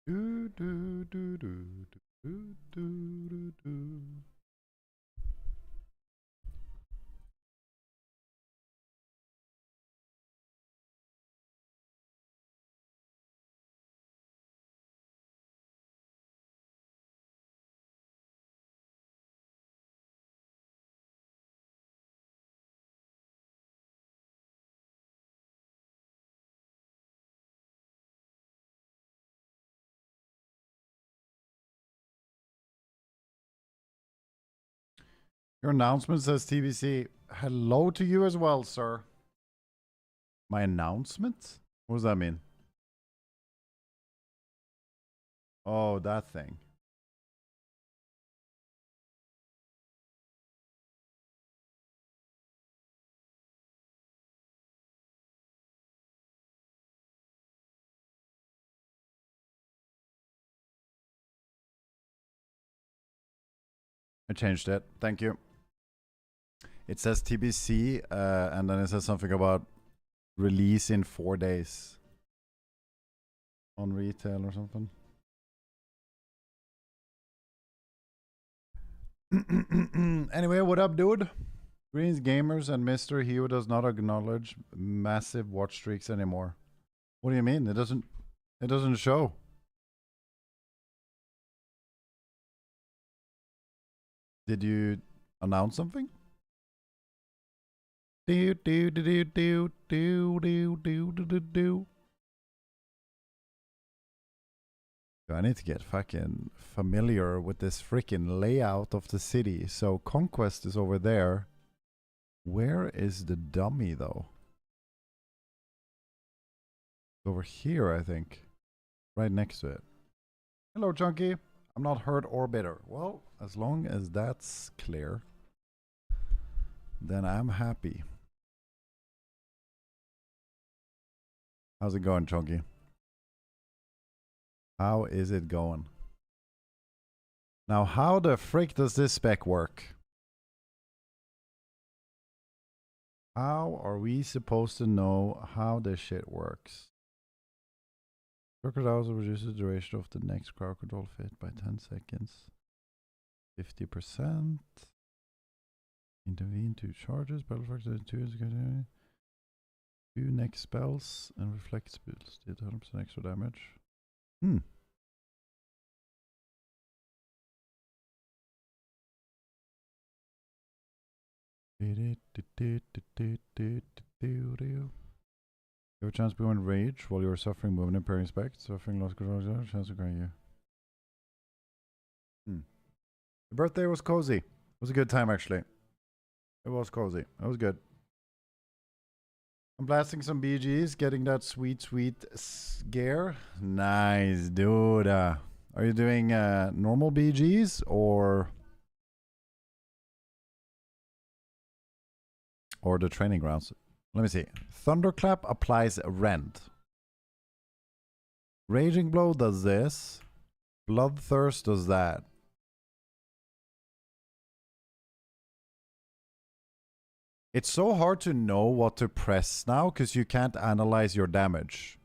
Do, do, do, do, do, do, do, do. Your announcement says TBC. Hello to you as well, sir. My announcement? What does that mean? Oh, that thing. I changed it. Thank you. It says TBC, and then it says something about release in 4 days on retail or something. Anyway, what up, dude? Greens Gamers and Mr. Hugh does not acknowledge massive watch streaks anymore. What do you mean? It doesn't show. Did you announce something? Do do do do do do do do do do. I need to get fucking familiar with this freaking layout of the city. So Conquest is over there. Where is the dummy though? Over here, I think. Right next to it. Hello, Chunky. I'm not hurt or bitter. Well, as long as that's clear, then I'm happy. How's it going, Chunky? How is it going? Now, how the frick does this spec work? How are we supposed to know how this shit works? Crocodiles will reduce the duration of the next crowd control fit by 10 seconds. 50%. Intervene 2 charges. Battle factor 2 is good. 2 next spells and reflect spells. Did 100% extra damage. Hmm. You have a chance to go in rage while you are suffering movement impairing spec. Suffering loss control, chance to grant you. The birthday was cozy. It was a good time, actually. It was cozy. It was good. I'm blasting some BGs, getting that sweet, sweet gear. Nice, dude. Are you doing normal BGs or the training grounds? Let me see. Thunderclap applies rend. Raging Blow does this. Bloodthirst does that. It's so hard to know what to press now because you can't analyze your damage.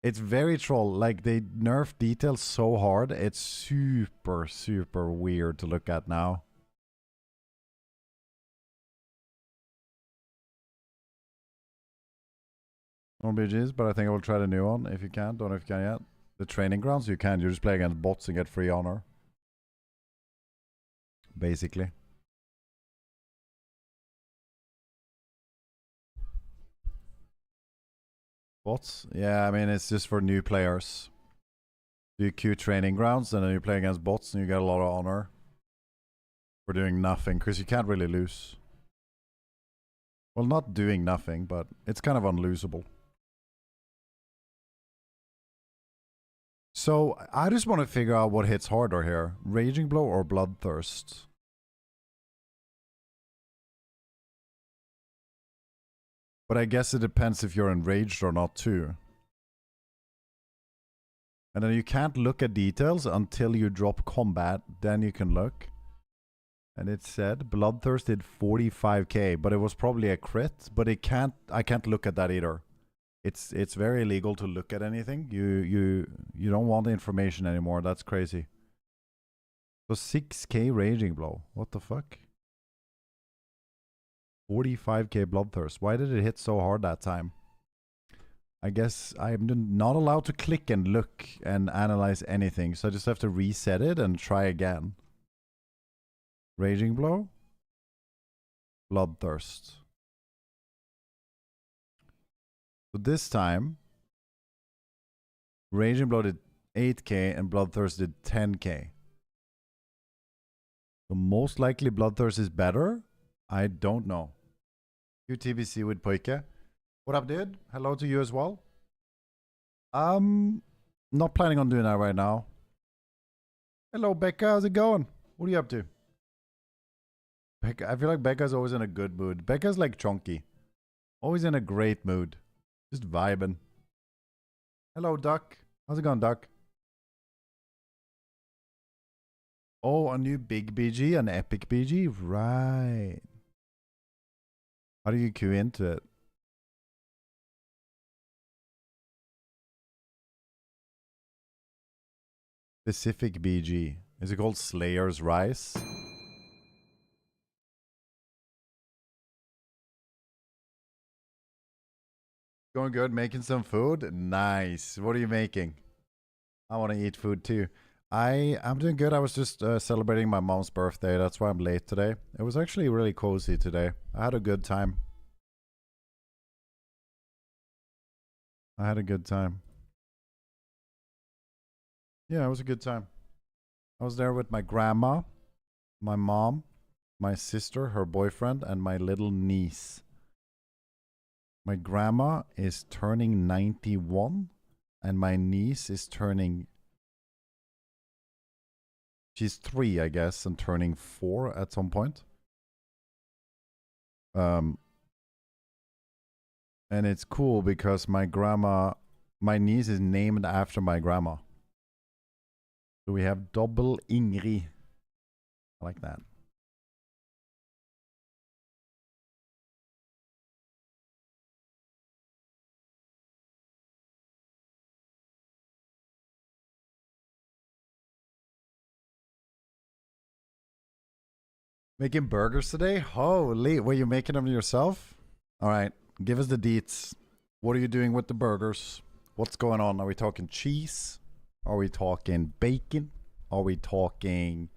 It's very troll. Like, they nerf details so hard. It's super, super weird to look at now. No BGs, but I think I will try the new one if you can. Don't know if you can yet. The training grounds, you can. You just play against bots and get free honor. Basically. Bots? Yeah, I mean, it's just for new players. Do queue training grounds and then you play against bots and you get a lot of honor for doing nothing because you can't really lose. Well, not doing nothing, but it's kind of unlosable. So I just want to figure out what hits harder here. Raging Blow or Bloodthirst? But I guess it depends if you're enraged or not too. And then you can't look at details until you drop combat. Then you can look. And it said Bloodthirst did 45k, but it was probably a crit. But I can't look at that either. It's very illegal to look at anything. You don't want the information anymore. That's crazy. So 6k Raging Blow. What the fuck? 45k Bloodthirst. Why did it hit so hard that time? I guess I'm not allowed to click and look and analyze anything, so I just have to reset it and try again. Raging Blow. Bloodthirst. So this time, Raging Blow did 8k and Bloodthirst did 10k. So most likely Bloodthirst is better. I don't know. QTBC with Poike. What up, dude? Hello to you as well. Not planning on doing that right now. Hello, Becca. How's it going? What are you up to? Becca, I feel like Becca's always in a good mood. Becca's like Chunky. Always in a great mood. Just vibing. Hello, Duck. How's it going, Duck? Oh, a new big BG, an epic BG? Right. How do you queue into it? Specific BG. Is it called Slayer's Rise? Going good, making some food? Nice. What are you making? I want to eat food too. I'm doing good. I was just celebrating my mom's birthday. That's why I'm late today. It was actually really cozy today. I had a good time. Yeah, it was a good time. I was there with my grandma, my mom, my sister, her boyfriend, and my little niece. My grandma is turning 91, and my niece is turning... She's 3, I guess, and turning 4 at some point. And it's cool because my niece is named after my grandma. So we have double Ingrid. I like that. Making burgers today? Holy, were you making them yourself? All right, give us the deets. What are you doing with the burgers? What's going on? Are we talking cheese? Are we talking bacon? Are we talking,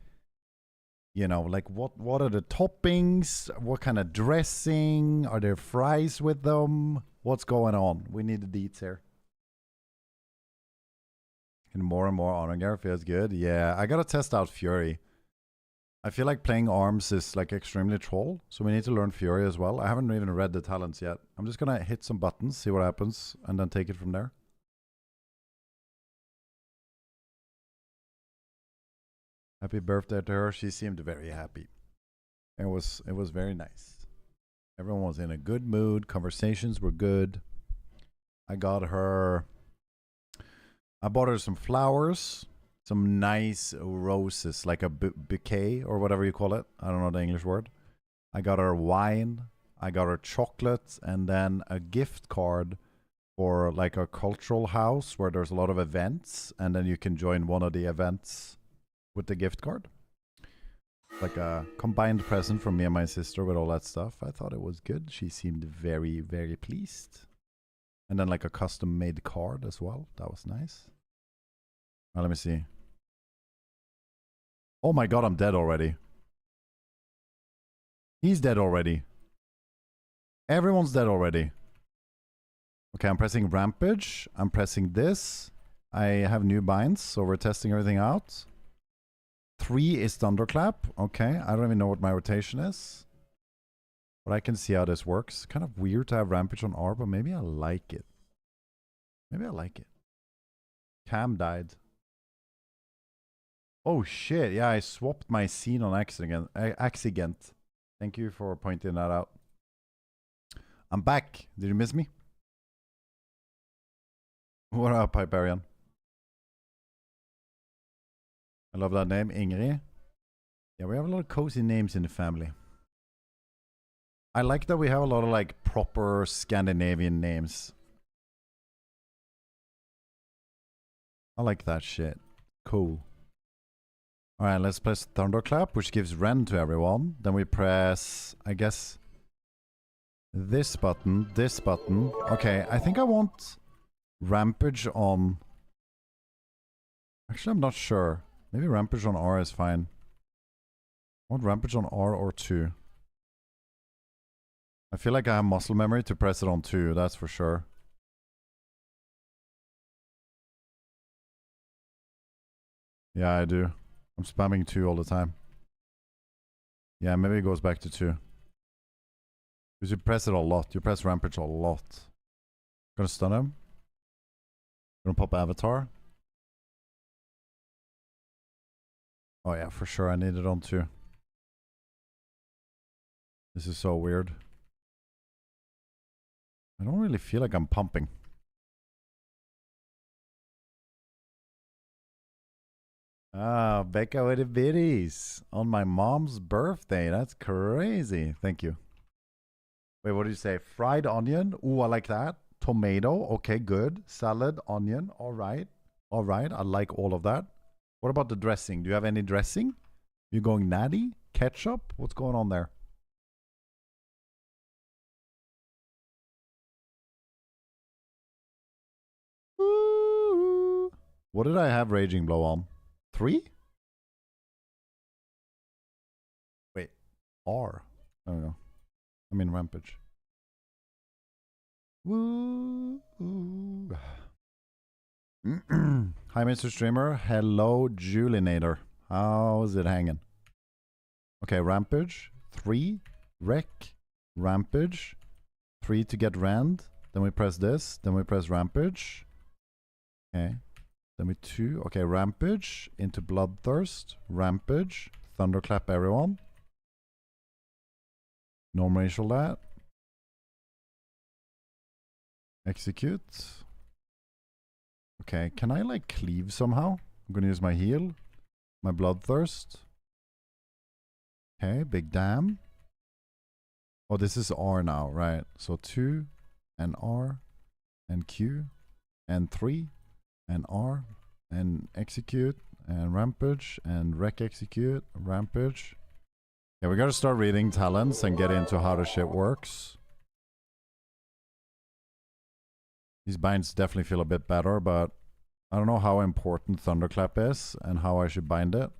you know, like what are the toppings? What kind of dressing? Are there fries with them? What's going on? We need the deets here. And more honor gear feels good. Yeah, I gotta test out Fury. I feel like playing arms is like extremely troll, so we need to learn Fury as well. I haven't even read the talents yet. I'm just gonna hit some buttons, see what happens, and then take it from there. Happy birthday to her. She seemed very happy. It was very nice. Everyone was in a good mood. Conversations were good. I bought her some flowers. Some nice roses, like a bouquet or whatever you call it. I don't know the English word. I got her wine. I got her chocolate, and then a gift card for like a cultural house where there's a lot of events, and then you can join one of the events with the gift card. Like a combined present from me and my sister with all that stuff. I thought it was good. She seemed very, very pleased. And then like a custom made card as well. That was nice. Let me see. Oh my god, I'm dead already. He's dead already. Everyone's dead already. Okay, I'm pressing Rampage. I'm pressing this. I have new binds, so we're testing everything out. 3 is Thunderclap. Okay, I don't even know what my rotation is. But I can see how this works. Kind of weird to have Rampage on R, but maybe I like it. Maybe I like it. Cam died. Oh shit, yeah, I swapped my scene on accident. Thank you for pointing that out. I'm back. Did you miss me? What up, Hyperion? I love that name, Ingrid. Yeah, we have a lot of cozy names in the family. I like that we have a lot of like proper Scandinavian names. I like that shit. Cool. Alright, let's press Thunderclap, which gives Rend to everyone. Then we press, I guess, this button, this button. Okay, I think I want Rampage on... Actually, I'm not sure. Maybe Rampage on R is fine. I want Rampage on R or 2. I feel like I have muscle memory to press it on 2, that's for sure. Yeah, I do. I'm spamming 2 all the time. Yeah, maybe it goes back to 2. Because you press it a lot. You press Rampage a lot. Gonna stun him. Gonna pop Avatar. Oh yeah, for sure I need it on 2. This is so weird. I don't really feel like I'm pumping. Ah, Becca with the biddies on my mom's birthday. That's crazy. Thank you. Wait, what did you say? Fried onion? Ooh, I like that. Tomato. Okay, good. Salad, onion. All right. All right. I like all of that. What about the dressing? Do you have any dressing? You going natty? Ketchup? What's going on there? Ooh. What did I have Raging Blow on? 3? Wait. R. I don't know. I mean Rampage. Woo. Hi, Mr. Streamer. Hello, Julinator. How's it hanging? Okay, Rampage. 3. Wreck. Rampage. 3 to get Rand. Then we press this. Then we press Rampage. Okay. Then we 2. Okay, Rampage. Into Bloodthirst. Rampage. Thunderclap everyone. Norm racial that. Execute. Okay, can I like cleave somehow? I'm gonna use my heal. My Bloodthirst. Okay, big damn. Oh, this is R now, right? So 2 and R and Q and 3 and R and execute and Rampage and Wreck execute, Rampage. Yeah, we gotta start reading talents and get into how the shit works. These binds definitely feel a bit better, but I don't know how important Thunderclap is and how I should bind it.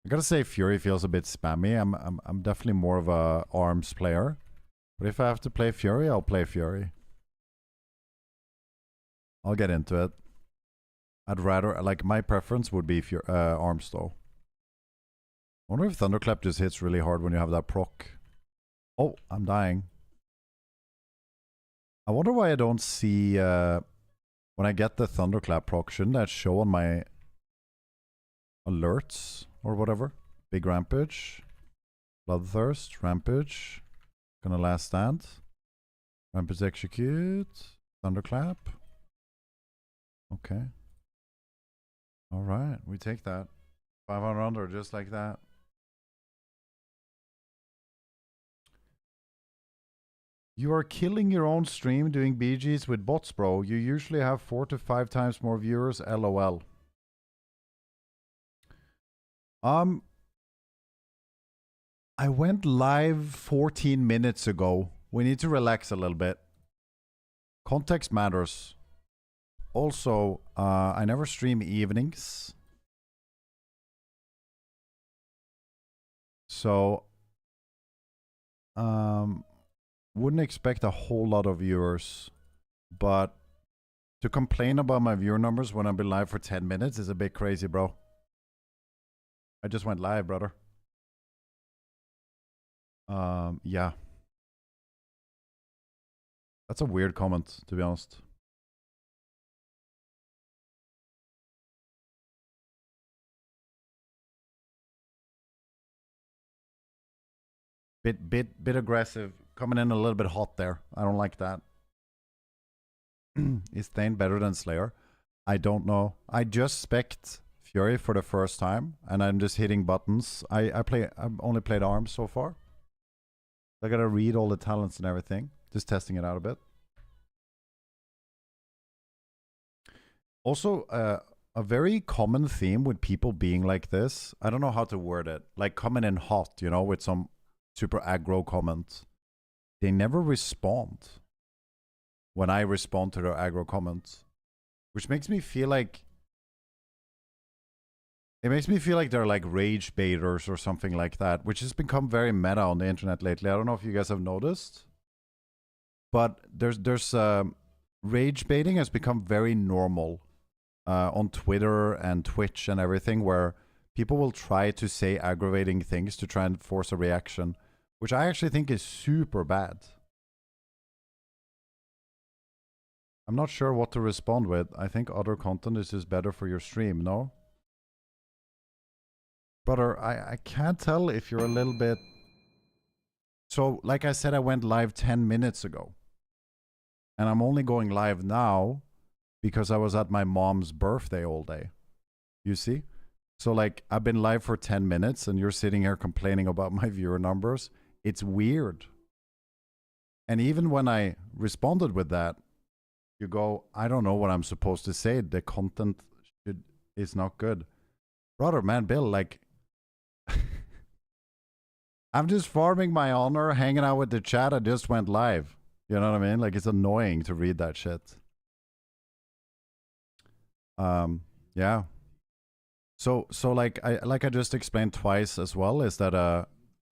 I gotta say Fury feels a bit spammy. I'm definitely more of a arms player. But if I have to play Fury, I'll play Fury. I'll get into it. I'd rather, like, my preference would be arms though. I wonder if Thunderclap just hits really hard when you have that proc. Oh, I'm dying. I wonder why I don't see, when I get the Thunderclap proc, shouldn't that show on my alerts or whatever? Big Rampage. Bloodthirst. Rampage. Gonna last stand. Rampage execute. Thunderclap. Okay. Alright, we take that. 500 under, just like that. You are killing your own stream doing BGs with bots, bro. You usually have 4 to 5 times more viewers, LOL. I went live 14 minutes ago. We need to relax a little bit. Context matters. Also, I never stream evenings. So, wouldn't expect a whole lot of viewers, but to complain about my viewer numbers when I've been live for 10 minutes is a bit crazy, bro. I just went live, brother. Yeah. That's a weird comment, to be honest. Bit aggressive. Coming in a little bit hot there. I don't like that. Is Thane better than Slayer? I don't know. I just spec'd Fury for the first time, and I'm just hitting buttons. I've only played arms so far. I gotta read all the talents and everything. Just testing it out a bit. Also, a very common theme with people being like this. I don't know how to word it. Like coming in hot, you know, with some super aggro comments. They never respond when I respond to their aggro comments, which makes me feel like they're like rage baiters or something like that, which has become very meta on the internet lately. I don't know if you guys have noticed, but there's rage baiting has become very normal on Twitter and Twitch and everything, where people will try to say aggravating things to try and force a reaction, which I actually think is super bad. I'm not sure what to respond with. I think other content is just better for your stream, no? Brother, I can't tell if you're a little bit... So, like I said, I went live 10 minutes ago. And I'm only going live now because I was at my mom's birthday all day. You see? So, like, I've been live for 10 minutes and you're sitting here complaining about my viewer numbers. It's weird. And even when I responded with that, you go, I don't know what I'm supposed to say. The content is not good. Brother, man, Bill, like... I'm just farming my honor, hanging out with the chat. I just went live. You know what I mean? Like, it's annoying to read that shit. Yeah. So like I just explained twice as well, is that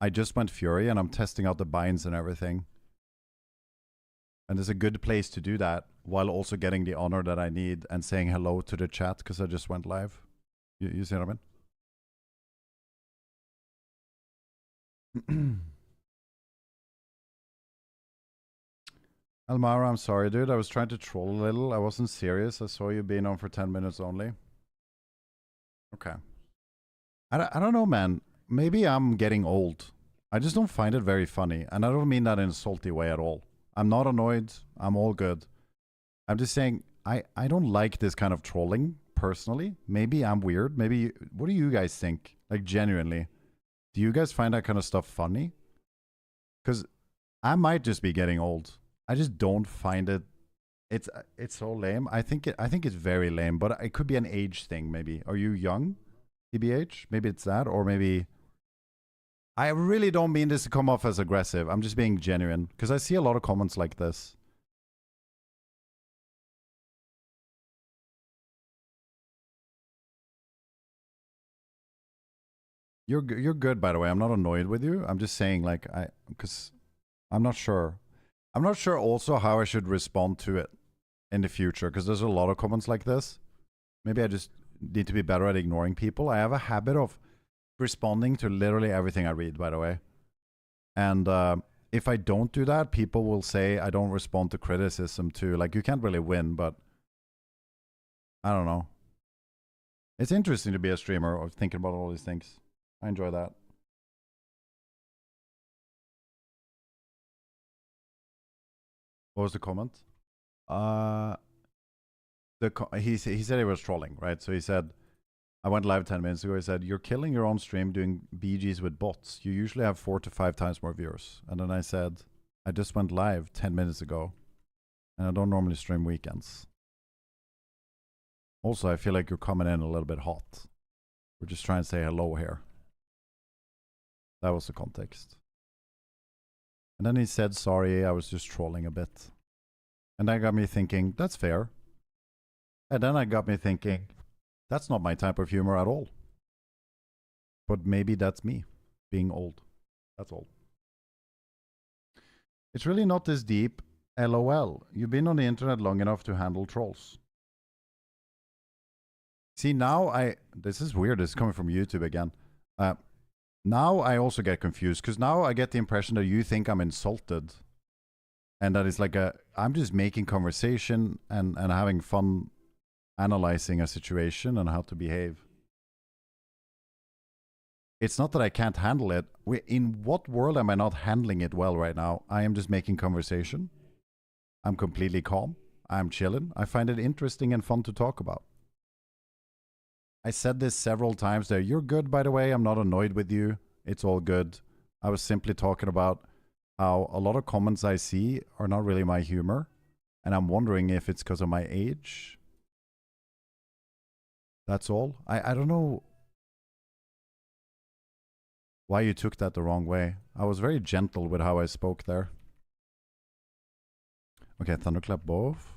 I just went Fury and I'm testing out the binds and everything. And there's a good place to do that while also getting the honor that I need and saying hello to the chat because I just went live. You see what I mean? Almara, I'm sorry, dude. I was trying to troll a little. I wasn't serious. I saw you being on for 10 minutes only. Okay. I don't know, man. Maybe I'm getting old. I just don't find it very funny. And I don't mean that in a salty way at all. I'm not annoyed. I'm all good. I'm just saying I don't like this kind of trolling, personally. Maybe I'm weird. Maybe... What do you guys think? Like, genuinely. Do you guys find that kind of stuff funny? Because I might just be getting old. I just don't find it. It's so lame. I think it's very lame, but it could be an age thing. Maybe. Are you young, TBH? Maybe it's that, or maybe. I really don't mean this to come off as aggressive. I'm just being genuine because I see a lot of comments like this. You're good, by the way. I'm not annoyed with you. I'm just saying, like, because I'm not sure. I'm not sure also how I should respond to it in the future, because there's a lot of comments like this. Maybe I just need to be better at ignoring people. I have a habit of responding to literally everything I read, by the way. And if I don't do that, people will say I don't respond to criticism too. Like, you can't really win, but I don't know. It's interesting to be a streamer or thinking about all these things. I enjoy that. What was the comment? He said he was trolling, right? So he said, I went live 10 minutes ago. He said, you're killing your own stream doing BGs with bots. You usually have 4 to 5 times more viewers. And then I said, I just went live 10 minutes ago. And I don't normally stream weekends. Also, I feel like you're coming in a little bit hot. We're just trying to say hello here. That was the context. And then he said, sorry, I was just trolling a bit. And that got me thinking, that's fair. And then I got me thinking, that's not my type of humor at all. But maybe that's me, being old. That's all. It's really not this deep. LOL. You've been on the internet long enough to handle trolls. See, now this is weird. This is coming from YouTube again. Now I also get confused, because now I get the impression that you think I'm insulted. And that it's like I'm just making conversation and having fun analyzing a situation and how to behave. It's not that I can't handle it. In what world am I not handling it well right now? I am just making conversation. I'm completely calm. I'm chilling. I find it interesting and fun to talk about. I said this several times there. You're good, by the way. I'm not annoyed with you. It's all good. I was simply talking about how a lot of comments I see are not really my humor. And I'm wondering if it's because of my age. That's all. I don't know why you took that the wrong way. I was very gentle with how I spoke there. Okay, Thunderclap both.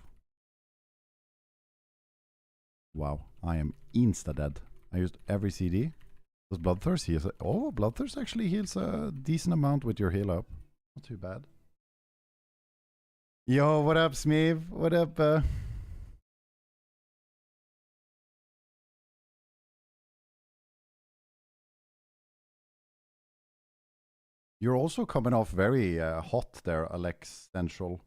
Wow, I am insta-dead. I used every CD. Does Bloodthirst heal? Oh, Bloodthirst actually heals a decent amount with your heal up. Not too bad. Yo, what up, Smeeve? What up, You're also coming off very hot there, Alex Central.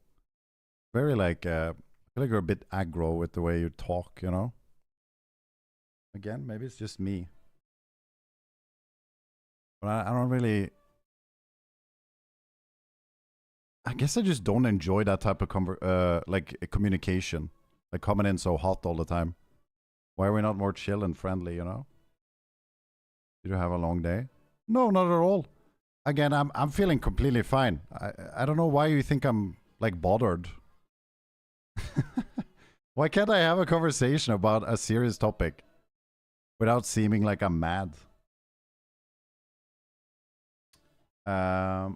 Very like, I feel like you're a bit aggro with the way you talk, you know? Again, maybe it's just me. But I don't really... I guess I just don't enjoy that type of like communication. Like coming in so hot all the time. Why are we not more chill and friendly, you know? Did you have a long day? No, not at all. Again, I'm feeling completely fine. I don't know why you think I'm like bothered. Why can't I have a conversation about a serious topic without seeming like I'm mad? I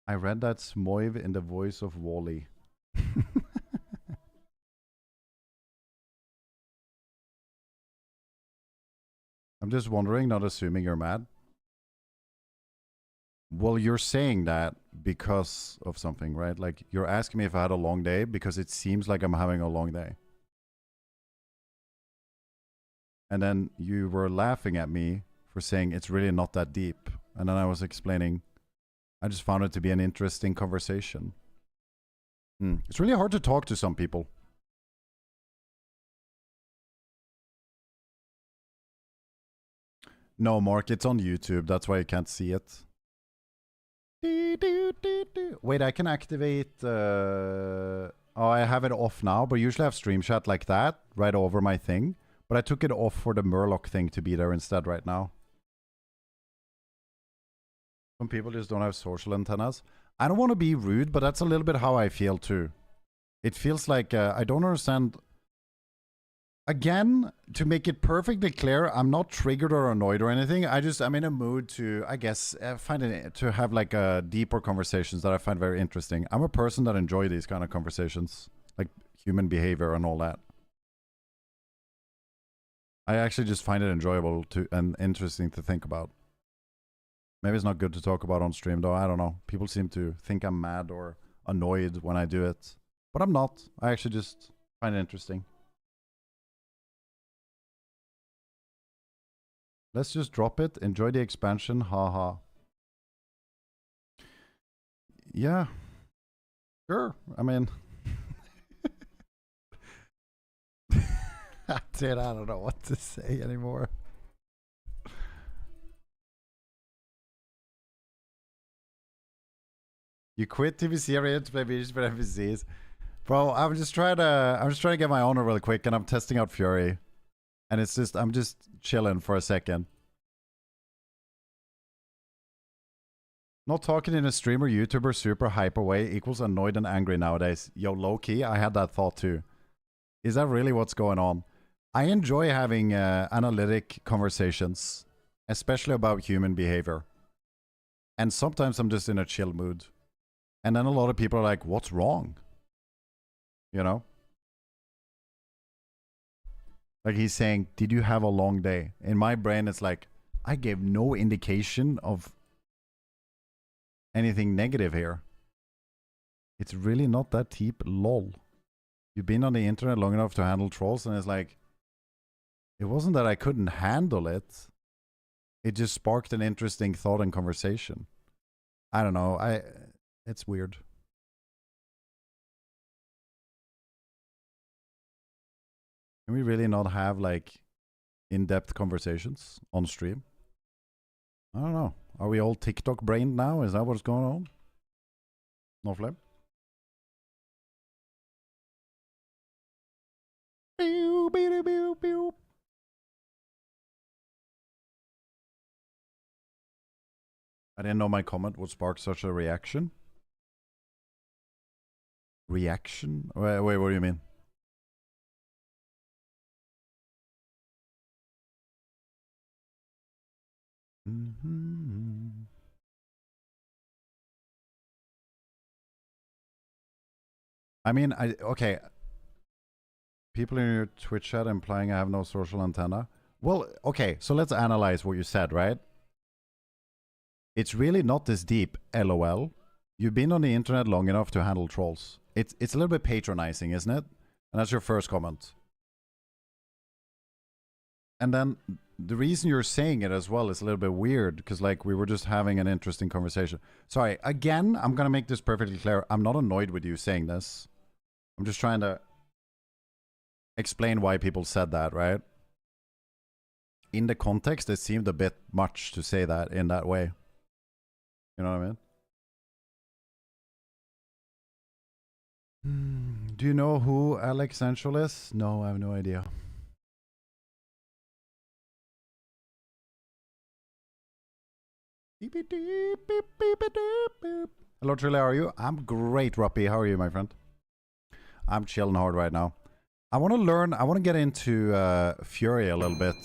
read that Smoiv in the voice of Wally. I'm just wondering, not assuming you're mad. Well, you're saying that because of something, right? Like, you're asking me if I had a long day because it seems like I'm having a long day. And then you were laughing at me for saying it's really not that deep. And then I was explaining, I just found it to be an interesting conversation. It's really hard to talk to some people. No, Mark, it's on YouTube. That's why you can't see it. Wait, I can activate... oh, I have it off now, but usually I have stream chat like that, right over my thing. But I took it off for the Murloc thing to be there instead right now. Some people just don't have social antennas. I don't want to be rude, but that's a little bit how I feel too. It feels like I don't understand... Again, to make it perfectly clear, I'm not triggered or annoyed or anything. I'm in a mood to, I guess, to have like deeper conversations that I find very interesting. I'm a person that enjoy these kind of conversations, like human behavior and all that. I actually just find it enjoyable to and interesting to think about. Maybe it's not good to talk about on stream though. I don't know. People seem to think I'm mad or annoyed when I do it, but I'm not. I actually just find it interesting. Let's just drop it. Enjoy the expansion. Haha. Yeah. Sure. I mean... Dude, I don't know what to say anymore. You quit TBC Retain to play beaches for NPCs. Bro, I'm just trying to get my honor really quick, and I'm testing out Fury. And it's just, I'm just chilling for a second. Not talking in a streamer, YouTuber, super hyper way equals annoyed and angry nowadays. Yo, low-key, I had that thought too. Is that really what's going on? I enjoy having analytic conversations, especially about human behavior. And sometimes I'm just in a chill mood. And then a lot of people are like, what's wrong? You know? Like he's saying, did you have a long day? In my brain, it's like, I gave no indication of anything negative here. It's really not that deep, lol. You've been on the internet long enough to handle trolls, and it's like, it wasn't that I couldn't handle it. It just sparked an interesting thought and conversation. I don't know. It's weird. Can we really not have like in-depth conversations on stream? I don't know. Are we all TikTok brained now? Is that what's going on? No flame? I didn't know my comment would spark such a reaction. Reaction? Wait, what do you mean? I mean, okay. People in your Twitch chat implying I have no social antenna. Well, okay, so let's analyze what you said, right? It's really not this deep, LOL. You've been on the internet long enough to handle trolls. It's a little bit patronizing, isn't it? And that's your first comment. And then the reason you're saying it as well is a little bit weird, because like we were just having an interesting conversation. Sorry, again, I'm going to make this perfectly clear. I'm not annoyed with you saying this. I'm just trying to explain why people said that, right? In the context, it seemed a bit much to say that in that way. You know what I mean? Do you know who Alex Angel is? No, I have no idea. Hello, Trille, how are you? I'm great, Ruppy. How are you, my friend? I'm chilling hard right now. I want to get into Fury a little bit.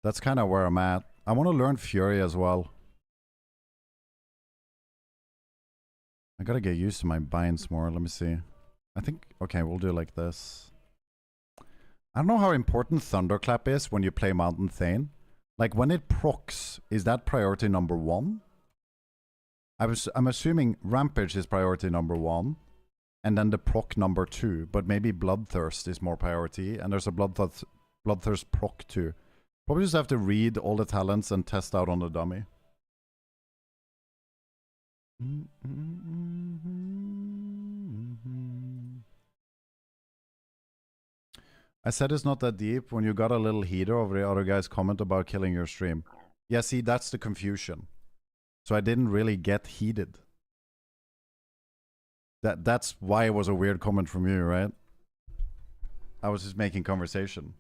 That's kind of where I'm at. I want to learn Fury as well. I gotta get used to my binds more. Let me see. I think, okay, we'll do it like this. I don't know how important Thunderclap is when you play Mountain Thane. Like, when it procs, is that priority number 1? I'm assuming Rampage is priority number 1, and then the proc number 2, but maybe Bloodthirst is more priority, and there's a Bloodthirst proc 2. Probably just have to read all the talents and test out on the dummy. I said it's not that deep when you got a little heater over the other guy's comment about killing your stream. Yeah, see, that's the confusion. So I didn't really get heated. That's why it was a weird comment from you, right? I was just making conversation.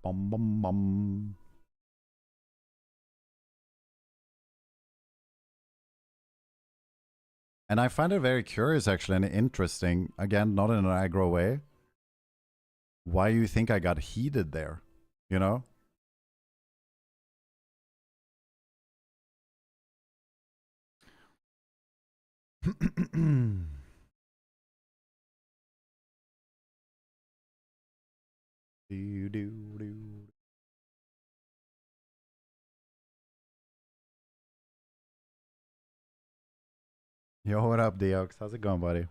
Bum bum bum. And I find it very curious, actually, and interesting. Again, not in an aggro way. Why you think I got heated there? You know? Yo, what up, Deox? How's it going, buddy?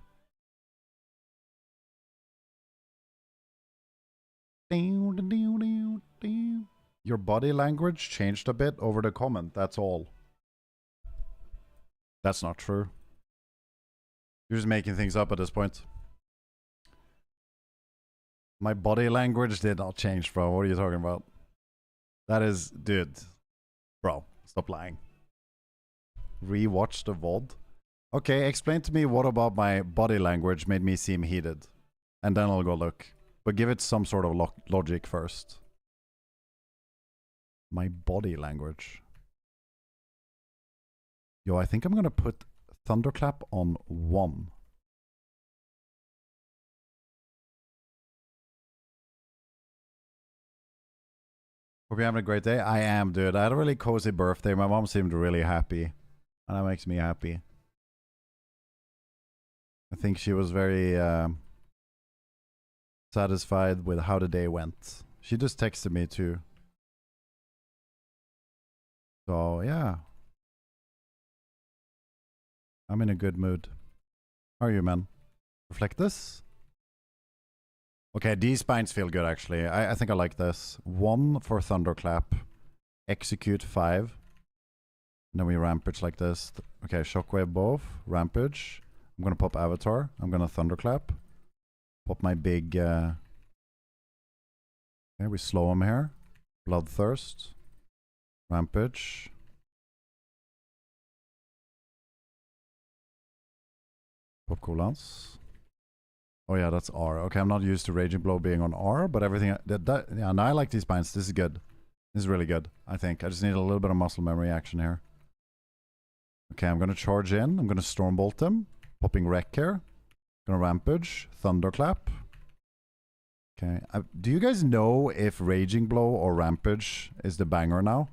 Your body language changed a bit over the comment, that's all. That's not true. You're just making things up at this point. My body language did not change, bro. What are you talking about? That is, dude. Bro, stop lying. Rewatch the VOD. Okay, explain to me what about my body language made me seem heated. And then I'll go look. But give it some sort of logic first. My body language. Yo, I think I'm gonna put Thunderclap on 1. Hope you're having a great day. I am, dude. I had a really cozy birthday. My mom seemed really happy. And that makes me happy. I think she was very satisfied with how the day went. She just texted me too. So, yeah. I'm in a good mood. How are you, man? Reflect this? Okay, these spines feel good, actually. I think I like this. 1 for Thunderclap. Execute 5. And then we Rampage like this. Okay, Shockwave both. Rampage. I'm gonna pop Avatar. I'm gonna Thunderclap. Pop my big... Okay, we slow him here. Bloodthirst. Rampage. Pop cooldowns. Oh yeah, that's R. Okay, I'm not used to Raging Blow being on R, but everything... yeah, now I like these binds. This is good. This is really good, I think. I just need a little bit of muscle memory action here. Okay, I'm going to charge in. I'm going to Stormbolt him. Popping Wreck here. Going to Rampage. Thunderclap. Okay. Do you guys know if Raging Blow or Rampage is the banger now?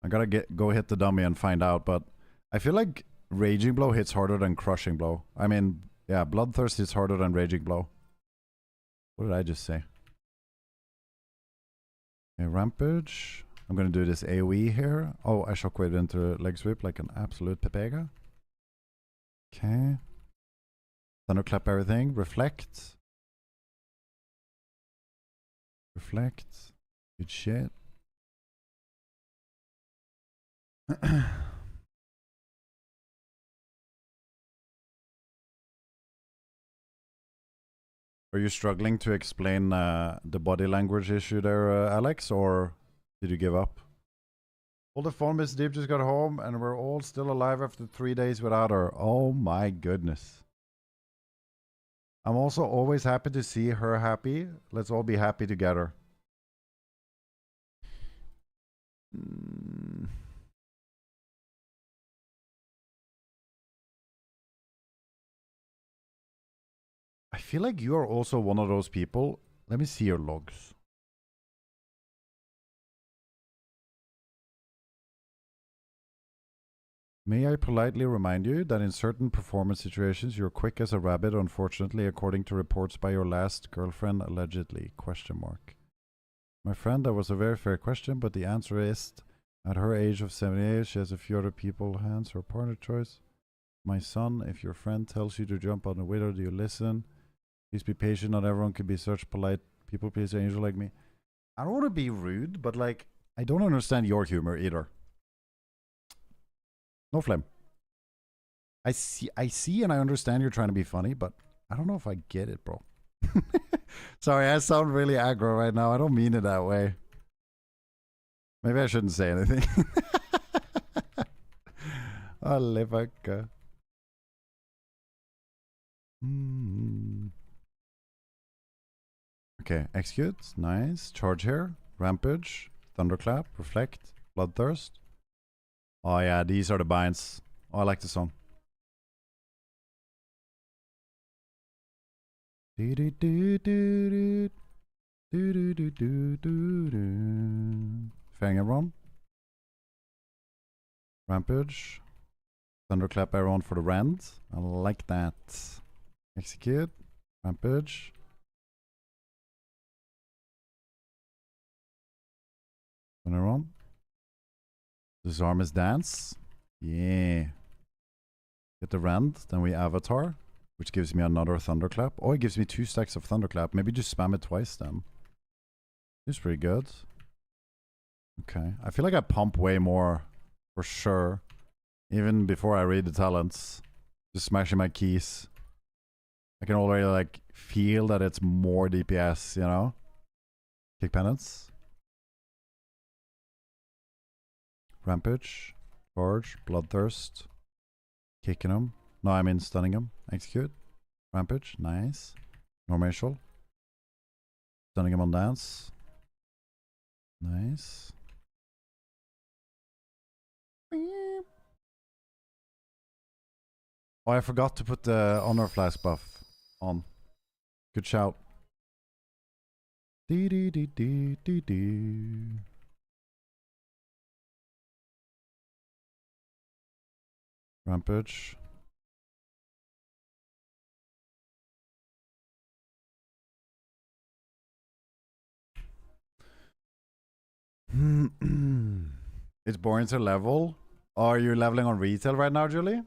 I gotta go hit the dummy and find out, but I feel like Raging Blow hits harder than Crushing Blow. I mean, yeah, Bloodthirst hits harder than Raging Blow. What did I just say? Okay, Rampage. I'm gonna do this AoE here. Oh, I shockwave into leg sweep like an absolute pepega. Okay. Thunderclap everything. Reflect. Reflect. Good shit. Are you struggling to explain the body language issue there, Alex, or did you give up? All the fun Miss Deep just got home, and we're all still alive after 3 days without her. Oh my goodness. I'm also always happy to see her happy. Let's all be happy together. I feel like you are also one of those people. Let me see your logs. May I politely remind you that in certain performance situations you're quick as a rabbit, unfortunately, according to reports by your last girlfriend, allegedly, question mark. My friend, that was a very fair question, but the answer is, at her age of 78, she has a few other people hands her partner choice. My son, if your friend tells you to jump on a widow, do you listen? Please be patient, not everyone can be such polite people pleaser angel like me. I don't want to be rude, but like, I don't understand your humor either. No flame. I see and I understand you're trying to be funny, but I don't know if I get it, bro. Sorry, I sound really aggro right now. I don't mean it that way. Maybe I shouldn't say anything. Alle fucka. Okay, execute. Nice. Charge here. Rampage. Thunderclap. Reflect. Bloodthirst. Oh yeah, these are the binds. Oh, I like the song. Fang everyone. Rampage. Thunderclap everyone for the rend. I like that. Execute. Rampage. Turn around. Disarm his dance. Yeah. Get the rend. Then we avatar, which gives me another thunderclap. Oh, it gives me 2 stacks of thunderclap. Maybe just spam it twice then. It's pretty good. Okay. I feel like I pump way more for sure. Even before I read the talents. Just smashing my keys. I can already like feel that it's more DPS, you know? Kick penance. Rampage. Charge. Bloodthirst. Kicking him. No, I mean stunning him. Execute. Rampage. Nice. Normatial. Stunning him on dance. Nice. Oh, I forgot to put the honor flask buff on. Good shout. Dee dee dee dee dee dee. Rampage. It's boring to level. Are you leveling on retail right now, Julie?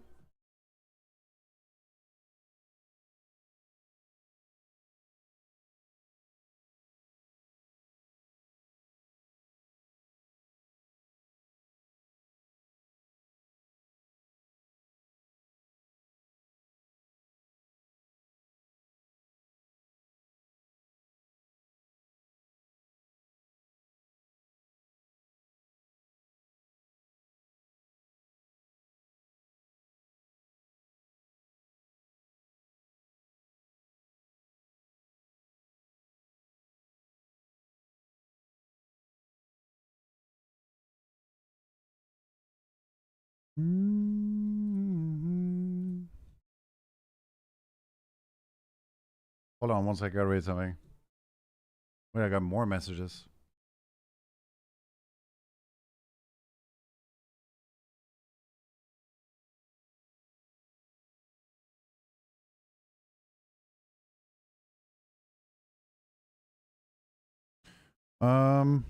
Mm-hmm. Hold on one second, I gotta read something. Wait, I got more messages. Um,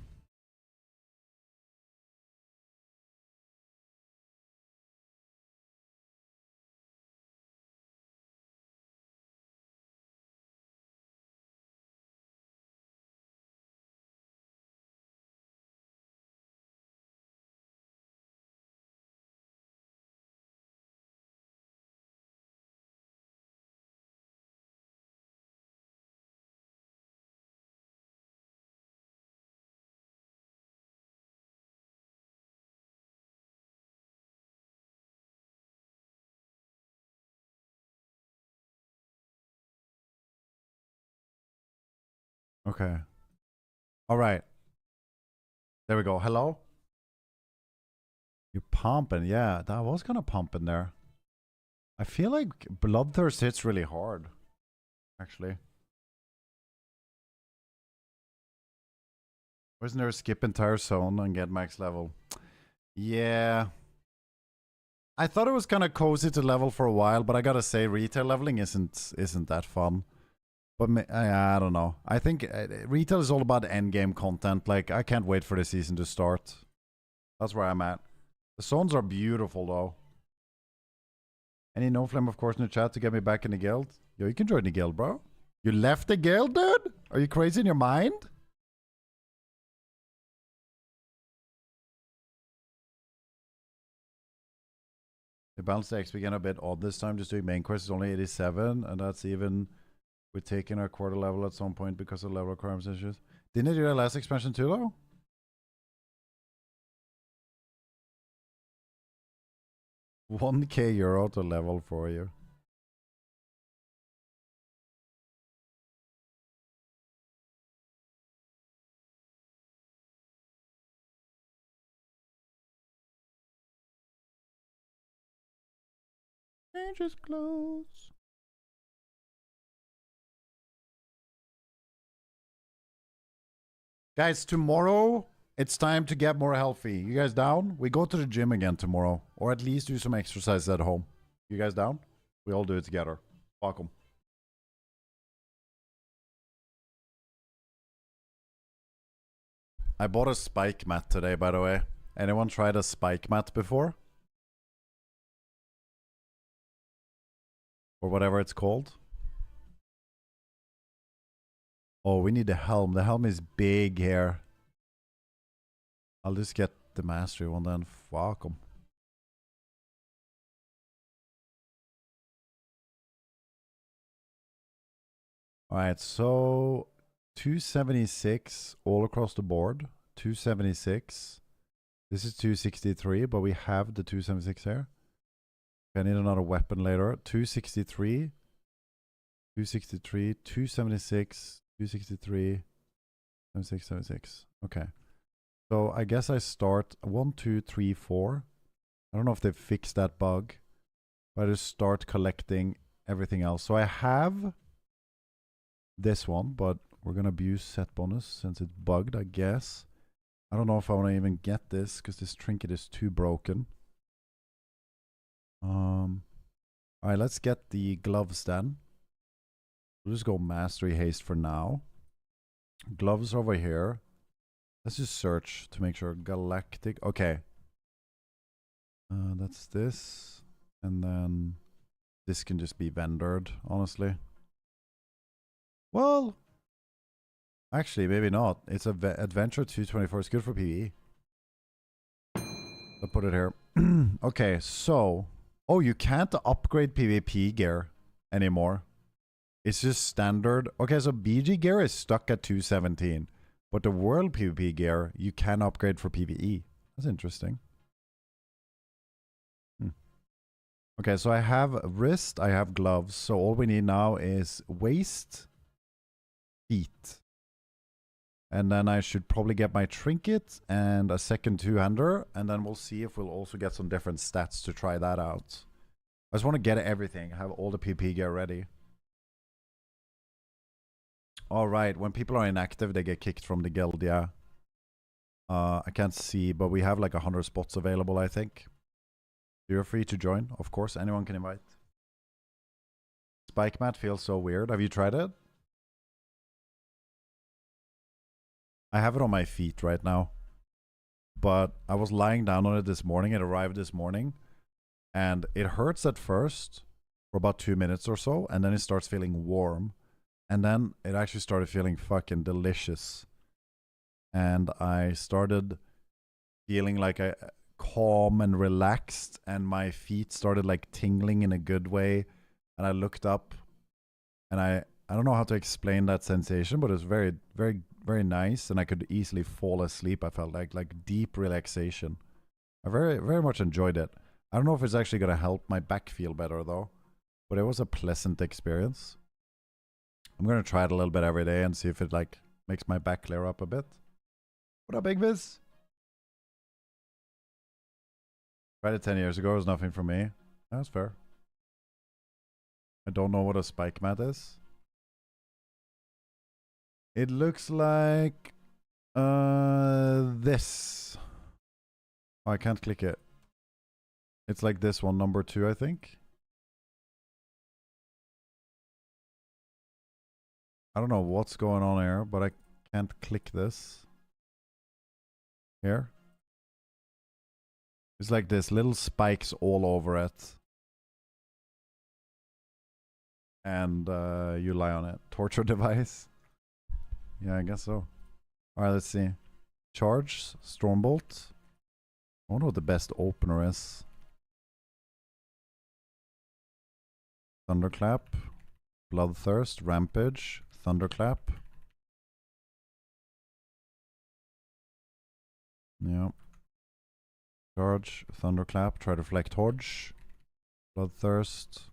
okay. All right. There we go. Hello? You're pumping. Yeah, that was kind of pumping there. I feel like Bloodthirst hits really hard, actually. Wasn't there a skip entire zone and get max level? Yeah. I thought it was kind of cozy to level for a while, but I gotta say, retail leveling isn't that fun. But I don't know. I think retail is all about end game content. Like, I can't wait for the season to start. That's where I'm at. The zones are beautiful, though. Any no flame, of course, in the chat to get me back in the guild? Yo, you can join the guild, bro. You left the guild, dude? Are you crazy in your mind? They balanced the XP again a bit odd this time. Just doing main quest is only 87, and that's even with taking our quarter level at some point because of level requirements issues. Didn't they do that last expansion too, though? €1K to level for you. Changes clothes. Guys, tomorrow it's time to get more healthy. You guys down? We go to the gym again tomorrow. Or at least do some exercise at home. You guys down? We all do it together. Fuck 'em. I bought a spike mat today, by the way. Anyone tried a spike mat before? Or whatever it's called? Oh, we need the helm. The helm is big here. I'll just get the mastery one then. Fuck 'em. Alright, so 276 all across the board. 276. This is 263, but we have the 276 here. I need another weapon later. 263. 263. 276. 263. 76, 76. Okay. So I guess I start 1, 2, 3, 4. I don't know if they've fixed that bug. But I just start collecting everything else. So I have this one, but we're going to abuse set bonus since it's bugged, I guess. I don't know if I want to even get this because this trinket is too broken. Alright, let's get the gloves then. We'll just go mastery haste for now. Gloves over here. Let's just search to make sure. Galactic. Okay. That's this. And then this can just be vendored, honestly. Well, actually, maybe not. It's a adventure 224. It's good for PvE. I'll put it here. Okay, so... Oh, you can't upgrade PvP gear anymore. It's just standard. Okay, so BG gear is stuck at 217. But the world PvP gear, you can upgrade for PvE. That's interesting. Okay, so I have wrist, I have gloves. So all we need now is waist, feet. And then I should probably get my trinket and a second two-hander. And then we'll see if we'll also get some different stats to try that out. I just want to get everything. Have all the PP gear ready. All right. When people are inactive, they get kicked from the guild, yeah. I can't see, but we have like 100 spots available, I think. You're free to join. Of course, anyone can invite. Spike mat feels so weird. Have you tried it? I have it on my feet right now. But I was lying down on it this morning. It arrived this morning. And it hurts at first for about 2 minutes or so. And then it starts feeling warm. And then it actually started feeling fucking delicious. And I started feeling like calm and relaxed. And my feet started like tingling in a good way. And I looked up. And I don't know how to explain that sensation. But it was very, very, very nice. And I could easily fall asleep. I felt like deep relaxation. I very, very much enjoyed it. I don't know if it's actually going to help my back feel better though. But it was a pleasant experience. I'm going to try it a little bit every day and see if it like makes my back clear up a bit. What up, Big Viz? Tried it 10 years ago. It was nothing for me. That's fair. I don't know what a spike mat is. It looks like this. Oh, I can't click it. It's like this one, number 2, I think. I don't know what's going on here, but I can't click this. Here. It's like this, little spikes all over it. And you lie on it. Torture device. Yeah, I guess so. Alright, let's see. Charge, Stormbolt. I wonder what the best opener is. Thunderclap. Bloodthirst, Rampage, Thunderclap. Yeah. Charge, Thunderclap, try to deflect Hodge. Bloodthirst.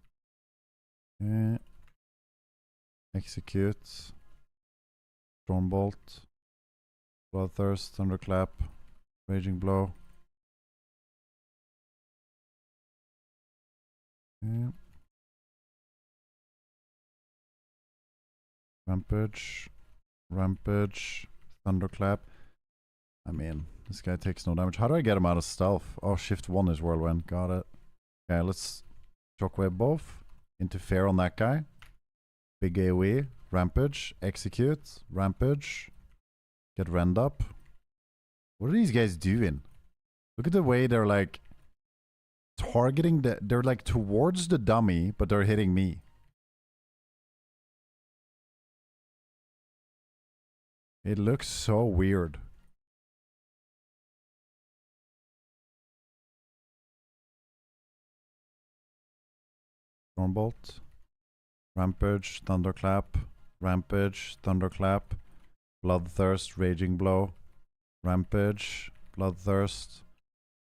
Okay. Execute. Stormbolt. Bloodthirst, Thunderclap. Raging Blow. Okay. Rampage. Rampage. Thunderclap. I mean, this guy takes no damage. How do I get him out of stealth? Oh, shift 1 is whirlwind. Got it. Okay, let's shockwave both. Interfere on that guy. Big AoE. Rampage. Execute. Rampage. Get rend up. What are these guys doing? Look at the way they're like targeting the... They're like towards the dummy, but they're hitting me. It looks so weird. Stormbolt. Rampage. Thunderclap. Rampage. Thunderclap. Bloodthirst. Raging Blow. Rampage. Bloodthirst.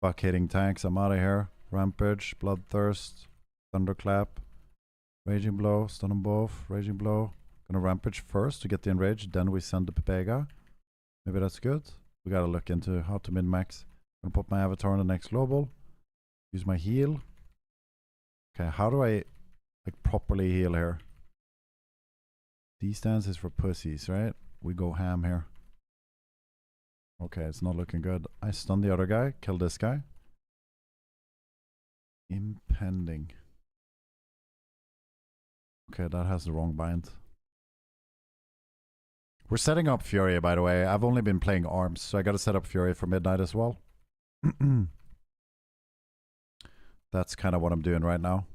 Fuck hitting tanks. I'm out of here. Rampage. Bloodthirst. Thunderclap. Raging Blow. Stun them both. Raging Blow. Gonna Rampage first to get the enrage. Then we send the Pepega. Maybe that's good. We gotta look into how to min-max. Gonna put my avatar on the next global. Use my heal. Okay, how do I like properly heal here? D-stance is for pussies, right? We go ham here. Okay, it's not looking good. I stun the other guy. Kill this guy. Impending. Okay, that has the wrong bind. We're setting up Fury, by the way. I've only been playing arms, so I gotta set up Fury for midnight as well. That's kind of what I'm doing right now.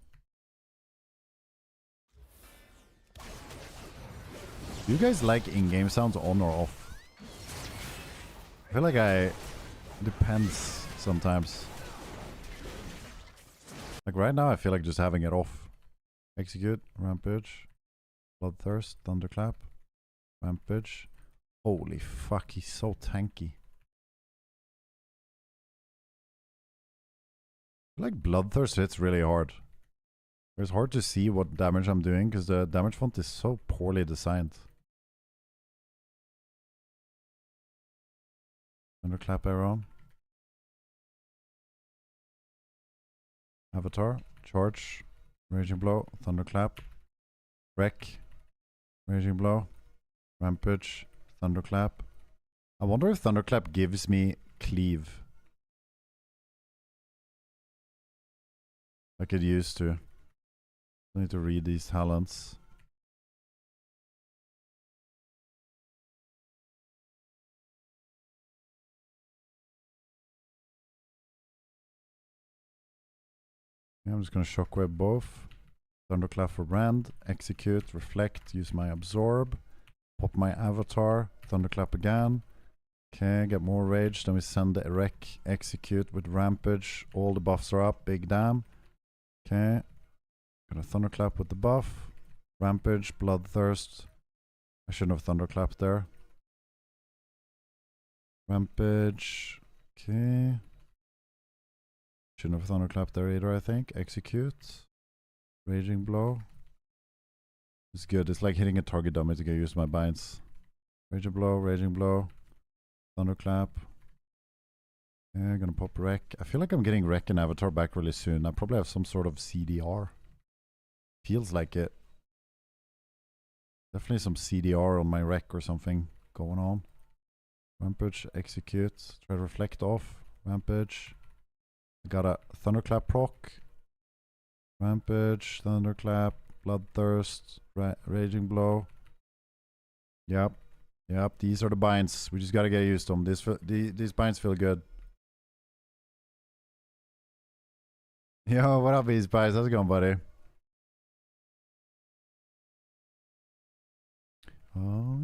Do you guys like in-game sounds on or off? I feel like depends sometimes. Like right now, I feel like just having it off. Execute, Rampage, Bloodthirst, Thunderclap, Rampage. Holy fuck, he's so tanky. I feel like Bloodthirst hits really hard. It's hard to see what damage I'm doing because the damage font is so poorly designed. Thunderclap everyone. Avatar. Charge. Raging Blow. Thunderclap. Wreck. Raging Blow. Rampage. Thunderclap. I wonder if Thunderclap gives me Cleave. Like it used to. I need to read these talents. Yeah, I'm just gonna Shockwave both. Thunderclap for Brand. Execute. Reflect. Use my Absorb. Pop my Avatar. Thunderclap again. Okay, get more rage. Then we send the Wreck. Execute with Rampage. All the buffs are up. Big damn. Okay. Gonna Thunderclap with the buff. Rampage, Bloodthirst. I shouldn't have Thunderclapped there. Rampage. Okay. Shouldn't have Thunderclapped there either, I think. Execute. Raging Blow. It's good. It's like hitting a target dummy to get used to my binds. Raging Blow. Thunderclap. Yeah, gonna pop Wreck. I feel like I'm getting Wreck and Avatar back really soon. I probably have some sort of CDR. Feels like it. Definitely some CDR on my Wreck or something going on. Rampage, execute. Try to reflect off. Rampage. I got a Thunderclap proc. Rampage, Thunderclap, Bloodthirst, Raging Blow. Yep. Yep, these are the binds. We just gotta get used to them. These binds feel good. Yo, what up, these binds? How's it going, buddy? Oh,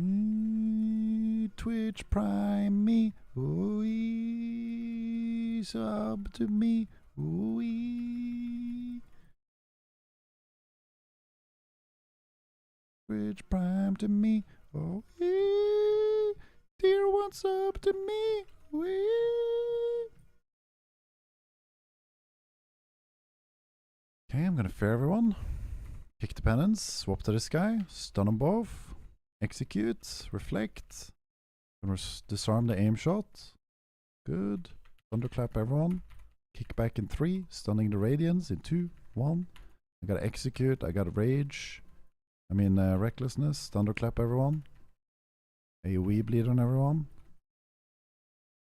Twitch Prime me. Ooh, sub to me. Ooh. Twitch Prime to me. Oh, dear, what's up to me? Okay, I'm gonna fair everyone. Pick the penance, swap to this guy, stun them both, execute, reflect, gonna disarm the aim shot. Good. Thunderclap everyone. Kick back in 3, stunning the Radiance in 2, 1. I gotta execute, I gotta rage. I mean, recklessness, Thunderclap everyone. AoE bleed on everyone.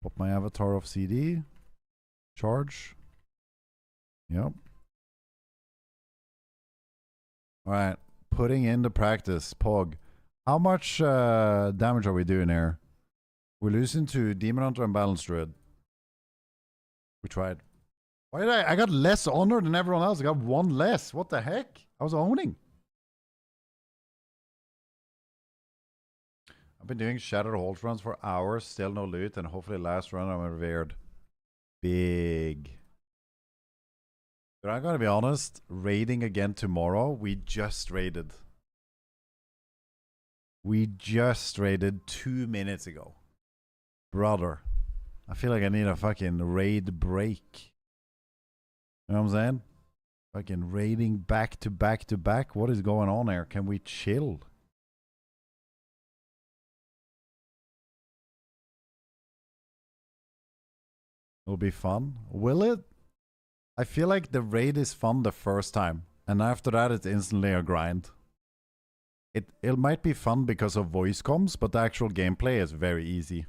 Pop my Avatar off CD. Charge. Yep. Alright, putting into practice, Pog. How much damage are we doing here? We're losing to Demon Hunter and Balanced Druid. We tried. Why did I got less honor than everyone else. I got 1 less. What the heck? I was owning. I've been doing Shattered Hold runs for hours, still no loot, and hopefully last run I'm revered. Big. But I'm gonna be honest, raiding again tomorrow. We just raided. We just raided 2 minutes ago. Brother. I feel like I need a fucking raid break. You know what I'm saying? Fucking raiding back to back to back. What is going on here? Can we chill? It'll be fun. Will it? I feel like the raid is fun the first time. And after that it's instantly a grind. It might be fun because of voice comms, but the actual gameplay is very easy.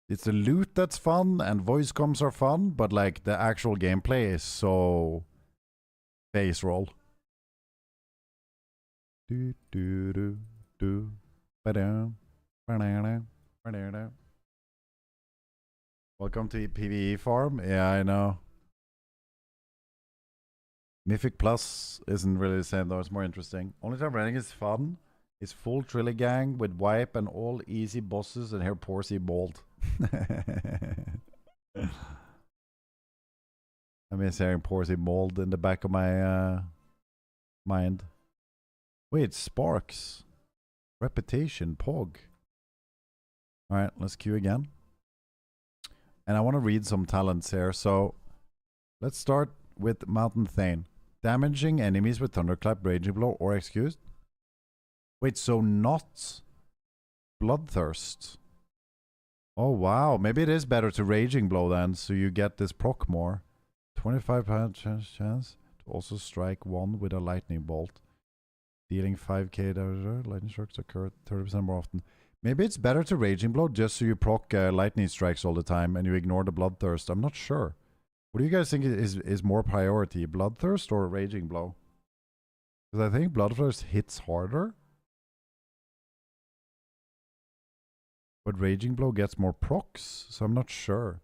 It's the loot that's fun and voice comms are fun, but like the actual gameplay is so face roll. Do do do do ba-dum, ba-da-da, ba-da-da. Welcome to PvE farm. Yeah, I know. Mythic Plus isn't really the same though, it's more interesting. Only time running is fun is full Trille gang with wipe and all easy bosses and here Porsy bald. I miss hearing Porsy mold in the back of my mind. Wait, Sparks. Reputation, Pog. Alright, let's queue again. And I want to read some talents here, so let's start with Mountain Thane. Damaging enemies with Thunderclap, Raging Blow, or Excuse. Wait, so not Bloodthirst. Oh, wow. Maybe it is better to Raging Blow then, so you get this proc more. 25% chance to also strike one with a lightning bolt. Dealing 5k damage. Lightning strikes occur 30% more often. Maybe it's better to Raging Blow just so you proc lightning strikes all the time and you ignore the Bloodthirst. I'm not sure. What do you guys think is more priority, Bloodthirst or Raging Blow? Because I think Bloodthirst hits harder. But Raging Blow gets more procs, so I'm not sure.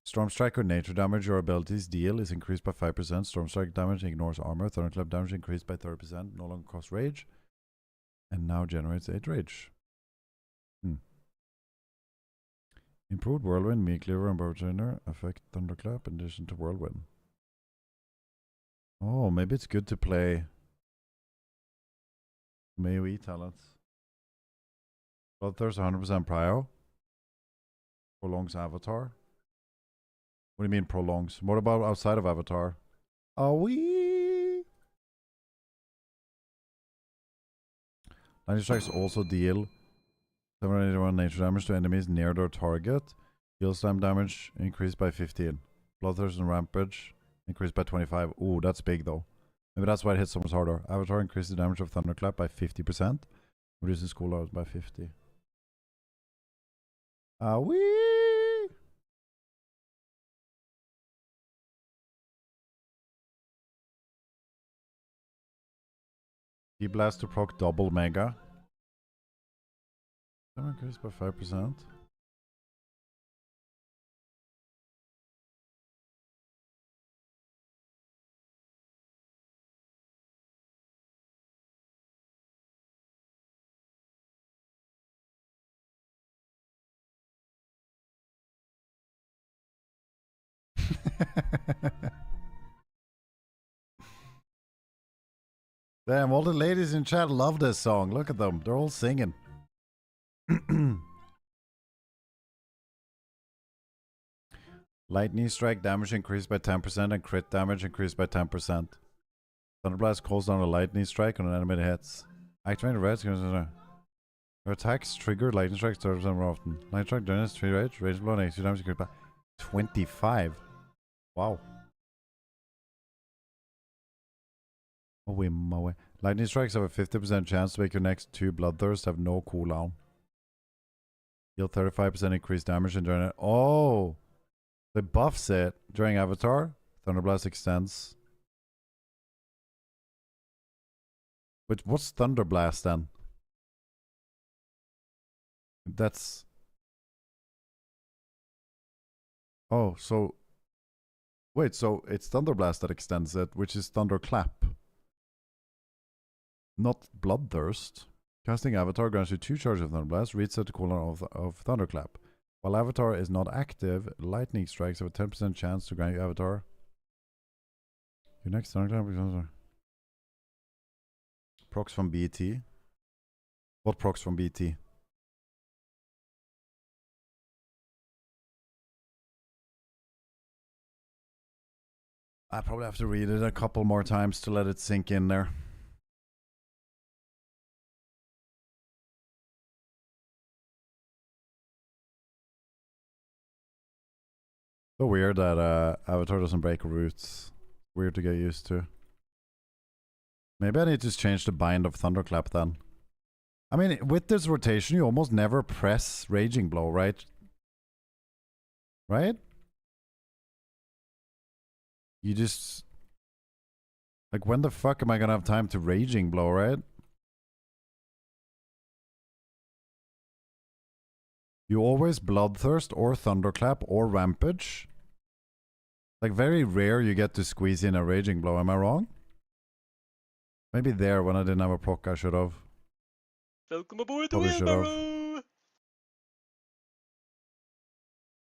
Storm Strike or nature damage your abilities deal is increased by 5%. Storm Strike damage ignores armor. Thunderclap damage increased by 30%. No longer costs rage. And now generates 8 rage. Improved Whirlwind, Meat Cleaver, and Bow Trainer affect Thunderclap in addition to Whirlwind. Oh, maybe it's good to play AoE talents. Bloodthirst 100% prio. Prolongs Avatar. What do you mean prolongs? What about outside of Avatar? Oh, we. Lightning Strikes also deal 781 nature damage to enemies near their target. Heal slam damage increased by 15. Bloodthirst and Rampage increased by 25. Ooh, that's big though. Maybe that's why it hits so much harder. Avatar increased the damage of Thunderclap by 50%. Reduces cooldown by 50. Ah, wee! He blast to proc double mega. Increased by 5%. Damn, all the ladies in chat love this song. Look at them. They're all singing. Lightning strike damage increased by 10% and crit damage increased by 10%. Thunderblast calls down a lightning strike on an enemy that hits. Activating the red. Your attacks trigger lightning strikes 30% more often. Lightning strike generates 3 rage. Rage blow and 82 damage increased by 25. Wow. Oh, wait, my. Lightning strikes have a 50% chance to make your next 2 Bloodthirst have no cooldown. Deal 35% increased damage and during it. Oh! They buffs it during Avatar. Thunderblast extends. But what's Thunderblast then? That's... Oh, so... Wait, so it's Thunderblast that extends it, which is Thunderclap. Not Bloodthirst. Casting Avatar grants you 2 charges of Thunderblast, reset the cooldown of Thunderclap. While Avatar is not active, Lightning Strikes have a 10% chance to grant you Avatar. Your next Thunderclap becomes... Procs from BT. What procs from BT? I probably have to read it a couple more times to let it sink in there. So weird that Avatar doesn't break roots. Weird to get used to. Maybe I need to change the bind of Thunderclap then. I mean, with this rotation, you almost never press Raging Blow, right? Right? You just... Like, when the fuck am I gonna have time to Raging Blow, right? You always Bloodthirst or Thunderclap or Rampage. Like, very rare you get to squeeze in a Raging Blow, am I wrong? Maybe there, when I didn't have a proc, I should have. Welcome aboard the Probably wheelbarrow!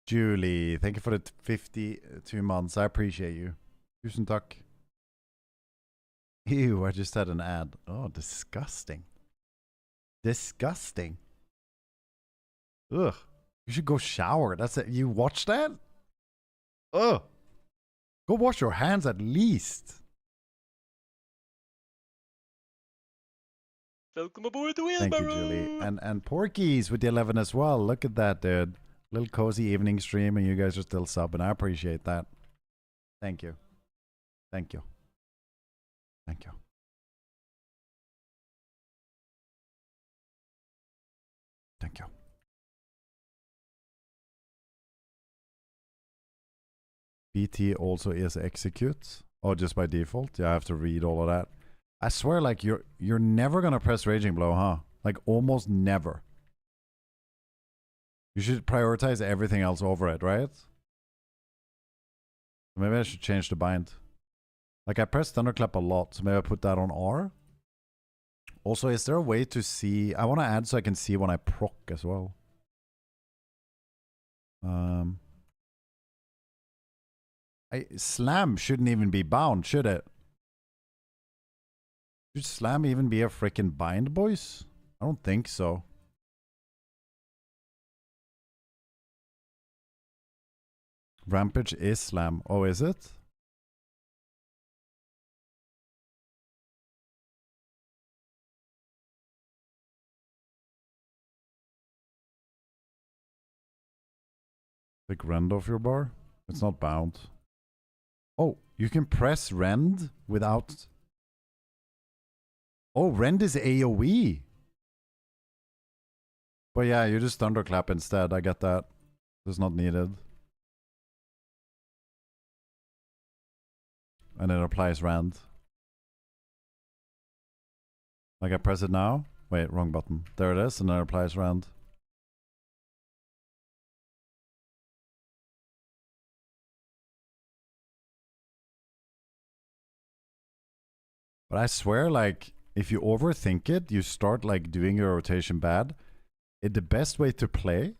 Julie, thank you for the 52 months. I appreciate you. Tusen tack. Ew, I just had an ad. Oh, disgusting. Disgusting. Ugh. You should go shower. That's it. You watch that? Ugh. Go wash your hands at least. Welcome aboard the Thank you, wheelbarrow. Julie. And Porky's with the 11 as well. Look at that, dude. Little cozy evening stream, and you guys are still subbing. I appreciate that. Thank you. Thank you. Thank you. Thank you. BT also is execute. Oh, just by default? Yeah, I have to read all of that. I swear, like, you're never gonna press Raging Blow, huh? Like, almost never. You should prioritize everything else over it, right? Maybe I should change the bind. Like, I press Thunderclap a lot, so maybe I put that on R. Also, is there a way to see... I want to add so I can see when I proc as well. Slam shouldn't even be bound, should it? Should Slam even be a freaking bind, boys? I don't think so. Rampage is Slam. Oh, is it? Like rend off your bar? It's not bound. Oh, you can press rend without... Oh, rend is AoE. But yeah, you just thunderclap instead. I get that. It's not needed. And it applies rend. Like I press it now. Wait, wrong button. There it is, and then it applies rend. But I swear, like, if you overthink it, you start like doing your rotation bad. The best way to play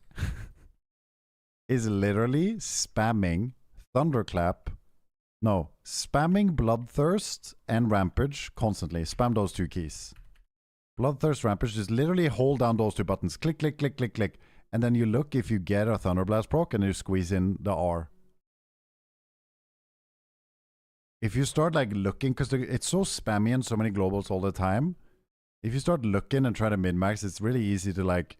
is literally spamming Thunderclap. No, spamming Bloodthirst and Rampage constantly. Spam those two keys. Bloodthirst, Rampage, just literally hold down those two buttons. Click, click, click, click, click. And then you look if you get a Thunderblast proc and you squeeze in the R. If you start like looking, because it's so spammy and so many globals all the time, if you start looking and try to min-max, it's really easy to like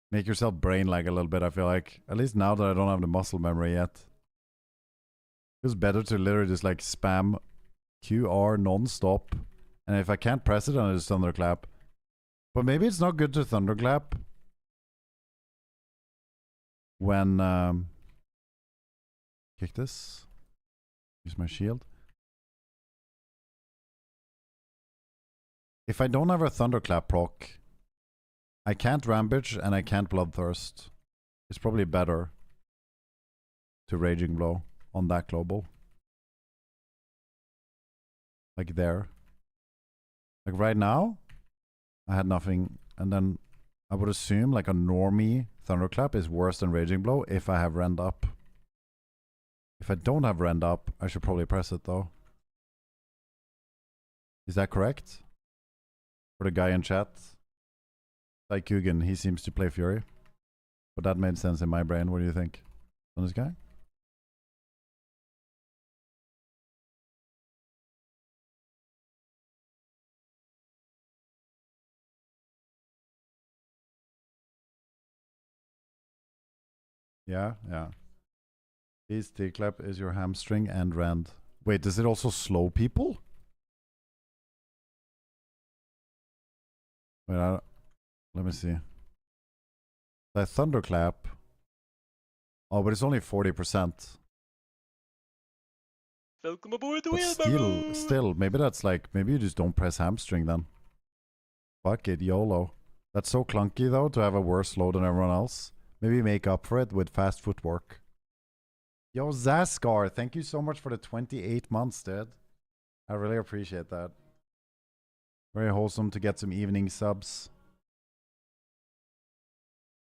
make yourself brain lag a little bit, I feel like. At least now that I don't have the muscle memory yet. It's better to literally just like spam QR non-stop. And if I can't press it, then I just thunderclap. But maybe it's not good to thunderclap when... kick this. Use my shield. If I don't have a thunderclap proc, I can't Rampage and I can't Bloodthirst. It's probably better to Raging Blow on that global. Like there. Like right now, I had nothing, and then I would assume like a normie Thunderclap is worse than Raging Blow if I have Rend up. If I don't have Rend up, I should probably press it though. Is that correct? For the guy in chat? Like Kugan, he seems to play Fury. But that made sense in my brain. What do you think on this guy? Yeah, yeah. Please T-clap is your hamstring and Rend. Wait, does it also slow people? Wait, let me see. That thunderclap. Oh, but it's only 40%. Welcome aboard the But wheelbarrow. still, maybe that's like, maybe you just don't press hamstring then. Fuck it, YOLO. That's so clunky though to have a worse slow than everyone else. Maybe make up for it with fast footwork. Yo, Zaskar, thank you so much for the 28 months, dude. I really appreciate that. Very wholesome to get some evening subs.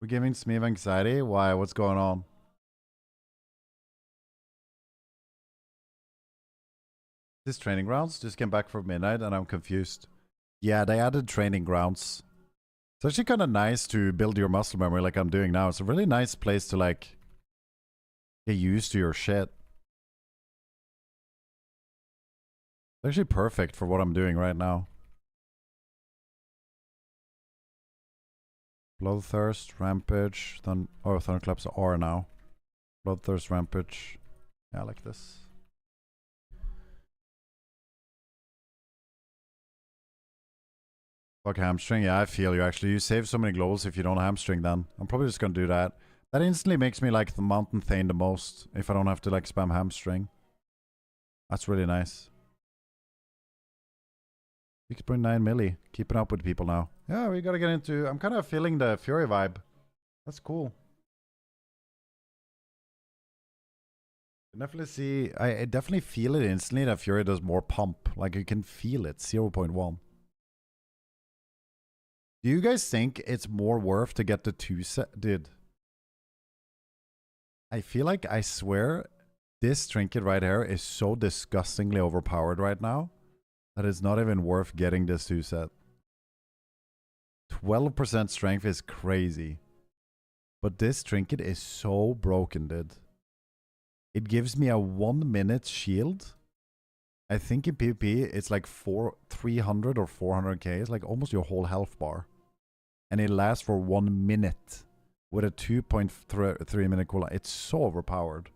We're giving Smeev anxiety? Why? What's going on? This training grounds? Just came back from midnight and I'm confused. Yeah, they added training grounds. It's actually kind of nice to build your muscle memory like I'm doing now. It's a really nice place to like get used to your shit. It's actually perfect for what I'm doing right now. Bloodthirst, Rampage, Thunderclaps are now. Bloodthirst, Rampage. Yeah, I like this. Fuck hamstring. Yeah, I feel you actually. You save so many globals if you don't hamstring then. I'm probably just gonna do that. That instantly makes me like the Mountain Thane the most if I don't have to like spam hamstring. That's really nice. 6.9 milli. Keeping up with people now. Yeah, we gotta get into... I'm kind of feeling the Fury vibe. That's cool. I definitely see... I definitely feel it instantly that Fury does more pump. Like you can feel it. 0.1. Do you guys think it's more worth to get the 2 set? Dude. I feel like, I swear, this trinket right here is so disgustingly overpowered right now that it's not even worth getting this 2 set. 12% strength is crazy. But this trinket is so broken, dude. It gives me a 1 minute shield. I think in PvP it's like 300 or 400k. It's like almost your whole health bar. And it lasts for 1 minute with a 2.3 minute cooldown. It's so overpowered.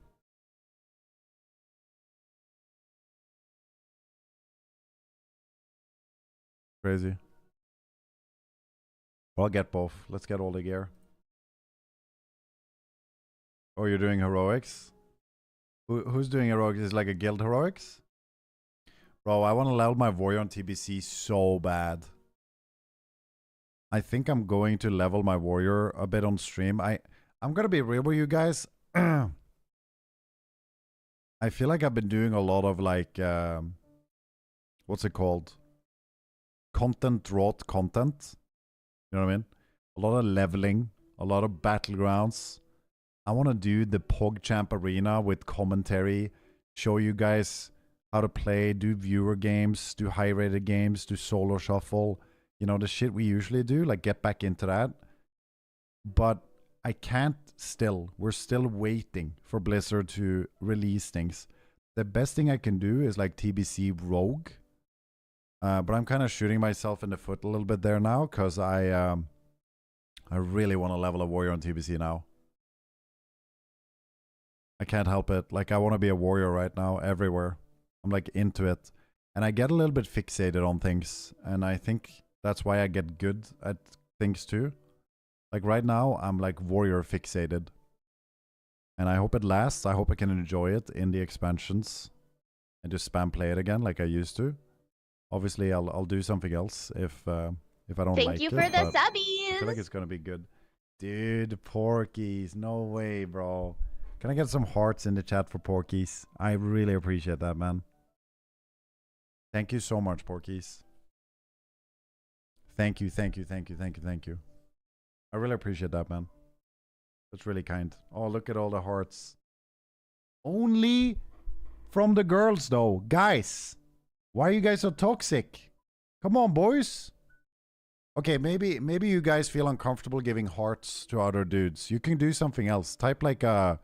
Crazy. Well, I'll get both. Let's get all the gear. Oh, you're doing heroics? Who's doing heroics? Is it like a guild heroics? Bro, I want to level my warrior on TBC so bad. I think I'm going to level my warrior a bit on stream. I'm gonna be real with you guys. I feel like I've been doing a lot of like what's it called? Content wrought content. You know what I mean? A lot of leveling, a lot of battlegrounds. I want to do the PogChamp arena with commentary, show you guys how to play, do viewer games, do high rated games, do solo shuffle. You know, the shit we usually do, like get back into that. But I can't still. We're still waiting for Blizzard to release things. The best thing I can do is like TBC Rogue. But I'm kind of shooting myself in the foot a little bit there now because I really want to level a warrior on TBC now. I can't help it. Like I want to be a warrior right now everywhere. I'm like into it. And I get a little bit fixated on things. And I think that's why I get good at things too. Like right now, I'm like warrior fixated. And I hope it lasts. I hope I can enjoy it in the expansions. And just spam play it again like I used to. Obviously, I'll do something else if I don't like it. Thank you for the subbies. I feel like it's gonna be good. Dude, Porkies. No way, bro. Can I get some hearts in the chat for Porkies? I really appreciate that, man. Thank you so much, Porkies. Thank you, thank you, thank you, thank you, thank you. I really appreciate that, man. That's really kind. Oh, look at all the hearts. Only from the girls, though. Guys, why are you guys so toxic? Come on, boys. Okay, maybe you guys feel uncomfortable giving hearts to other dudes. You can do something else. Type like a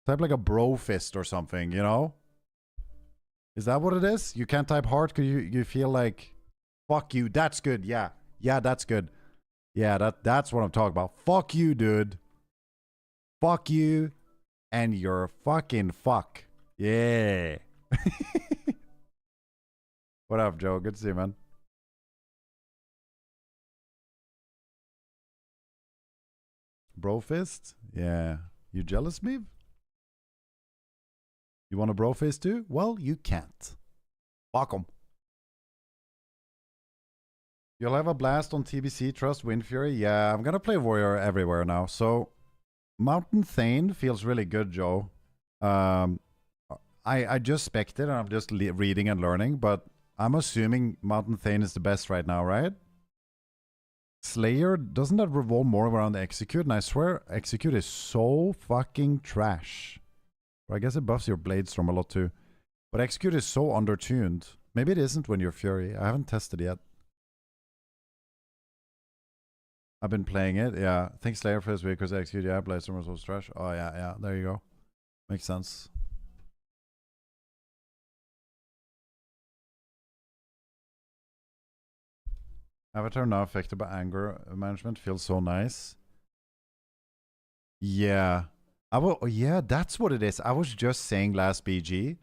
bro fist or something, you know? Is that what it is? You can't type heart because you feel like, fuck you. That's good. Yeah. Yeah, that's good. Yeah, that's what I'm talking about. Fuck you, dude. Fuck you. And you're fucking fuck. Yeah. What up, Joe? Good to see you, man. Bro fist? Yeah. You jealous, Meave? You want a bro fist too? Well, you can't. Fuck 'em. You'll have a blast on TBC, trust Wind Fury. Yeah, I'm gonna play Warrior everywhere now. So, Mountain Thane feels really good, Joe. I just spec'd it and I'm just reading and learning, but I'm assuming Mountain Thane is the best right now, right? Slayer, doesn't that revolve more around Execute? And I swear, Execute is so fucking trash. Or I guess it buffs your Blade Storm a lot too. But Execute is so undertuned. Maybe it isn't when you're Fury. I haven't tested yet. I've been playing it, yeah. Thanks Slayer for this week because Execute, yeah, Blade Storm was so trash. Oh yeah, yeah, there you go. Makes sense. Avatar now affected by anger management feels so nice. Yeah. Yeah, that's what it is. I was just saying last BG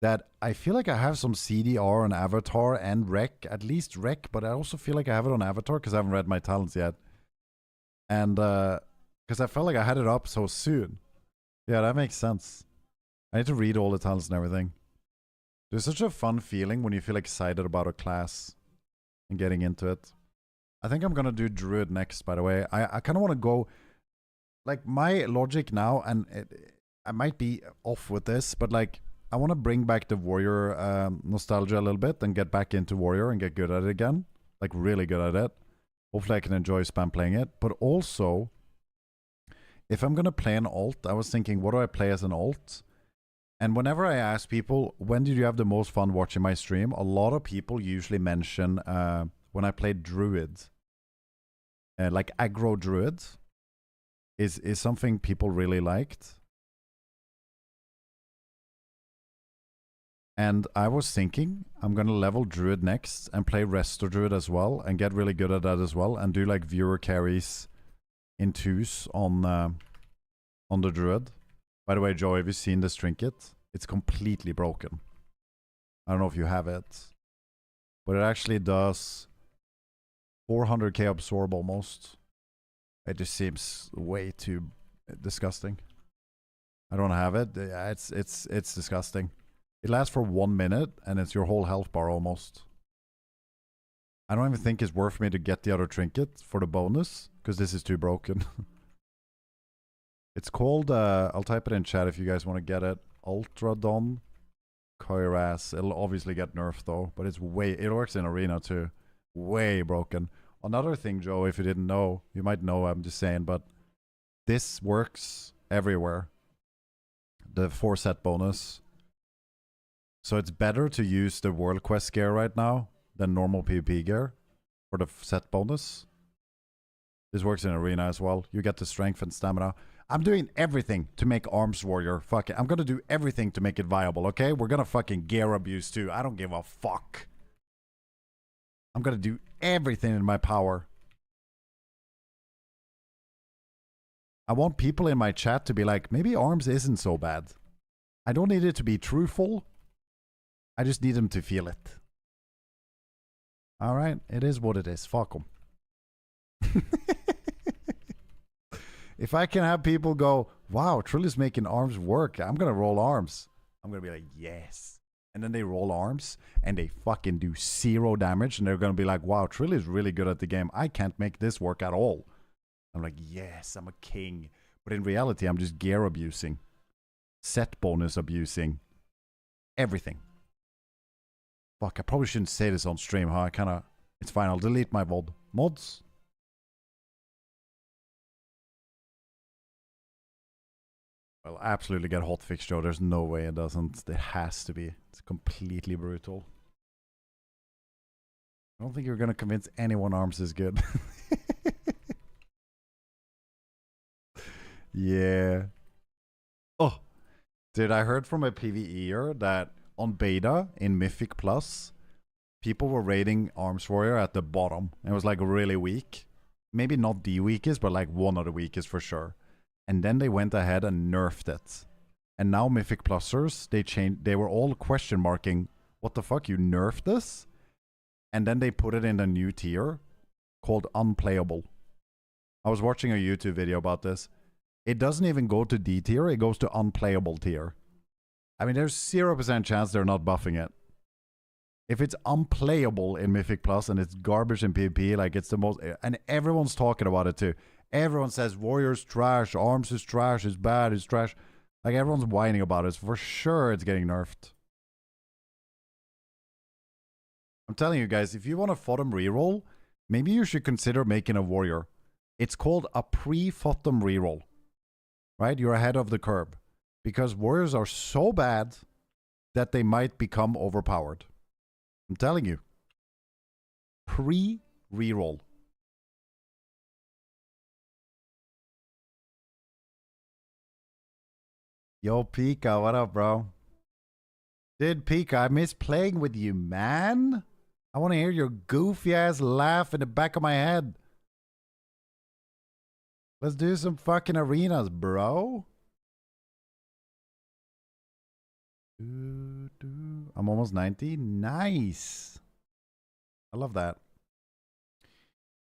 that I feel like I have some CDR on Avatar and Rec, at least Rec, but I also feel like I have it on Avatar because I haven't read my talents yet. And because I felt like I had it up so soon. Yeah, that makes sense. I need to read all the talents and everything. There's such a fun feeling when you feel excited about a class and getting into it. I think I'm going to do Druid next, by the way. I kind of want to go... Like, my logic now, and I might be off with this, but like, I want to bring back the Warrior nostalgia a little bit and get back into Warrior and get good at it again. Like, really good at it. Hopefully I can enjoy spam playing it. But also, if I'm going to play an alt, I was thinking, what do I play as an alt? And whenever I ask people, when did you have the most fun watching my stream? A lot of people usually mention when I played Druid. Like aggro Druid is something people really liked. And I was thinking, I'm going to level Druid next and play Resto Druid as well and get really good at that as well and do like viewer carries in twos on the Druid. By the way, Joe, have you seen this trinket? It's completely broken. I don't know if you have it. But it actually does 400k absorb almost. It just seems way too disgusting. I don't have it. It's disgusting. It lasts for 1 minute and it's your whole health bar almost. I don't even think it's worth me to get the other trinket for the bonus because this is too broken. It's called, I'll type it in chat if you guys want to get it. Ultradon Koiras. It'll obviously get nerfed though, but it works in Arena too. Way broken. Another thing, Joe, if you didn't know, you might know, I'm just saying, but this works everywhere. The 4-set bonus. So it's better to use the World Quest gear right now than normal PvP gear for the set bonus. This works in Arena as well. You get the strength and stamina. I'm doing everything to make Arms Warrior. Fuck it. I'm gonna do everything to make it viable, okay? We're gonna fucking gear abuse too. I don't give a fuck. I'm gonna do everything in my power. I want people in my chat to be like, maybe Arms isn't so bad. I don't need it to be truthful. I just need them to feel it. Alright, it is what it is. Fuck them. If I can have people go, wow, Trille's making Arms work, I'm gonna roll Arms. I'm gonna be like, yes. And then they roll Arms and they fucking do 0 damage and they're gonna be like, wow, Trille is really good at the game. I can't make this work at all. I'm like, yes, I'm a king. But in reality, I'm just gear abusing. Set bonus abusing. Everything. Fuck, I probably shouldn't say this on stream, huh? It's fine, I'll delete my VOD. Mods? Well, absolutely get hotfix, Joe. There's no way it doesn't. It has to be. It's completely brutal. I don't think you're gonna convince anyone Arms is good. Yeah. Oh, dude, I heard from a PvEer that on beta in Mythic Plus, people were rating Arms Warrior at the bottom. It was like really weak. Maybe not the weakest, but like one of the weakest for sure. And then they went ahead and nerfed it. And now Mythic Plusers, they were all question marking, what the fuck, you nerfed this? And then they put it in a new tier called Unplayable. I was watching a YouTube video about this. It doesn't even go to D tier, it goes to Unplayable tier. I mean, there's 0% chance they're not buffing it. If it's unplayable in Mythic Plus and it's garbage in PvP, like it's the most... And everyone's talking about it too. Everyone says Warrior's trash, Arms is trash, is bad, is trash. Like everyone's whining about it. For sure it's getting nerfed. I'm telling you guys, if you want a Photom reroll, maybe you should consider making a Warrior. It's called a pre-Photom reroll. Right? You're ahead of the curve. Because Warriors are so bad that they become overpowered. I'm telling you. Pre-reroll. Yo, Pika, what up, bro? Dude, Pika, I miss playing with you, man. I want to hear your goofy ass laugh in the back of my head. Let's do some fucking arenas, bro. I'm almost 90. Nice. I love that.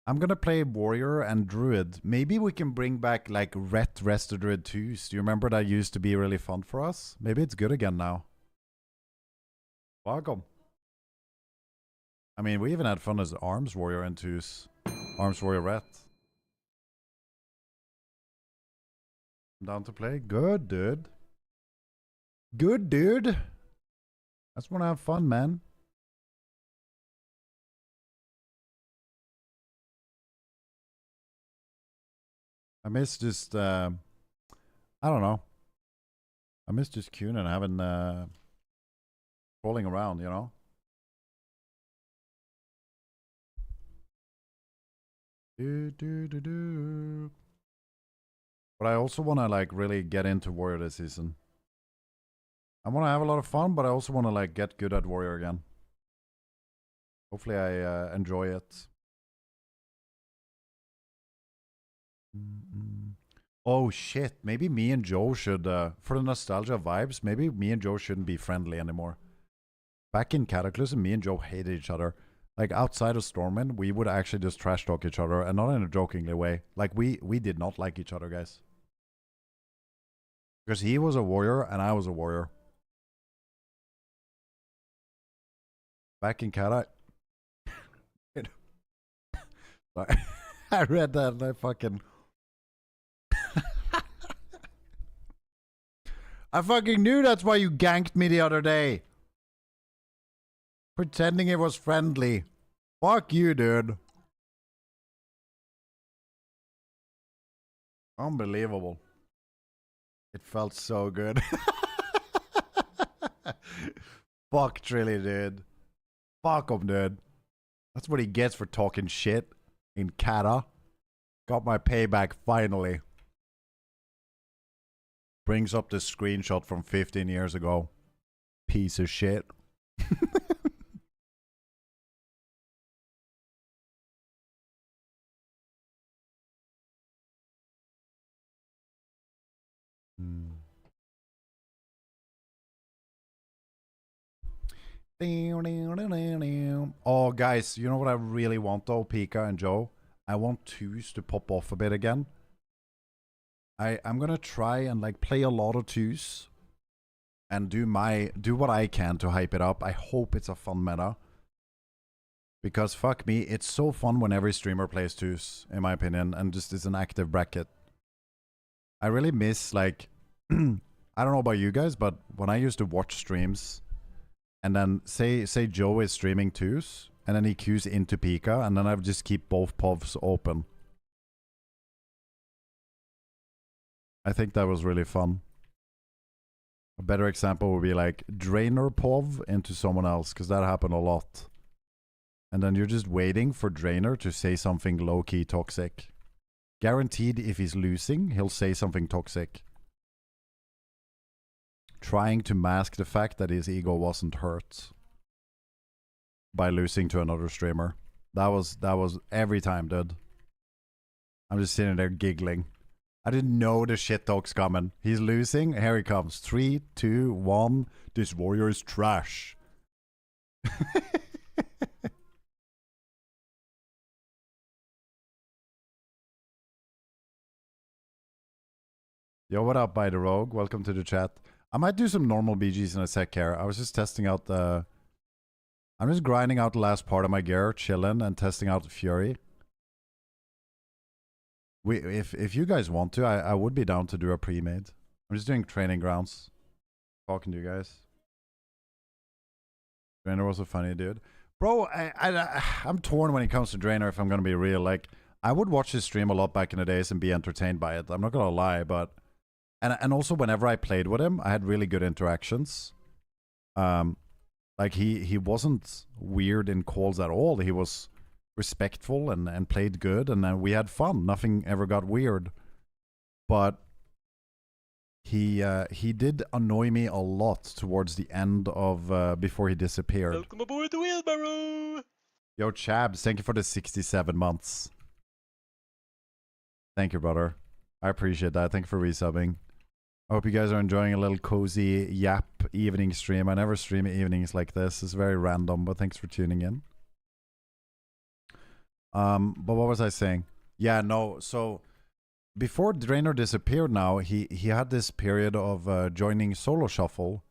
I'm gonna play Warrior and Druid. Maybe we can bring back like Rest of Druid 2s. Do you remember that used to be really fun for us? Maybe it's good again now. Welcome. I mean, we even had fun as Arms Warrior and 2s. Arms Warrior Ret. I'm down to play. Good, dude. Good, dude. I just want to have fun, man. I miss just, I don't know. I miss just queuing and having, rolling around, you know? But I also want to, like, really get into Warrior this season. I want to have a lot of fun, but I also want to, like, get good at Warrior again. Hopefully I enjoy it. Oh shit, maybe me and Joe should, for the nostalgia vibes, maybe me and Joe shouldn't be friendly anymore. Back in Cataclysm, me and Joe hated each other. Like, outside of Stormwind, we would actually just trash talk each other, and not in a jokingly way. Like, we did not like each other, guys. Because he was a warrior, and I was a warrior. Back in Cata... Sorry. I read that and I fucking... I fucking knew that's why you ganked me the other day. Pretending it was friendly. Fuck you, dude. Unbelievable. It felt so good. Fuck Trille, dude. Fuck him, dude. That's what he gets for talking shit in Kata. Got my payback finally. Brings up this screenshot from 15 years ago. Piece of shit. Oh, guys, you know what I really want though, Pika and Joe? I want twos to pop off a bit again. I'm gonna try and like play a lot of twos and do what I can to hype it up. I hope it's a fun meta. Because fuck me, it's so fun when every streamer plays twos, in my opinion, and just is an active bracket. I really miss, like, I don't know about you guys, but when I used to watch streams, and then say Joe is streaming twos, and then he queues into Pika, and then I would just keep both povs open. I think that was really fun. A better example would be like Drainer pov into someone else, because that happened a lot. And then you're just waiting for Drainer to say something low-key toxic. Guaranteed if he's losing, he'll say something toxic. Trying to mask the fact that his ego wasn't hurt by losing to another streamer. That was every time, dude. I'm just sitting there giggling. I didn't know the shit talk's coming. He's losing. Here he comes. 3, 2, 1. This warrior is trash. Yo, what up, by the rogue? Welcome to the chat. I might do some normal BGs in a sec here. I was just testing out the... I'm just grinding out the last part of my gear, chilling, and testing out the Fury. If you guys want to, I would be down to do a pre-made. I'm just doing training grounds. Talking to you guys. Drainer was a funny dude. Bro, I'm torn when it comes to Drainer, if I'm gonna be real. Like, I would watch his stream a lot back in the days and be entertained by it. I'm not gonna lie, but... And also, whenever I played with him, I had really good interactions. Like, he wasn't weird in calls at all. He was respectful and played good, and we had fun. Nothing ever got weird. But he did annoy me a lot towards the end of before he disappeared. Welcome aboard the wheelbarrow! Yo, Chabs, thank you for the 67 months. Thank you, brother. I appreciate that. Thank you for resubbing. I hope you guys are enjoying a little cozy yap evening stream. I never stream evenings like this. It's very random, but thanks for tuning in. But what was I saying? Yeah, no, so before Draenor disappeared now, he had this period of joining Solo Shuffle,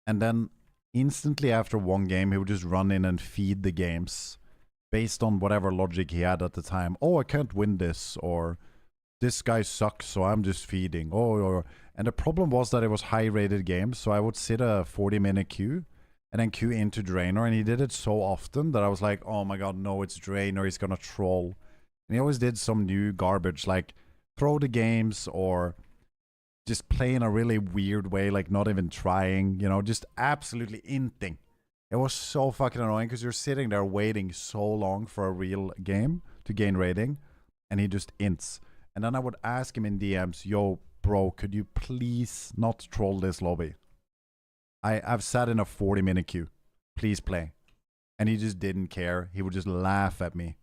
and then instantly after one game, he would just run in and feed the games based on whatever logic he had at the time. Oh, I can't win this, or this guy sucks, so I'm just feeding. And the problem was that it was high-rated games, so I would sit a 40-minute queue and then queue into Draenor, and he did it so often that I was like, oh my god, no, it's Draenor, he's gonna troll. And he always did some new garbage, like throw the games or just play in a really weird way, like not even trying, you know, just absolutely inting. It was so fucking annoying because you're sitting there waiting so long for a real game to gain rating, and he just ints. And then I would ask him in DMs, yo, bro, could you please not troll this lobby? I've sat in a 40-minute queue. Please play. And he just didn't care. He would just laugh at me,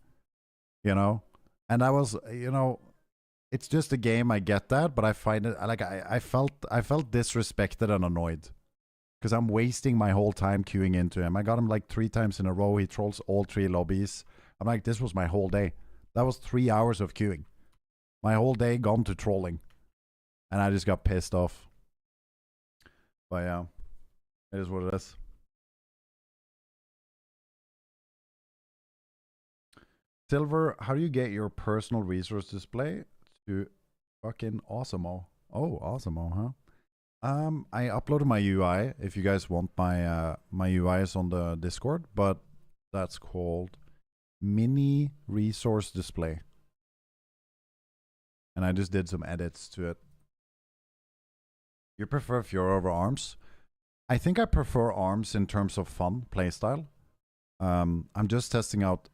you know? And I was, you know, it's just a game, I get that, but I find it, like, I felt disrespected and annoyed. Because I'm wasting my whole time queuing into him. I got him like 3 times in a row. He trolls all 3 lobbies. I'm like, this was my whole day. That was 3 hours of queuing. My whole day gone to trolling. And I just got pissed off. But yeah, it is what it is. Silver, how do you get your personal resource display to fucking Awesemo? Oh, Awesemo, huh? I uploaded my UI. If you guys want my UI is on the Discord, but that's called Mini Resource Display. And I just did some edits to it. You prefer Fiora over Arms? I think I prefer Arms in terms of fun playstyle. I'm just testing out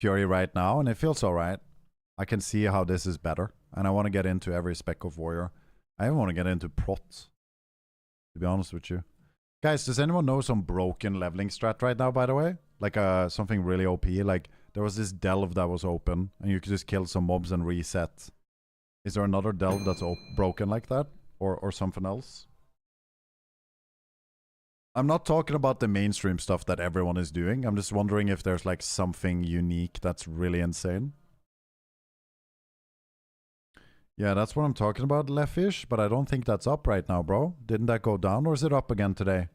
Fury right now, and it feels alright. I can see how this is better, and I want to get into every spec of Warrior. I even want to get into Prot, to be honest with you. Guys, does anyone know some broken leveling strat right now, by the way? Like something really OP, like there was this delve that was open, and you could just kill some mobs and reset. Is there another delve that's broken like that? Or something else? I'm not talking about the mainstream stuff that everyone is doing. I'm just wondering if there's like something unique that's really insane. Yeah, that's what I'm talking about, Lefish, but I don't think that's up right now, bro. Didn't that go down, or is it up again today?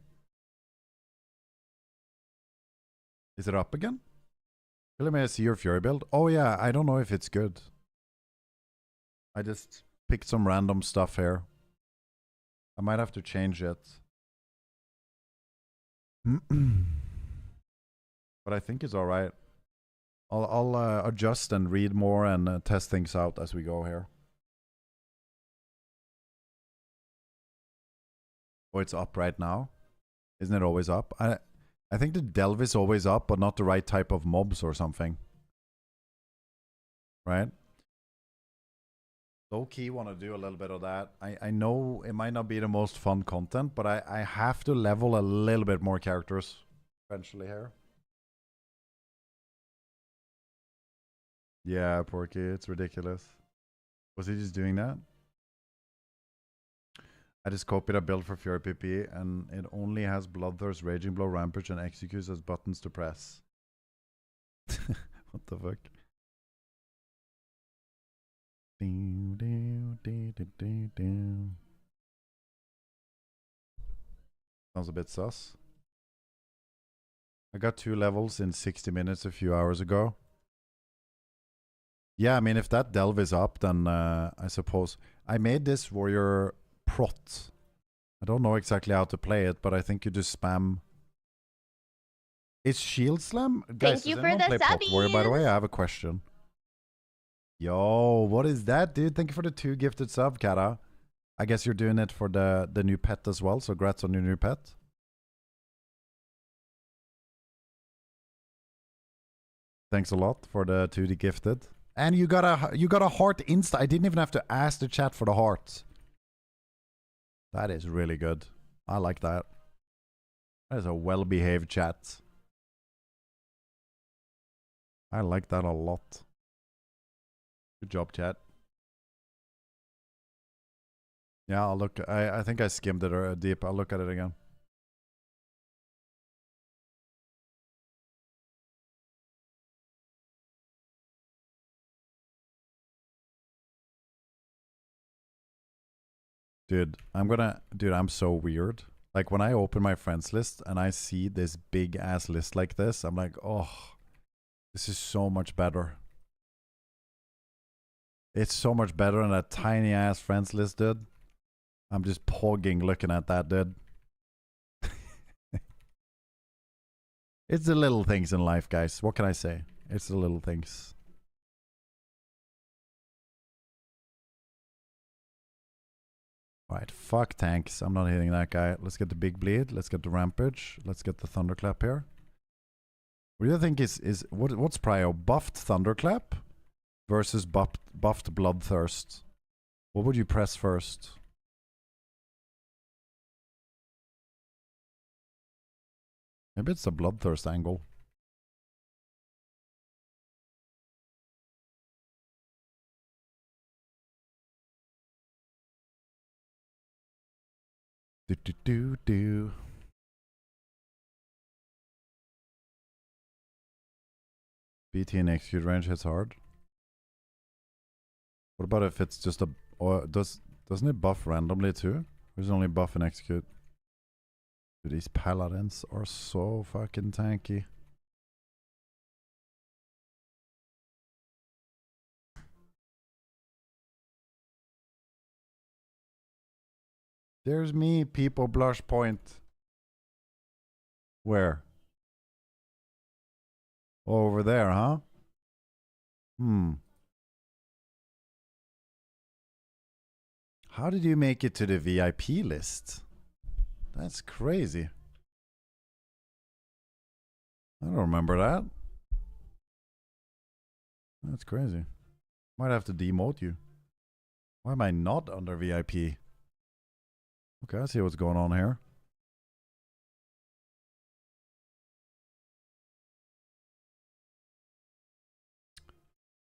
Is it up again? Let me see your Fury build. Oh yeah, I don't know if it's good. I just picked some random stuff here. I might have to change it. But I think it's alright. I'll adjust and read more and test things out as we go here. Oh, it's up right now? Isn't it always up? I think the delve is always up, but not the right type of mobs or something. Right? Low-key want to do a little bit of that. I know it might not be the most fun content, but I have to level a little bit more characters eventually here. Yeah, Porky, it's ridiculous. Was he just doing that? I just copied a build for Fury PP, and it only has Bloodthirst, Raging Blow, Rampage, and Executes as buttons to press. What the fuck? Sounds a bit sus. I got 2 levels in 60 minutes a few hours ago. Yeah, I mean, if that delve is up, then I suppose... I made this warrior prot. I don't know exactly how to play it, but I think you just spam... Is Shield Slam? Guys, Thank you does for anyone the play Prot Warrior, by the way? subbies. I have a question. Yo, what is that, dude? Thank you for the 2 gifted sub, Kara. I guess you're doing it for the new pet as well, so congrats on your new pet. Thanks a lot for the 2 gifted. And you got a heart insta. I didn't even have to ask the chat for the heart. That is really good. I like that. That is a well-behaved chat. I like that a lot. Good job, chat. Yeah, I'll look. I think I skimmed it deep. I'll look at it again. Dude, I'm so weird. Like when I open my friends list and I see this big ass list like this, I'm like, oh, this is so much better. It's so much better than that tiny ass friends list, dude. I'm just pogging looking at that, dude. It's the little things in life, guys. What can I say? It's the little things. Alright, fuck tanks. I'm not hitting that guy. Let's get the big bleed. Let's get the rampage. Let's get the thunderclap here. What do you think what's prio? Buffed thunderclap versus buffed bloodthirst? What would you press first? Maybe it's the bloodthirst angle. Do. BT and execute range hits hard. What about if it's just a... Or doesn't it buff randomly too? Or is it only buff and execute? Dude, these paladins are so fucking tanky. There's me, people, blush point. Where? Over there, huh? How did you make it to the VIP list? That's crazy. I don't remember that. That's crazy. Might have to demote you. Why am I not under VIP? Okay, I see what's going on here.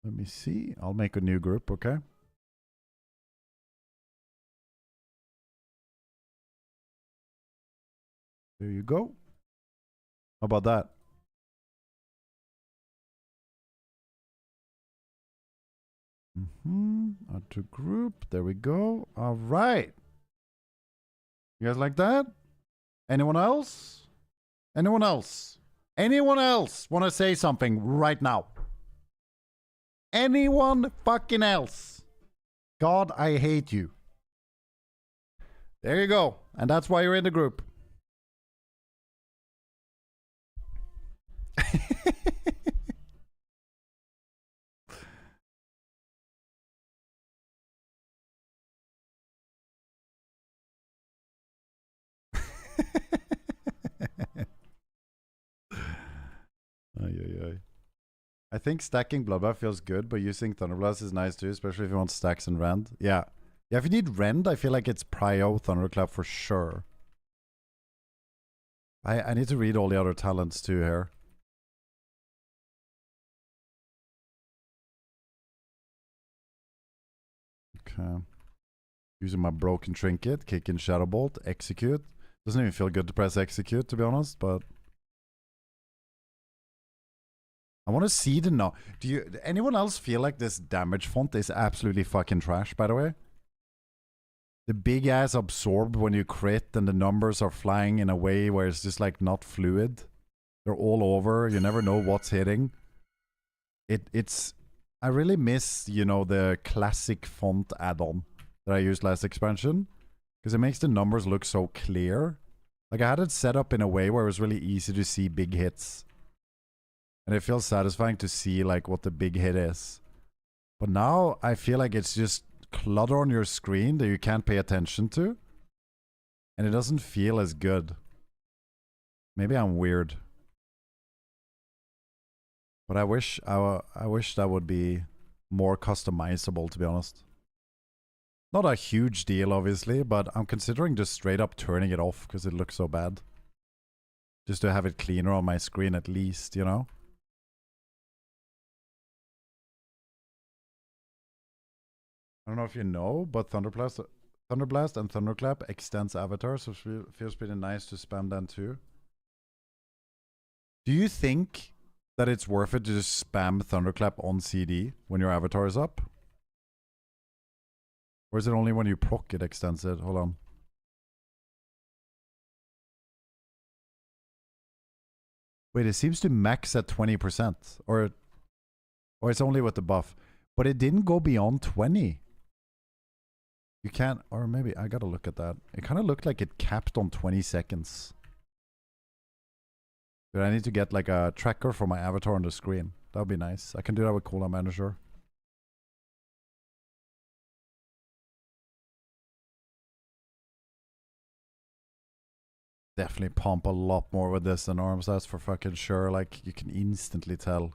Let me see. I'll make a new group, okay? There you go. How about that? Add to group. There we go. All right. You guys like that? Anyone else? Anyone else? Anyone else want to say something right now? Anyone fucking else? God, I hate you. There you go. And that's why you're in the group. I think stacking Bloodbath feels good, but using Thunderblast is nice too, especially if you want stacks and Rend. Yeah. Yeah, if you need Rend, I feel like it's prio Thunderclap for sure. I need to read all the other talents too here. Okay. Using my broken trinket, kick in Shadowbolt, execute. Doesn't even feel good to press execute, to be honest, but I want to see the no. Anyone else feel like this damage font is absolutely fucking trash, by the way? The big ass absorb when you crit and the numbers are flying in a way where it's just like not fluid. They're all over. You never know what's hitting. I really miss, you know, the classic font add-on that I used last expansion, because it makes the numbers look so clear. Like I had it set up in a way where it was really easy to see big hits. And it feels satisfying to see like what the big hit is. But now I feel like it's just clutter on your screen that you can't pay attention to. And it doesn't feel as good. Maybe I'm weird. But I wish that would be more customizable, to be honest. Not a huge deal, obviously, but I'm considering just straight up turning it off because it looks so bad. Just to have it cleaner on my screen at least, you know? I don't know if you know, but Thunderblast and Thunderclap extends avatar, so it feels pretty nice to spam them too. Do you think that it's worth it to just spam Thunderclap on CD when your avatar is up? Or is it only when you proc it extends it? Hold on. Wait, it seems to max at 20%. Or it's only with the buff. But it didn't go beyond 20. You can't, or maybe, I gotta look at that. It kind of looked like it capped on 20 seconds. Dude, I need to get like a tracker for my avatar on the screen. That would be nice. I can do that with Cooldown Manager. Definitely pump a lot more with this than arms, that's for fucking sure. Like, you can instantly tell.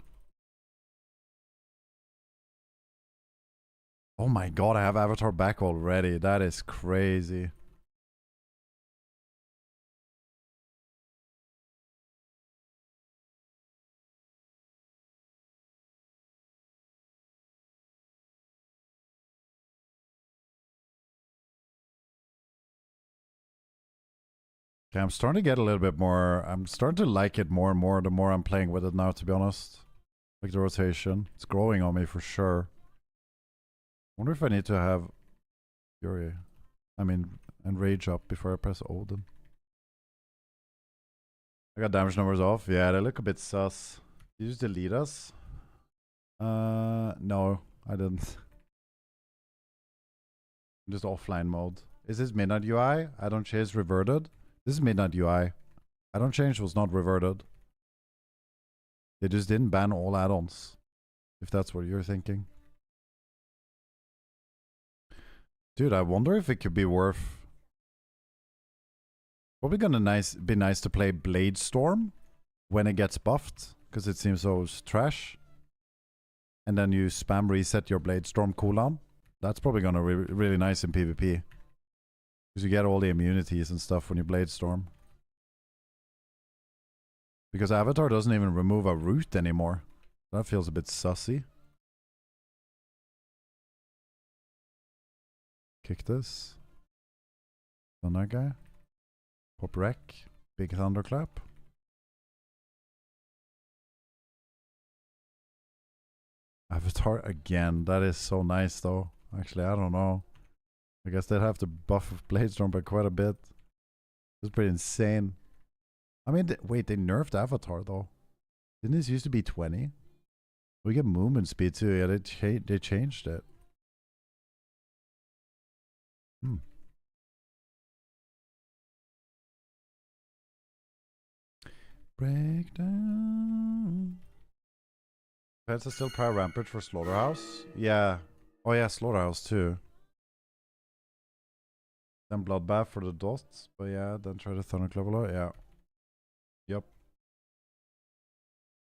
Oh my god, I have avatar back already. That is crazy. Okay, I'm starting to get a little bit more. I'm starting to like it more and more the more I'm playing with it now, to be honest. Like the rotation. It's growing on me for sure. Wonder if I need to have Fury. I mean, and Rage up before I press Odin. I got damage numbers off. Yeah, they look a bit sus. Did you just delete us? No, I didn't. Just offline mode. Is this Midnight UI? I don't change reverted. This is Midnight UI. I don't change was not reverted. They just didn't ban all add-ons. If that's what you're thinking. Dude, I wonder if it could be worth... Probably gonna be nice to play Blade Storm when it gets buffed. Because it seems so trash. And then you spam reset your Blade Storm cooldown. That's probably gonna be really nice in PvP. Because you get all the immunities and stuff when you Blade Storm. Because Avatar doesn't even remove a root anymore. That feels a bit sussy. Kick this. On that guy. Pop wreck. Big thunderclap. Avatar again. That is so nice though. Actually, I don't know. I guess they'd have to buff Bladestorm by quite a bit. It's pretty insane. I mean, wait, they nerfed Avatar though. Didn't this used to be 20? We get movement speed too. Yeah, they changed it. Breakdown. Pets are still prior rampage for Slaughterhouse? Yeah. Oh yeah, Slaughterhouse too. Then Bloodbath for the dots. But yeah, then try the Thunderclap a lot. Yeah. Yep.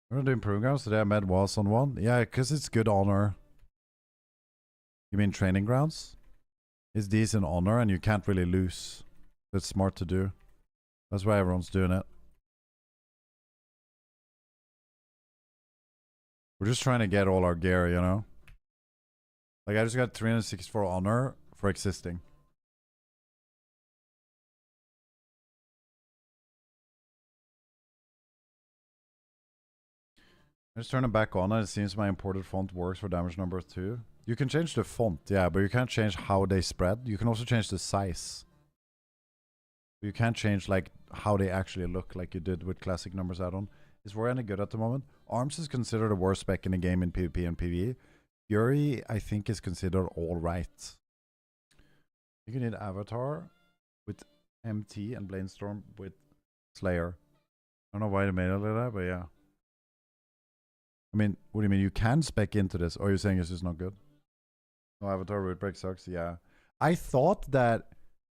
We're doing programs today. I met Was on one. Yeah, because it's good honor. You mean training grounds? It's decent honor and you can't really lose. It's smart to do. That's why everyone's doing it. We're just trying to get all our gear, you know? Like, I just got 364 honor for existing. I just turn it back on and it seems my imported font works for damage number 2. You can change the font, yeah, but you can't change how they spread. You can also change the size. You can't change, like, how they actually look like you did with classic numbers add-on. Is Warrior any good at the moment? Arms is considered the worst spec in the game in PvP and PvE. Fury, I think, is considered alright. I think you need Avatar with MT and Bladestorm with Slayer. I don't know why they made it like that, but yeah. I mean, what do you mean? You can spec into this, or you're saying it's just not good? No, Avatar root break sucks, yeah. I thought that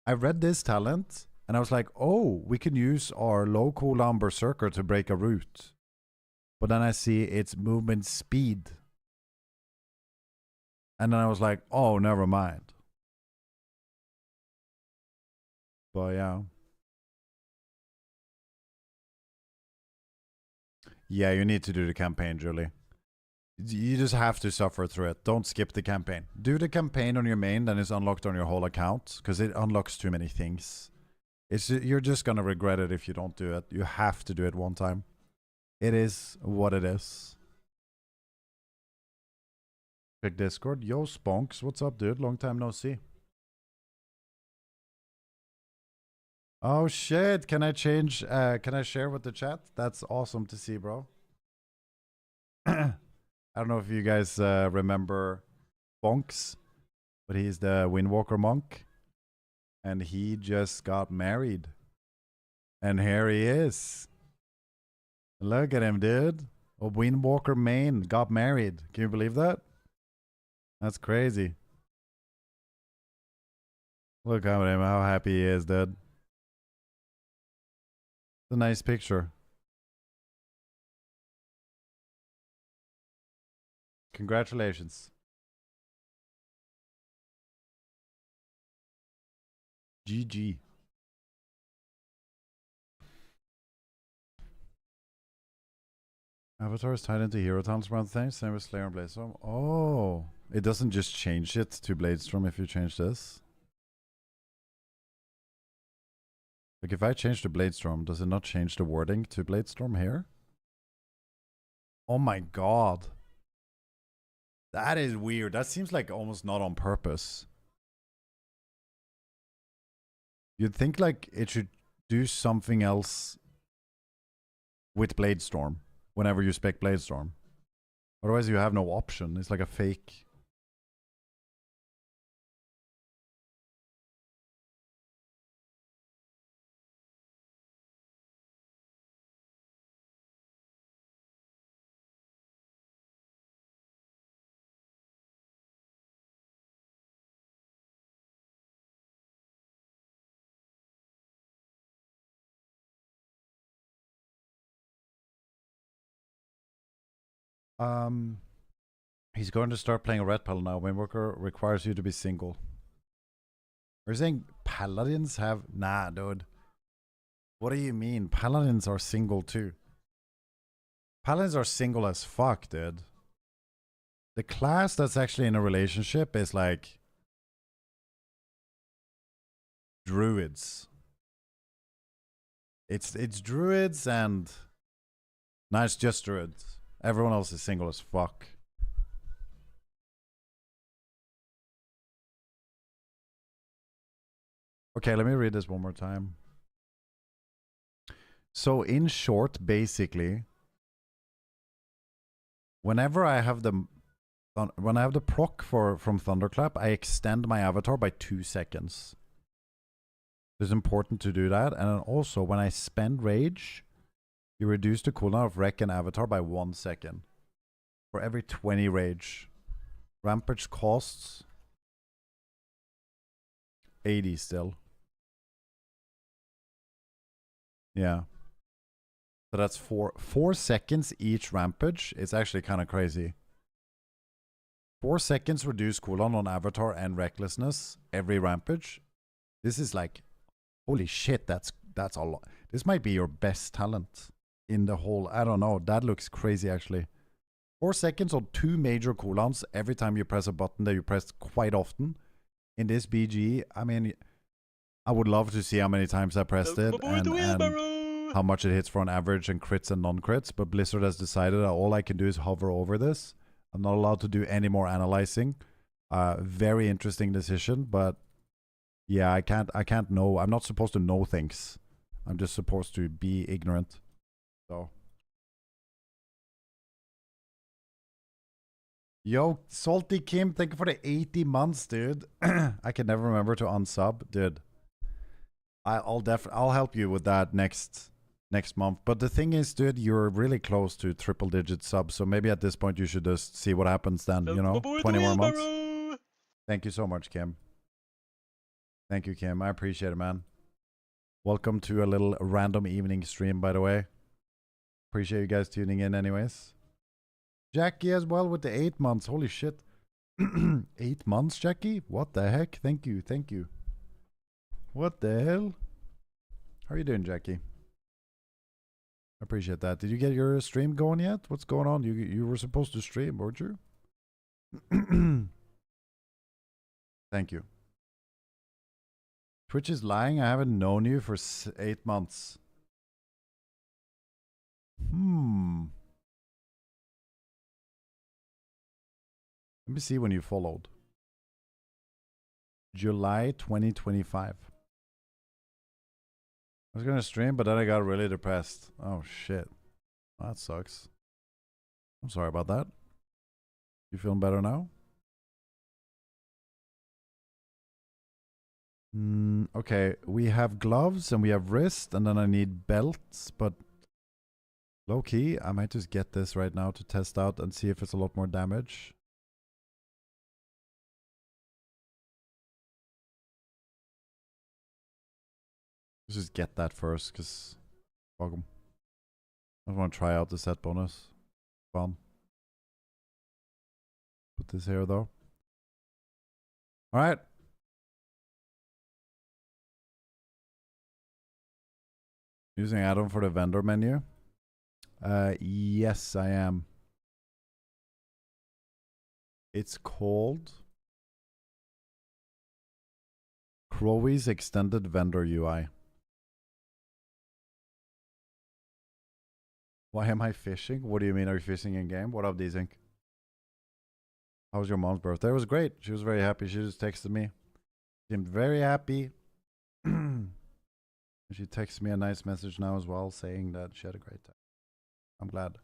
I read this talent, and I was like, oh, we can use our low cooldown Berserker to break a root. But then I see its movement speed. And then I was like, oh, never mind. But yeah. Yeah, you need to do the campaign, Julie. You just have to suffer through it. Don't skip the campaign. Do the campaign on your main, then it's unlocked on your whole account, because it unlocks too many things. You're just gonna regret it if you don't do it. You have to do it one time. It is what it is. Check Discord. Yo, Sponks. What's up, dude? Long time no see. Oh, shit. Can I change? Can I share with the chat? That's awesome to see, bro. I don't know if you guys remember Bonks, but he's the Windwalker monk. And he just got married. And here he is. Look at him, dude. A Windwalker main got married. Can you believe that? That's crazy. Look at him, how happy he is, dude. It's a nice picture. Congratulations. GG. Avatar is tied into hero towns around things, same with Slayer and Bladestorm. Oh, it doesn't just change it to Bladestorm if you change this. Like if I change to Bladestorm, does it not change the wording to Bladestorm here? Oh my god. That is weird. That seems like almost not on purpose. You'd think like it should do something else with Bladestorm whenever you spec Bladestorm. Otherwise you have no option. It's like a fake. He's going to start playing a red pill now. Windwalker requires you to be single. Are you saying paladins have... Nah, dude. What do you mean? Paladins are single too. Paladins are single as fuck, dude. The class that's actually in a relationship is like... Druids. It's druids and... Nah, it's just druids. Everyone else is single as fuck. Okay, let me read this one more time. So in short, basically, whenever I have the proc from Thunderclap, I extend my avatar by 2 seconds. It's important to do that. And then also, when I spend rage, you reduce the cooldown of Wreck and Avatar by 1 second. For every 20 rage. Rampage costs 80 still. Yeah. So that's 4 seconds each rampage. It's actually kind of crazy. 4 seconds reduce cooldown on Avatar and Recklessness every rampage. This is like, holy shit, that's a lot. This might be your best talent in the whole, I don't know. That looks crazy actually. 4 seconds on 2 major cooldowns every time you press a button that you press quite often. In this BG, I mean, I would love to see how many times I pressed it and how much it hits for an average and crits and non-crits, but Blizzard has decided that all I can do is hover over this. I'm not allowed to do any more analyzing. Very interesting decision, but yeah, I can't know. I'm not supposed to know things. I'm just supposed to be ignorant. So. Yo, Salty Kim, thank you for the 80 months, dude. I can never remember to unsub, dude. I'll help you with that next month. But the thing is, dude, you're really close to triple digit subs, so maybe at this point you should just see what happens then, you know? 20 more months. Thank you so much, Kim. Thank you, Kim. I appreciate it, man. Welcome to a little random evening stream, by the way. Appreciate you guys tuning in anyways. Jackie as well with the 8 months. Holy shit. 8 months, Jackie? What the heck? Thank you, thank you. What the hell? How are you doing, Jackie? I appreciate that. Did you get your stream going yet? What's going on? You were supposed to stream, weren't you? Thank you. Twitch is lying. I haven't known you for 8 months. Let me see when you followed. July 2025. I was gonna stream, but then I got really depressed. Oh shit. That sucks. I'm sorry about that. You feeling better now? Okay, we have gloves and we have wrist, and then I need belts, but low key, I might just get this right now to test out and see if it's a lot more damage. Let's just get that first, because fuck 'em. I want to try out the set bonus. Fun. Put this here though. Alright. Using add-on for the vendor menu. Yes, I am. It's called Crowie's Extended Vendor UI. Why am I fishing? What do you mean? Are you fishing in game? What up, D-Zinc? How was your mom's birthday? It was great. She was very happy. She just texted me. Seemed very happy. She texted me a nice message now as well, saying that she had a great time. I'm glad.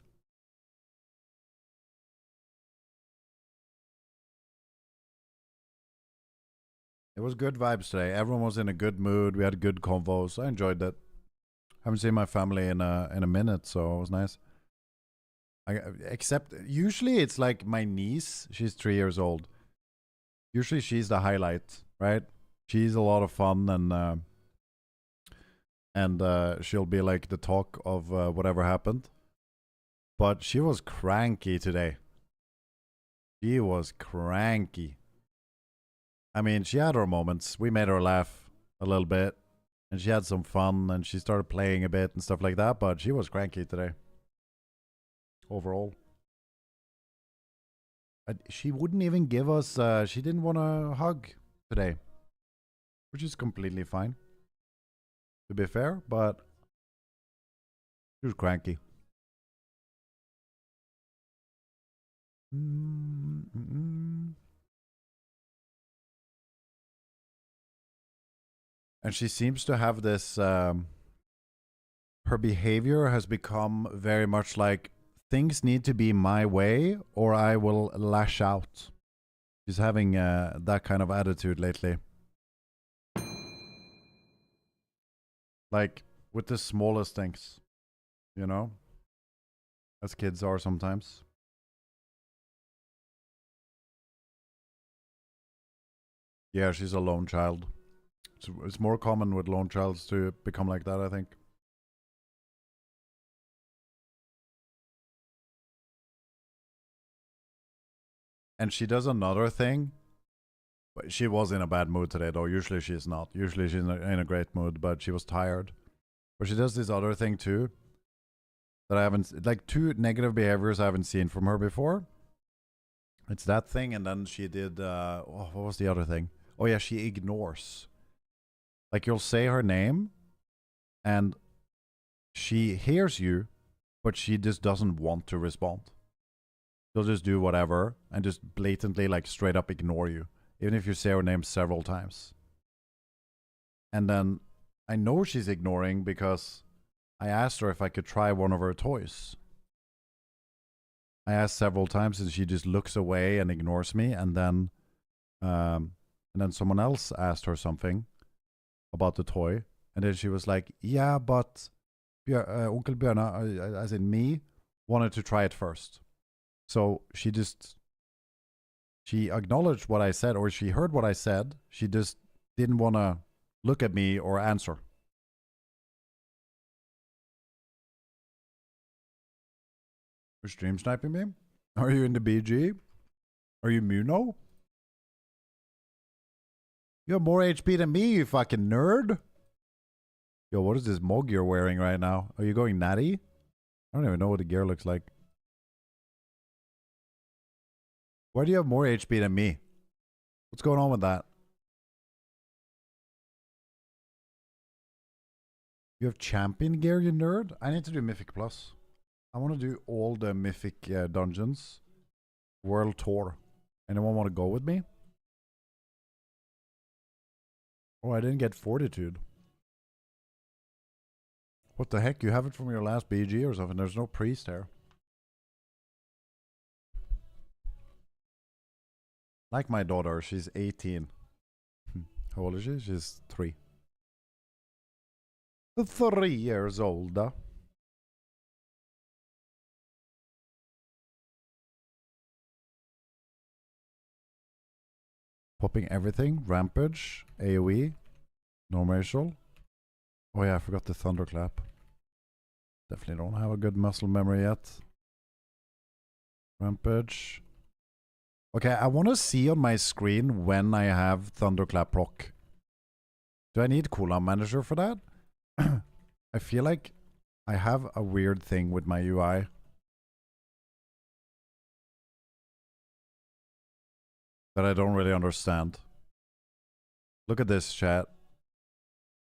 It was good vibes today. Everyone was in a good mood. We had good convos. I enjoyed that. Haven't seen my family in a minute, so it was nice. Except usually it's like my niece. She's 3 years old. Usually she's the highlight, right? She's a lot of fun, and she'll be like the talk of whatever happened. But she was cranky today. She was cranky. I mean, she had her moments. We made her laugh a little bit, and she had some fun, and she started playing a bit and stuff like that, but she was cranky today. Overall. She wouldn't even give us, she didn't want a hug today, which is completely fine, to be fair, but she was cranky. And she seems to have this, her behavior has become very much like, things need to be my way or I will lash out. She's having that kind of attitude lately. Like, with the smallest things, you know? As kids are sometimes. Yeah, she's a lone child. It's more common with lone childs to become like that, I think. And she does another thing. But she was in a bad mood today, though. Usually she's not. Usually she's in a great mood, but she was tired. But she does this other thing too. That I haven't, like 2 negative behaviors I haven't seen from her before. It's that thing, and then she did, what was the other thing? Oh yeah, she ignores. Like, you'll say her name, and she hears you, but she just doesn't want to respond. She'll just do whatever, and just blatantly, like, straight up ignore you. Even if you say her name several times. And then, I know she's ignoring because I asked her if I could try one of her toys. I asked several times and she just looks away and ignores me, and then someone else asked her something about the toy, and then she was like, yeah, but Uncle Björna, as in me, wanted to try it first. So she acknowledged what I said, or she heard what I said, she just didn't want to look at me or answer. You're stream sniping me? Are you in the BG? Are you Muno? You have more HP than me, you fucking nerd. Yo, what is this mug you're wearing right now? Are you going natty? I don't even know what the gear looks like. Why do you have more HP than me? What's going on with that? You have champion gear, you nerd? I need to do Mythic Plus. I want to do all the Mythic dungeons. World Tour. Anyone want to go with me? Oh, I didn't get Fortitude. What the heck? You have it from your last BG or something? There's no priest there. Like my daughter, she's 18. How old is she? She's 3. 3 years old. Popping everything. Rampage. AoE. Normal racial. Oh yeah, I forgot the Thunderclap. Definitely don't have a good muscle memory yet. Rampage. Okay, I want to see on my screen when I have Thunderclap proc. Do I need cooldown manager for that? I feel like I have a weird thing with my UI. That I don't really understand. Look at this, chat.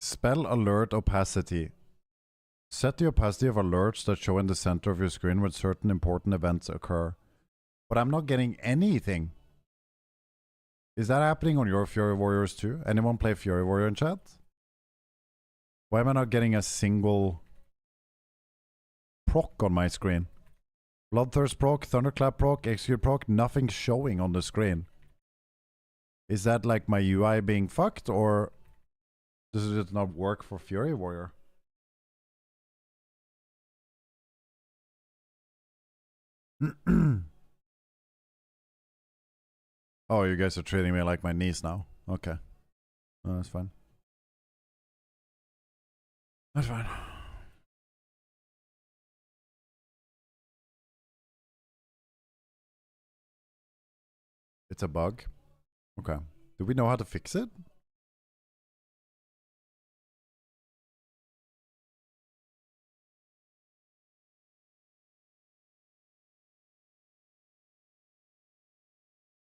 Spell alert opacity. Set the opacity of alerts that show in the center of your screen when certain important events occur. But I'm not getting anything. Is that happening on your Fury Warriors too? Anyone play Fury Warrior in chat? Why am I not getting a single proc on my screen? Bloodthirst proc, Thunderclap proc, Execute proc, nothing showing on the screen. Is that like my UI being fucked, or does it just not work for Fury Warrior? Oh, you guys are treating me like my niece now. Okay. Oh, that's fine. That's fine. It's a bug. Okay. Do we know how to fix it?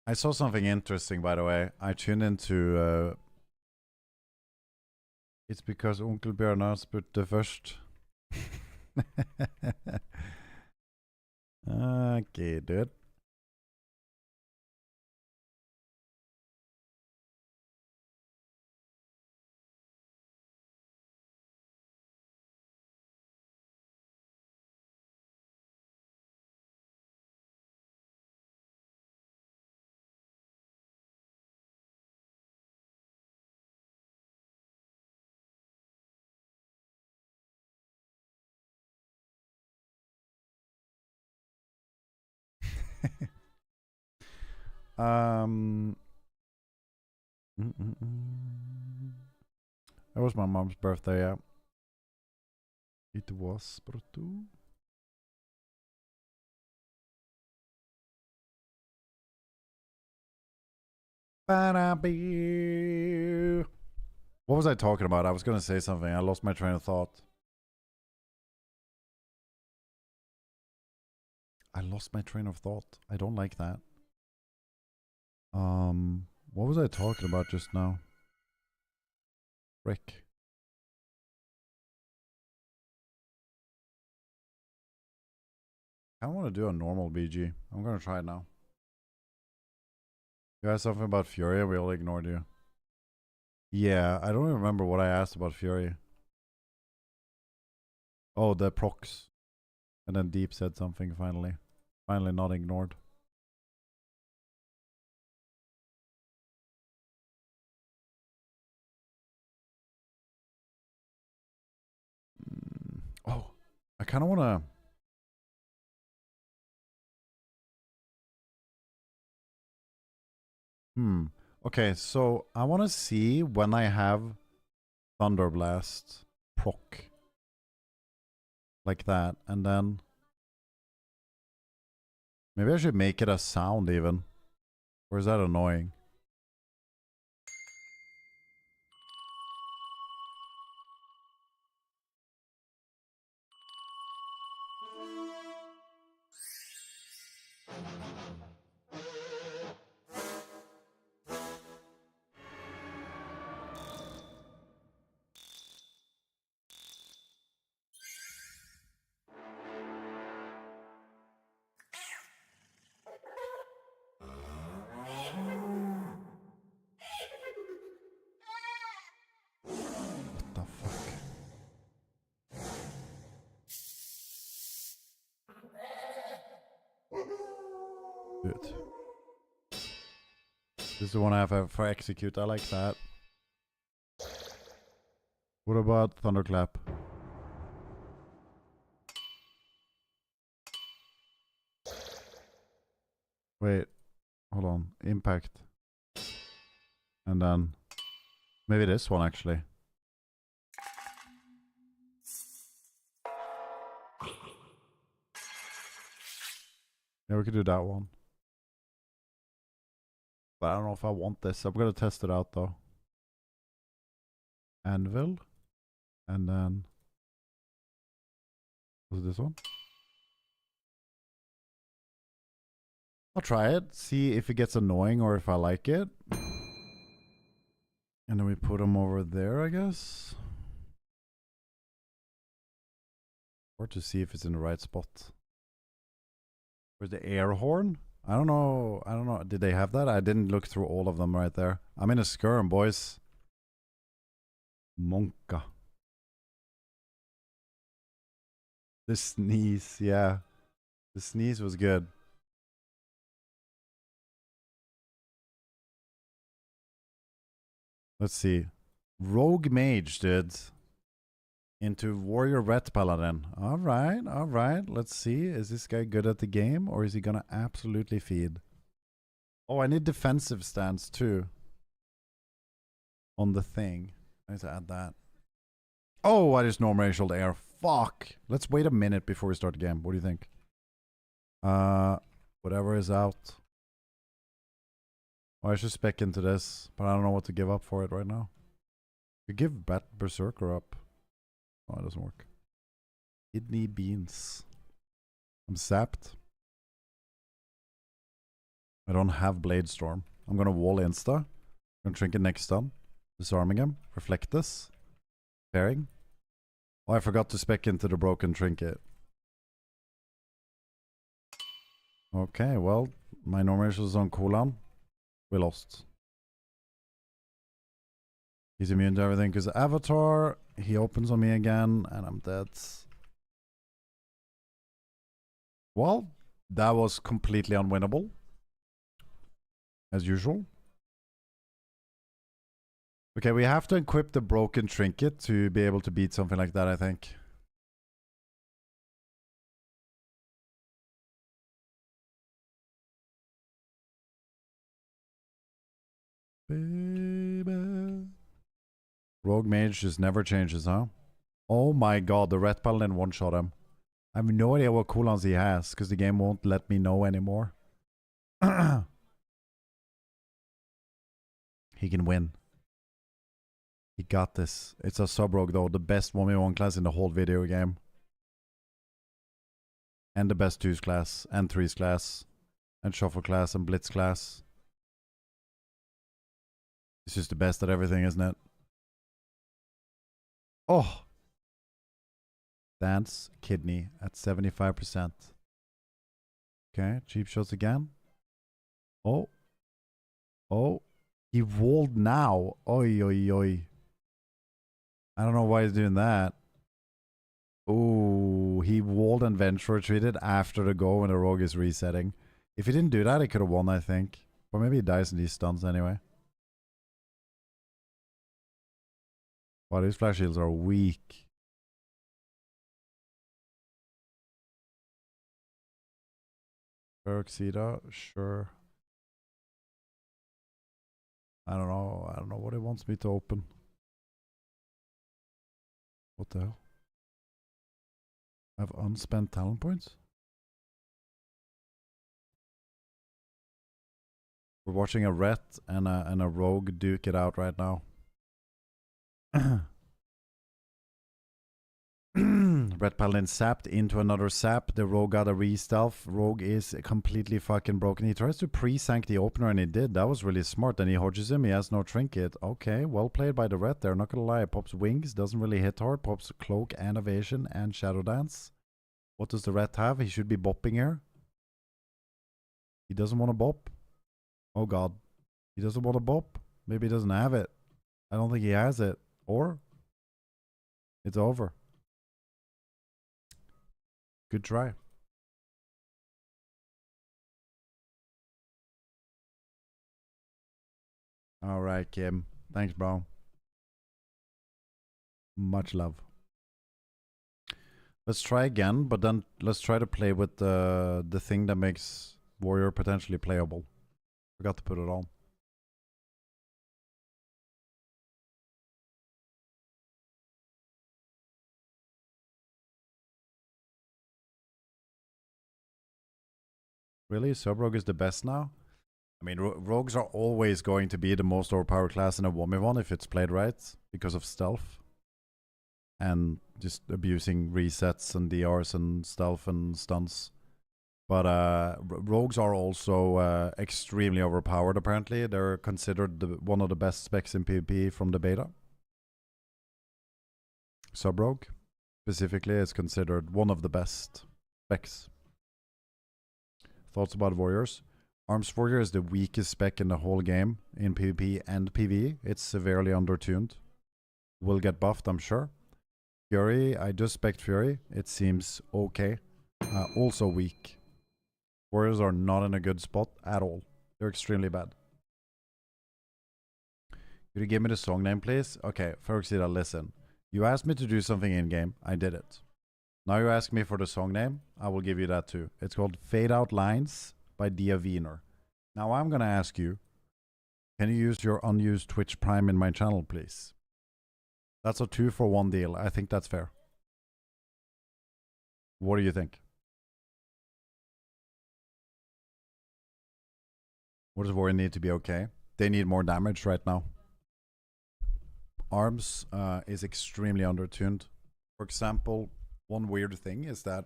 I saw something interesting, by the way. I tuned into... It's because Onkel Bjørnar spurte først. Okay, dude. um... That was my mom's birthday, yeah. It was, Proto. What was I talking about? I was going to say something. I lost my train of thought. I lost my train of thought. I don't like that. What was I talking about just now? Rick. I want to do a normal BG. I'm going to try it now. You asked something about Fury, we all ignored you. Yeah, I don't even remember what I asked about Fury. Oh, the procs. And then Deep said something finally. Finally not ignored. Oh, I kind of want to... Okay, so I want to see when I have Thunderblast proc. Like that, and then... Maybe I should make it a sound even. Or is that annoying? What the fuck? Good. This is the one I have for execute. I like that. What about Thunderclap? Wait, hold on. Impact. And then maybe this one actually. Yeah, we could do that one. But I don't know if I want this. I'm gonna test it out though. Anvil. And then was it this one? I'll try it, see if it gets annoying or if I like it. And then we put them over there, I guess. Or to see if it's in the right spot. Where's the air horn? I don't know. I don't know. Did they have that? I didn't look through all of them right there. I'm in a skirm, boys. Monka. The sneeze, yeah. The sneeze was good. Let's see. Rogue Mage, dude. Into Warrior Ret Paladin. Alright, alright. Let's see. Is this guy good at the game or is he gonna absolutely feed? Oh, I need defensive stance too. On the thing. I need to add that. Oh, I just normal racial air. Fuck. Let's wait a minute before we start the game. What do you think? Whatever is out. Oh, I should spec into this, but I don't know what to give up for it right now. You give Bat Berserker up. Oh, it doesn't work. Kidney beans. I'm sapped. I don't have Blade Storm. I'm gonna wall insta. I'm gonna Trinket next stun. Disarming him. Reflect this. Pairing. Oh, I forgot to spec into the broken trinket. Okay, well, my normal is on cooldown. We lost. He's immune to everything because Avatar. He opens on me again, and I'm dead. Well, that was completely unwinnable. As usual. Okay, we have to equip the broken trinket to be able to beat something like that, I think. Baby. Rogue Mage just never changes, huh? Oh my god, the Red Paladin one-shot him. I have no idea what cooldowns he has, because the game won't let me know anymore. He can win. He got this. It's a sub-rogue though, the best 1v1 class in the whole video game. And the best 2s class, and 3s class, and shuffle class, and blitz class. It's just the best at everything, isn't it? Oh! Dance, kidney at 75%. Okay, cheap shots again. Oh. Oh. He walled now. Oi, oi, oi. I don't know why he's doing that. Oh, he walled and venture retreated after the go when the rogue is resetting. If he didn't do that, he could have won, I think. Or maybe he dies in these stuns anyway. Wow, these flash shields are weak. Peroxida, sure. I don't know. I don't know what he wants me to open. What the hell? I have unspent talent points? We're watching a ret and a rogue duke it out right now. Red Paladin sapped into another sap. The rogue got a re-stealth. Rogue is completely fucking broken. He tries to pre-sank the opener and he did. That was really smart. Then he hodges him. He has no trinket. Okay, well played by the red there. Not gonna lie. Pops wings. Doesn't really hit hard. Pops cloak and evasion and shadow dance. What does the red have? He should be bopping here. He doesn't want to bop. Oh god. He doesn't want to bop. Maybe he doesn't have it. I don't think he has it. Or it's over. Good try. All right, Kim. Thanks, bro. Much love. Let's try again, but then let's try to play with the thing that makes Warrior potentially playable. Forgot to put it on. Really? Sub-Rogue is the best now? I mean, rogues are always going to be the most overpowered class in a 1v1 if it's played right, because of stealth. And just abusing resets and DRs and stealth and stunts. But rogues are also extremely overpowered, apparently. They're considered one of the best specs in PvP from the beta. Sub-Rogue, specifically, is considered one of the best specs. Thoughts about Warriors? Arms Warrior is the weakest spec in the whole game in PvP and PvE. It's severely undertuned. Will get buffed, I'm sure. Fury, I just spec'd Fury. It seems okay. Also weak. Warriors are not in a good spot at all. They're extremely bad. Could you give me the song name, please? Okay, Feroxida, listen. You asked me to do something in-game. I did it. Now you ask me for the song name. I will give you that too. It's called Fade Out Lines by Dia Wiener. Now I'm gonna ask you, can you use your unused Twitch Prime in my channel, please? That's a 2-for-1 deal. I think that's fair. What do you think? What does Warrior need to be okay? They need more damage right now. Arms is extremely undertuned. For example, one weird thing is that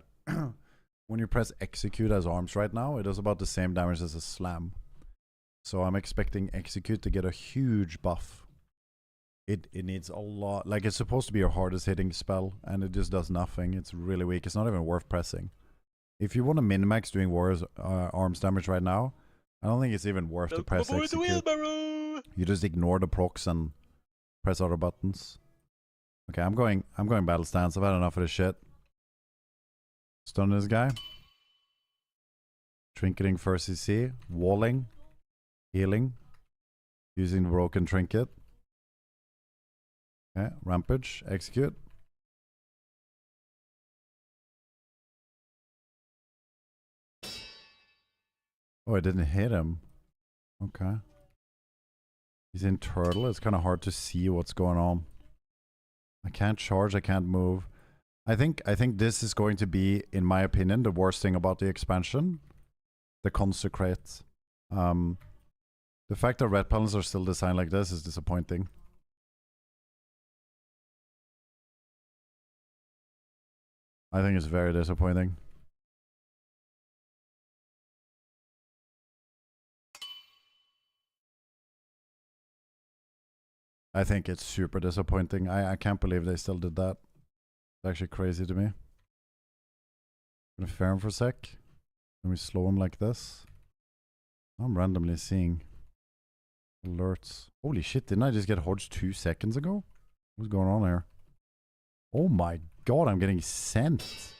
when you press execute as arms right now, it does about the same damage as a slam. So I'm expecting execute to get a huge buff. It needs a lot. Like, it's supposed to be your hardest hitting spell, and it just does nothing. It's really weak. It's not even worth pressing. If you want to min-max doing Warrior's arms damage right now, I don't think it's even worth to press execute. You just ignore the procs and press other buttons. Okay, I'm going battle stance. I've had enough of this shit. Stun this guy. Trinketing for CC. Walling. Healing. Using the broken trinket. Okay, rampage. Execute. Oh, I didn't hit him. Okay. He's in turtle. It's kind of hard to see what's going on. I can't charge. I can't move. I think this is going to be, in my opinion, the worst thing about the expansion. The consecrate. The fact that red panels are still designed like this is disappointing. I think it's very disappointing. I think it's super disappointing. I can't believe they still did that. It's actually crazy to me. I'm gonna fair him for a sec. Can we slow him like this? I'm randomly seeing alerts. Holy shit, didn't I just get hodged 2 seconds ago? What's going on here? Oh my god, I'm getting sent.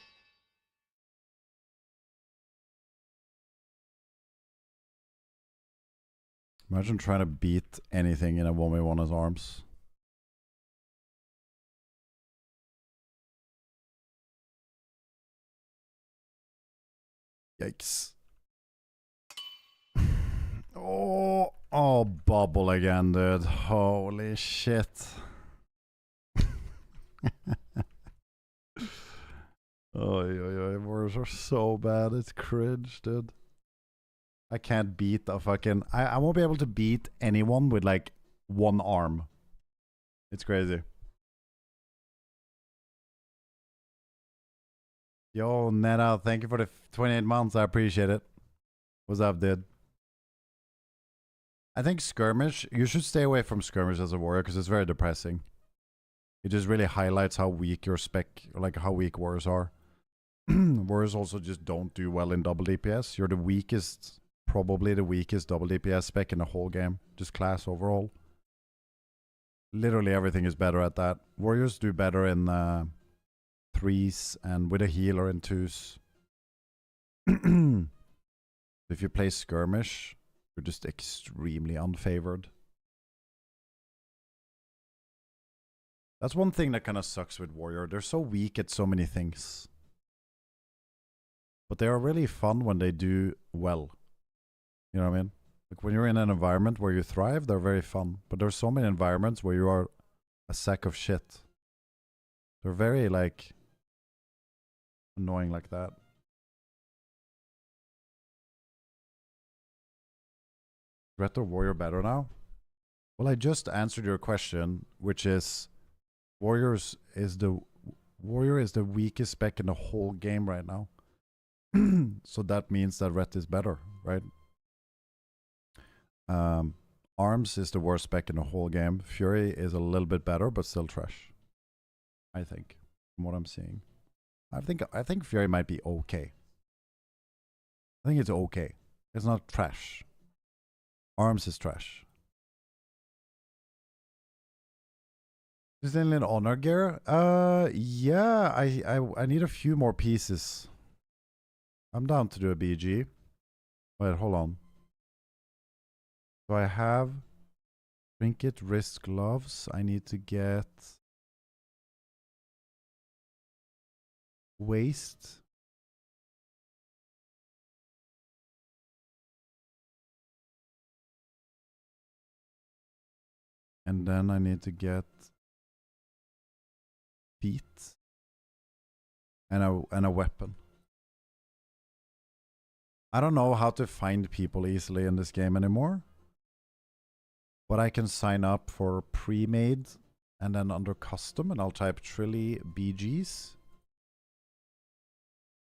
Imagine trying to beat anything in a 1v1 as arms. Yikes. Oh, bubble again, dude. Holy shit. Warriors are so bad. It's cringe, dude. I can't beat a fucking... I won't be able to beat anyone with like one arm. It's crazy. Yo, Neta, thank you for the 28 months. I appreciate it. What's up, dude? I think skirmish, you should stay away from skirmish as a warrior because it's very depressing. It just really highlights how weak your spec, like how weak warriors are. Warriors also just don't do well in double DPS. You're the weakest, probably the weakest double DPS spec in the whole game. Just class overall. Literally everything is better at that. Warriors do better in 3s and with a healer in 2s. If you play skirmish, you're just extremely unfavored. That's one thing that kind of sucks with warrior. They're so weak at so many things. But they are really fun when they do well. You know what I mean? Like when you're in an environment where you thrive, they're very fun. But there's so many environments where you are a sack of shit. They're very like annoying like that. Ret or warrior better now? Well, I just answered your question, which is warrior is the weakest spec in the whole game right now. So that means that ret is better, right? Arms is the worst spec in the whole game. Fury is a little bit better, but still trash. I think, from what I'm seeing. I think Fury might be okay. I think it's okay. It's not trash. Arms is trash. Is there an honor gear? Yeah, I need a few more pieces. I'm down to do a BG. Wait, hold on. So I have trinket, wrist gloves. I need to get waist. And then I need to get feet and a weapon. I don't know how to find people easily in this game anymore. But I can sign up for pre-made and then under custom and I'll type Trille BGs.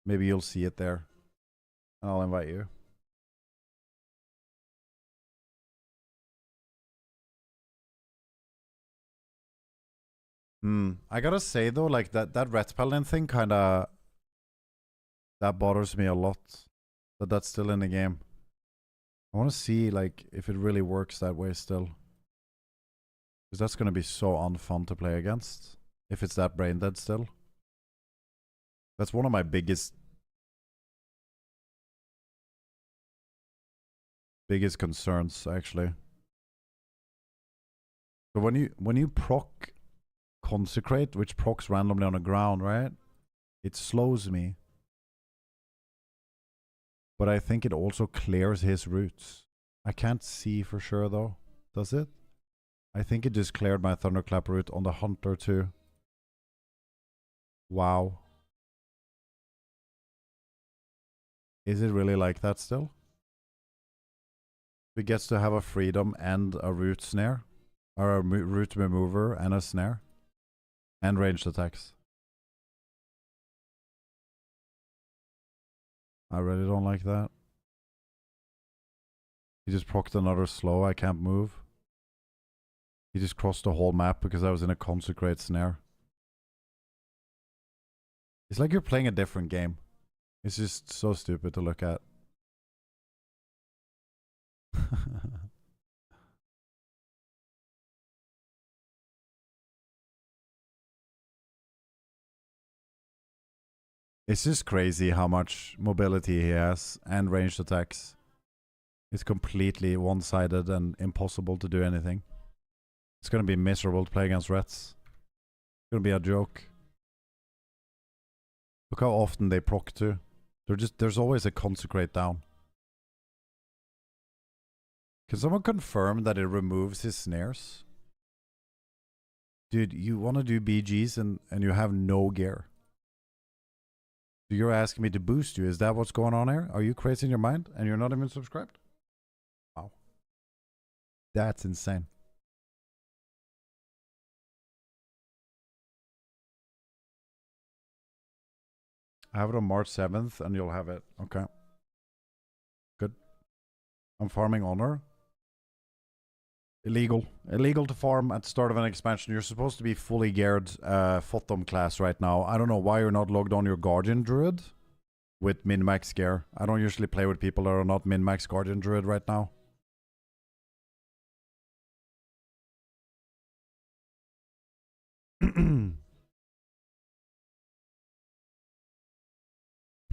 Maybe you'll see it there. And I'll invite you. I gotta say though, like that Ret Paladin thing kinda... That bothers me a lot. That that's still in the game. I wanna see like if it really works that way still. Because that's gonna be so unfun to play against. If it's that brain dead still. That's one of my biggest concerns actually. So when you proc Consecrate, which procs randomly on the ground, right? It slows me. But I think it also clears his roots. I can't see for sure though. Does it? I think it just cleared my Thunderclap root on the Hunter too. Wow. Is it really like that still? He gets to have a freedom and a root snare. Or a root remover and a snare. And ranged attacks. I really don't like that. He just procced another slow, I can't move. He just crossed the whole map because I was in a Consecrate snare. It's like you're playing a different game. It's just so stupid to look at. It's just crazy how much mobility he has and ranged attacks. It's completely one-sided and impossible to do anything. It's gonna be miserable to play against Rets. It's gonna be a joke. Look how often they proc too. There's always a Consecrate down. Can someone confirm that it removes his snares? Dude, you wanna do BGs and you have no gear. So you're asking me to boost you. Is that what's going on here? Are you crazy in your mind and you're not even subscribed? Wow. That's insane. I have it on March 7th and you'll have it. Okay. Good. I'm farming honor. Illegal. Illegal to farm at the start of an expansion. You're supposed to be fully geared Photom class right now. I don't know why you're not logged on your Guardian Druid with min-max gear. I don't usually play with people that are not min-max Guardian Druid right now.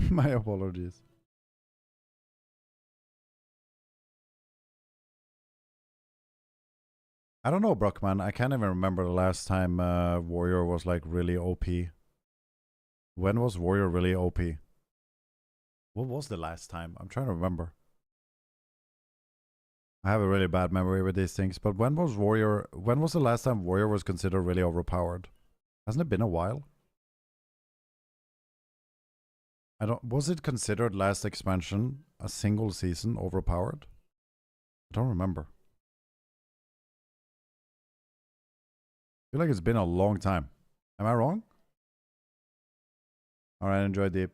My apologies. I don't know, Brockman. I can't even remember the last time Warrior was like really OP. When was Warrior really OP? What was the last time? I'm trying to remember. I have a really bad memory with these things, but when was the last time Warrior was considered really overpowered? Hasn't it been a while? Was it considered last expansion a single season overpowered? I don't remember. I feel like it's been a long time. Am I wrong? Alright, enjoy deep.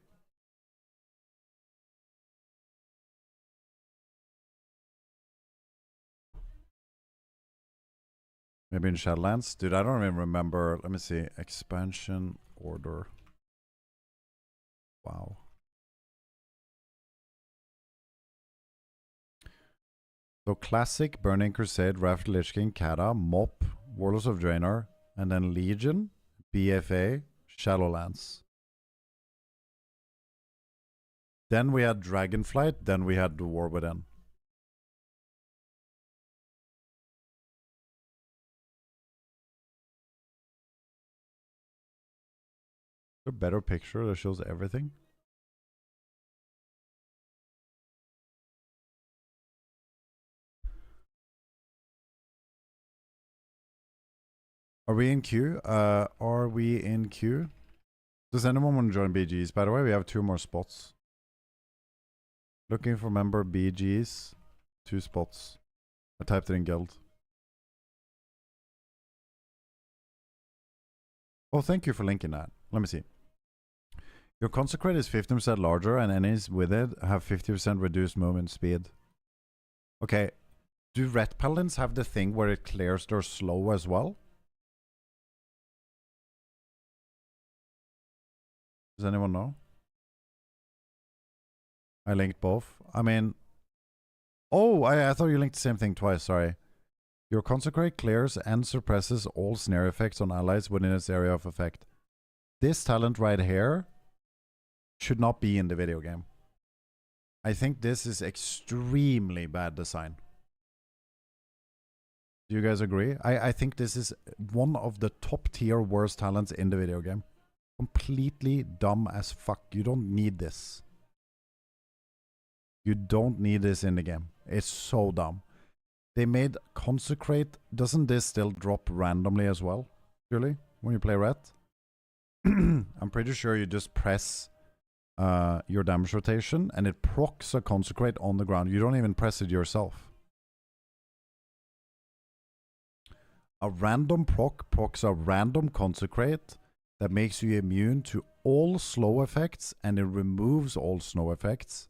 Maybe in Shadowlands? Dude, I don't even remember. Let me see. Expansion order. Wow. So Classic, Burning Crusade, Raft Lich King, Kata, Mop, Warlords of Draenor, and then Legion, BFA, Shadowlands. Then we had Dragonflight, then we had the War Within. A better picture that shows everything. Are we in queue? Are we in queue? Does anyone want to join BGs? By the way, we have 2 more spots. Looking for member BGs. 2 spots. I typed it in guild. Oh, thank you for linking that. Let me see. Your consecrate is 50% larger and enemies with it have 50% reduced movement speed. Okay. Do red paladins have the thing where it clears their slow as well? Does anyone know? I linked both. I mean... Oh, I thought you linked the same thing twice, sorry. Your consecrate clears and suppresses all snare effects on allies within its area of effect. This talent right here should not be in the video game. I think this is extremely bad design. Do you guys agree? I think this is one of the top tier worst talents in the video game. Completely dumb as fuck. You don't need this. You don't need this in the game. It's so dumb. They made consecrate. Doesn't this still drop randomly as well? Surely? When you play red? I'm pretty sure you just press your damage rotation and it procs a consecrate on the ground. You don't even press it yourself. A random procs a random consecrate that makes you immune to all slow effects and it removes all snow effects.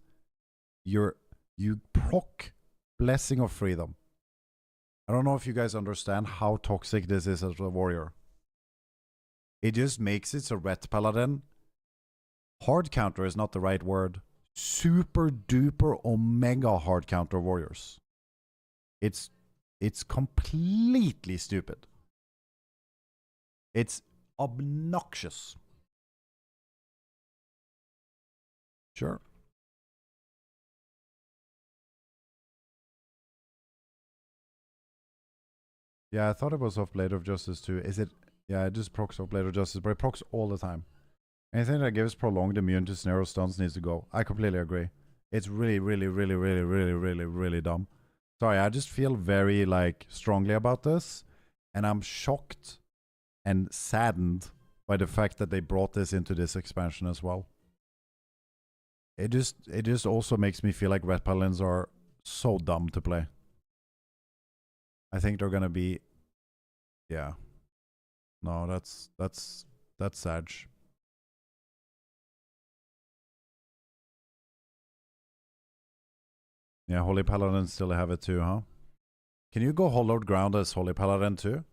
You proc Blessing of Freedom. I don't know if you guys understand how toxic this is as a warrior. It just makes it so red paladin. Hard counter is not the right word. Super duper omega hard counter warriors. It's completely stupid. It's obnoxious. Sure. Yeah, I thought it was off Blade of Justice too. Is it? Yeah, it just procs off Blade of Justice, but it procs all the time. Anything that gives prolonged immune to snare or stuns needs to go. I completely agree. It's really, really, really, really, really, really, really dumb. Sorry, I just feel very, like, strongly about this. And I'm shocked and saddened by the fact that they brought this into this expansion as well. It just also makes me feel like red paladins are so dumb to play. I think they're gonna be, yeah. No, that's Sag. Yeah, Holy Paladin still have it too, huh? Can you go hollowed ground as Holy Paladin too?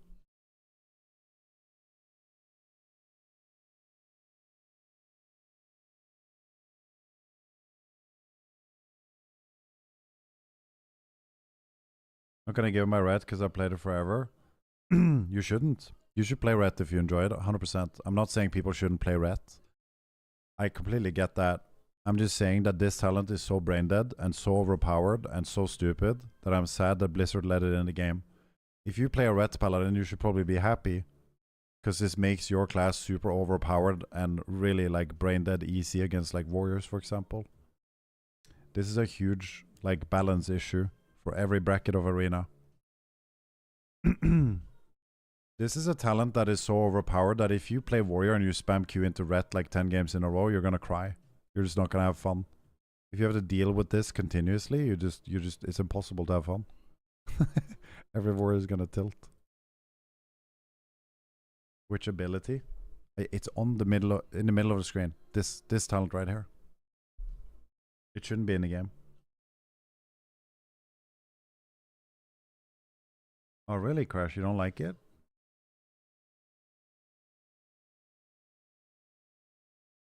Not gonna give my red because I played it forever. You shouldn't. You should play red if you enjoy it, 100%. I'm not saying people shouldn't play red. I completely get that. I'm just saying that this talent is so brain dead and so overpowered and so stupid that I'm sad that Blizzard let it in the game. If you play a red paladin, you should probably be happy because this makes your class super overpowered and really like brain dead easy against like warriors, for example. This is a huge like balance issue for every bracket of arena. This is a talent that is so overpowered that if you play warrior and you spam Q into red like 10 games in a row, you're gonna cry. You're just not gonna have fun. If you have to deal with this continuously, you just it's impossible to have fun. Every warrior is gonna tilt. Which ability? It's on the middle in the middle of the screen. This talent right here. It shouldn't be in the game. Oh really, Crash? You don't like it?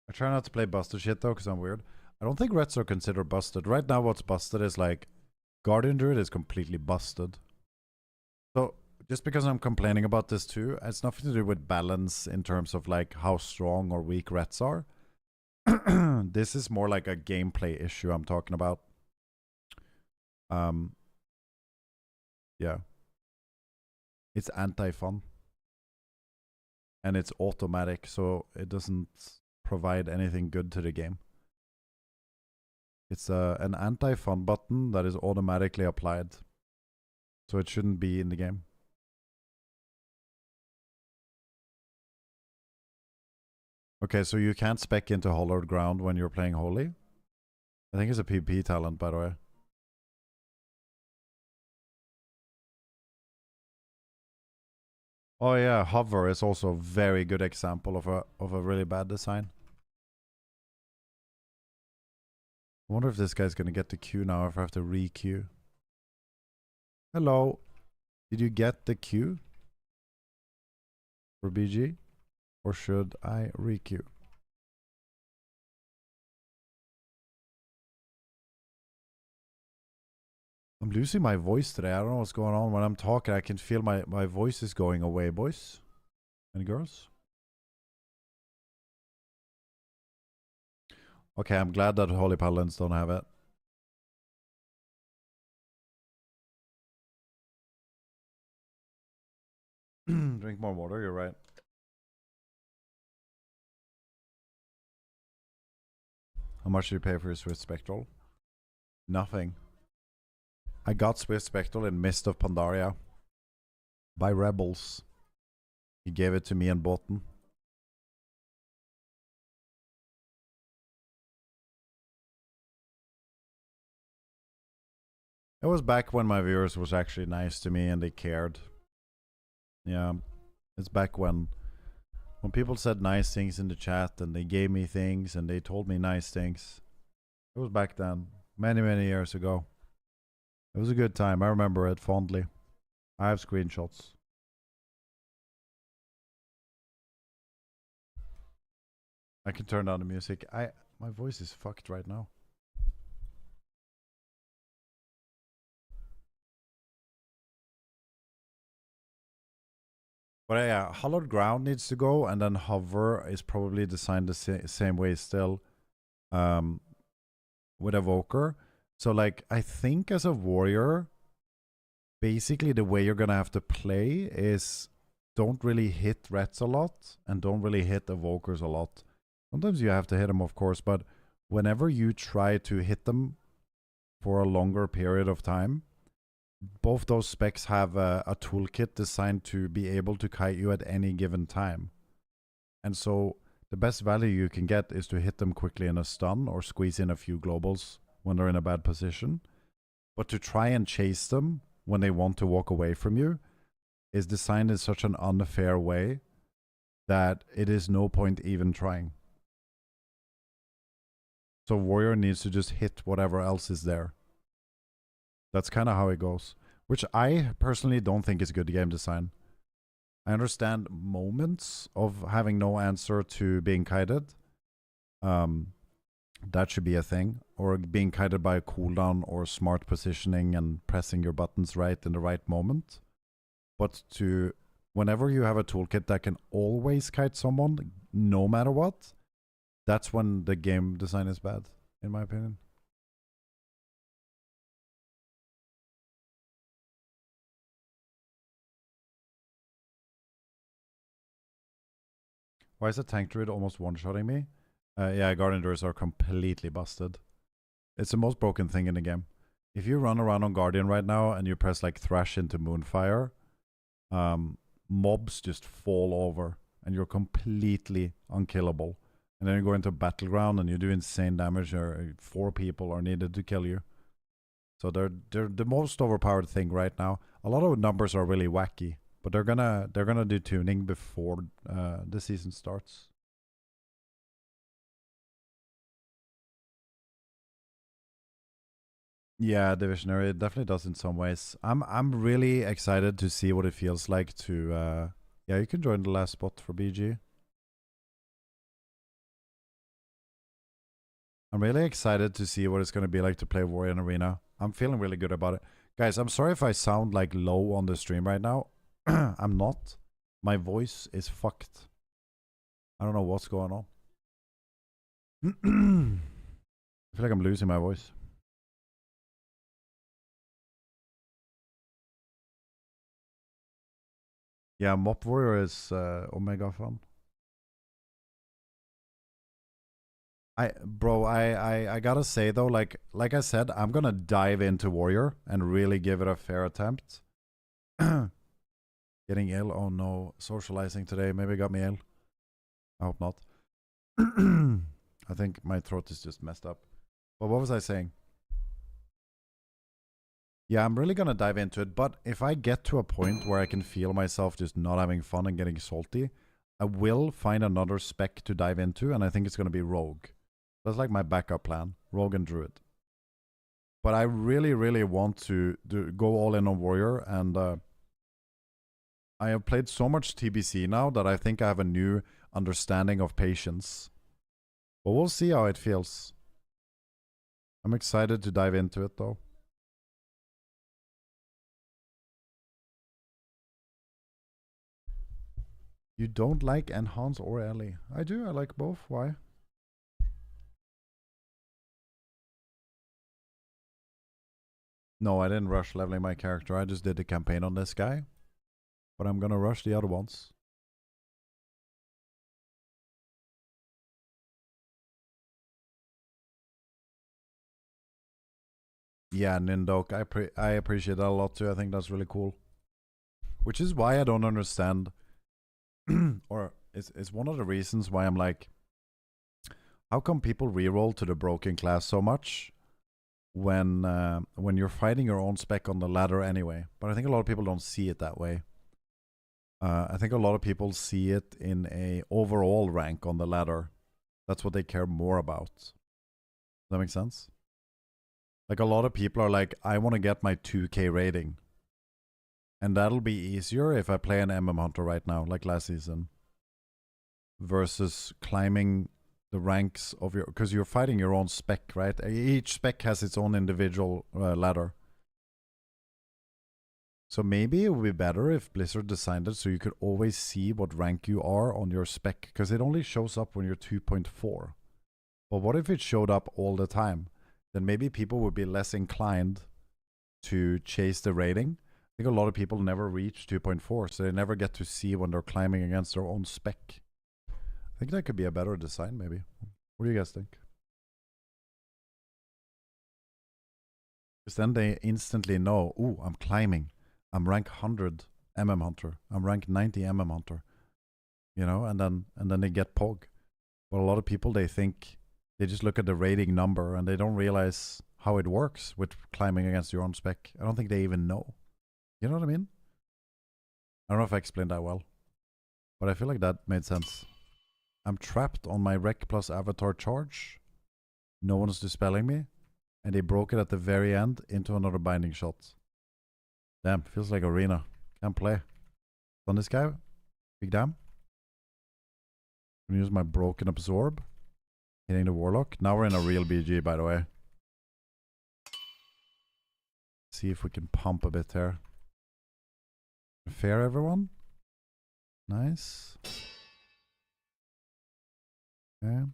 I try not to play busted shit though, because I'm weird. I don't think reds are considered busted. Right now what's busted is like Guardian Druid is completely busted. So just because I'm complaining about this too, it's nothing to do with balance in terms of like how strong or weak reds are. This is more like a gameplay issue I'm talking about. Yeah. It's anti-fun. And it's automatic, so it doesn't provide anything good to the game. It's an anti-fun button that is automatically applied. So it shouldn't be in the game. Okay, so you can't spec into hollowed ground when you're playing Holy? I think it's a PvP talent, by the way. Oh yeah, hover is also a very good example of a really bad design. I wonder if this guy's gonna get the Q now, if I have to re-Q. Hello. Did you get the Q for BG? Or should I re-Q? I'm losing my voice today. I don't know what's going on. When I'm talking, I can feel my voice is going away, boys and girls. Okay, I'm glad that Holy Paladins don't have it. Drink more water, you're right. How much do you pay for your Swift Spectral? Nothing. I got Swift Spectral in Mist of Pandaria. By Rebels. He gave it to me and Botten. It was back when my viewers was actually nice to me and they cared. Yeah. It's back when people said nice things in the chat and they gave me things and they told me nice things. It was back then. Many, many years ago. It was a good time. I remember it fondly. I have screenshots. I can turn down the music. My voice is fucked right now. But yeah, hollowed ground needs to go, and then hover is probably designed the same way still, with Evoker. So like, I think as a warrior, basically the way you're gonna have to play is don't really hit reds a lot, and don't really hit Evokers a lot. Sometimes you have to hit them, of course, but whenever you try to hit them for a longer period of time, both those specs have a toolkit designed to be able to kite you at any given time. And so the best value you can get is to hit them quickly in a stun or squeeze in a few globals when they're in a bad position. But to try and chase them when they want to walk away from you is designed in such an unfair way that it is no point even trying. So Warrior needs to just hit whatever else is there. That's kind of how it goes, which I personally don't think is good game design. I understand moments of having no answer to being kited. That should be a thing. Or being kited by a cooldown or smart positioning and pressing your buttons right in the right moment. But to whenever you have a toolkit that can always kite someone, no matter what, that's when the game design is bad, in my opinion. Why is a tank druid almost one-shotting me? Yeah, Guardian Druids are completely busted. It's the most broken thing in the game. If you run around on Guardian right now and you press like Thrash into Moonfire, mobs just fall over and you're completely unkillable. And then you go into Battleground and you do insane damage, or 4 people are needed to kill you. So they're the most overpowered thing right now. A lot of numbers are really wacky, but they're gonna do tuning before the season starts. Yeah, Divisionary, it definitely does in some ways. I'm really excited to see what it feels like to yeah, you can join the last spot for BG. I'm really excited to see what it's going to be like to play Warrior in Arena. I'm feeling really good about it. Guys, I'm sorry if I sound like low on the stream right now. I'm not. My voice is fucked. I don't know what's going on. I feel like I'm losing my voice. Yeah, Mop Warrior is Omega fun. I gotta say though, like I said, I'm gonna dive into Warrior and really give it a fair attempt. Getting ill? Oh no, socializing today maybe got me ill. I hope not. I think my throat is just messed up. But what was I saying? Yeah, I'm really gonna dive into it, but if I get to a point where I can feel myself just not having fun and getting salty, I will find another spec to dive into, and I think it's gonna be Rogue. That's like my backup plan, Rogue and Druid. But I really, really want to go all in on Warrior, and I have played so much TBC now that I think I have a new understanding of patience. But we'll see how it feels. I'm excited to dive into it though. You don't like Enhance or Ellie? I do, I like both. Why? No, I didn't rush leveling my character. I just did the campaign on this guy. But I'm gonna rush the other ones. Yeah, Nindok, I appreciate that a lot too. I think that's really cool. Which is why I don't understand, or it's one of the reasons why I'm like, how come people reroll to the broken class so much when you're fighting your own spec on the ladder anyway? But I think a lot of people don't see it that way. I think a lot of people see it in a overall rank on the ladder. That's what they care more about. Does that make sense? Like a lot of people are like, I want to get my 2k rating. And that'll be easier if I play an Hunter right now, like last season. Versus climbing the ranks of your... Because you're fighting your own spec, right? Each spec has its own individual ladder. So maybe it would be better if Blizzard designed it so you could always see what rank you are on your spec. Because it only shows up when you're 2.4. But what if it showed up all the time? Then maybe people would be less inclined to chase the rating. I think a lot of people never reach 2.4, so they never get to see when they're climbing against their own spec. I think that could be a better design, maybe. What do you guys think? Because then they instantly know, ooh, I'm climbing. I'm rank 100 Hunter. I'm rank 90 Hunter. You know, and then they get Pog. But a lot of people, they think, they just look at the rating number and they don't realize how it works with climbing against your own spec. I don't think they even know. You know what I mean? I don't know if I explained that well, but I feel like that made sense. I'm trapped on my rec plus avatar charge. No one's dispelling me, and they broke it at the very end into another binding shot. Damn, feels like arena. Can't play. On this guy, big damn. I'm gonna use my broken absorb, hitting the warlock. Now we're in a real BG, by the way. See if we can pump a bit here. Fair, everyone. Nice. Okay.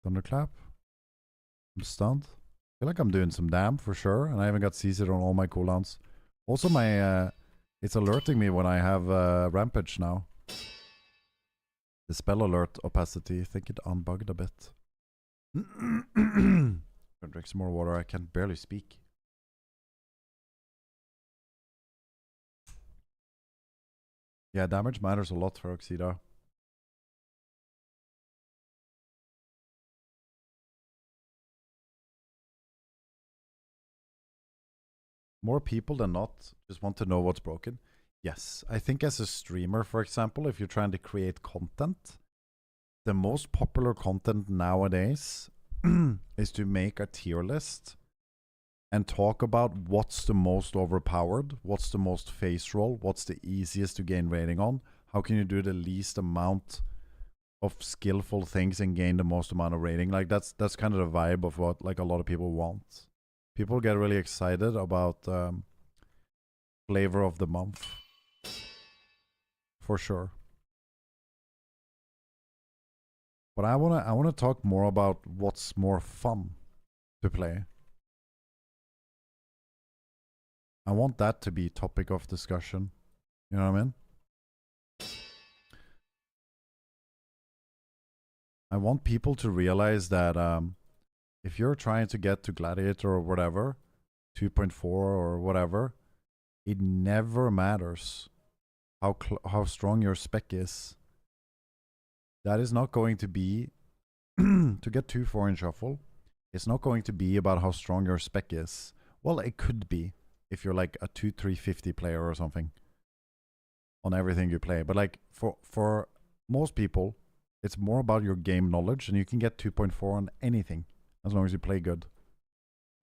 Thunderclap. I'm stunned. I feel like I'm doing some damn for sure, and I haven't got CC'd on all my cooldowns. Also, my it's alerting me when I have rampage now. The spell alert opacity. I think it unbugged a bit. Gonna drink some more water. I can barely speak. Yeah, damage matters a lot for Oxida. More people than not just want to know what's broken. Yes, I think as a streamer, for example, if you're trying to create content, the most popular content nowadays is to make a tier list and talk about what's the most overpowered, what's the most face roll, what's the easiest to gain rating on, how can you do the least amount of skillful things and gain the most amount of rating. Like that's kind of the vibe of what like a lot of people want. People get really excited about flavor of the month, for sure. But I wanna talk more about what's more fun to play. I want that to be topic of discussion. You know what I mean? I want people to realize that if you're trying to get to Gladiator or whatever, 2.4 or whatever, it never matters how strong your spec is. That is not going to be to get 2-4 in shuffle. It's not going to be about how strong your spec is. Well, it could be if you're like a 2-3-50 player or something on everything you play. But like for most people, it's more about your game knowledge, and you can get 2.4 on anything as long as you play good.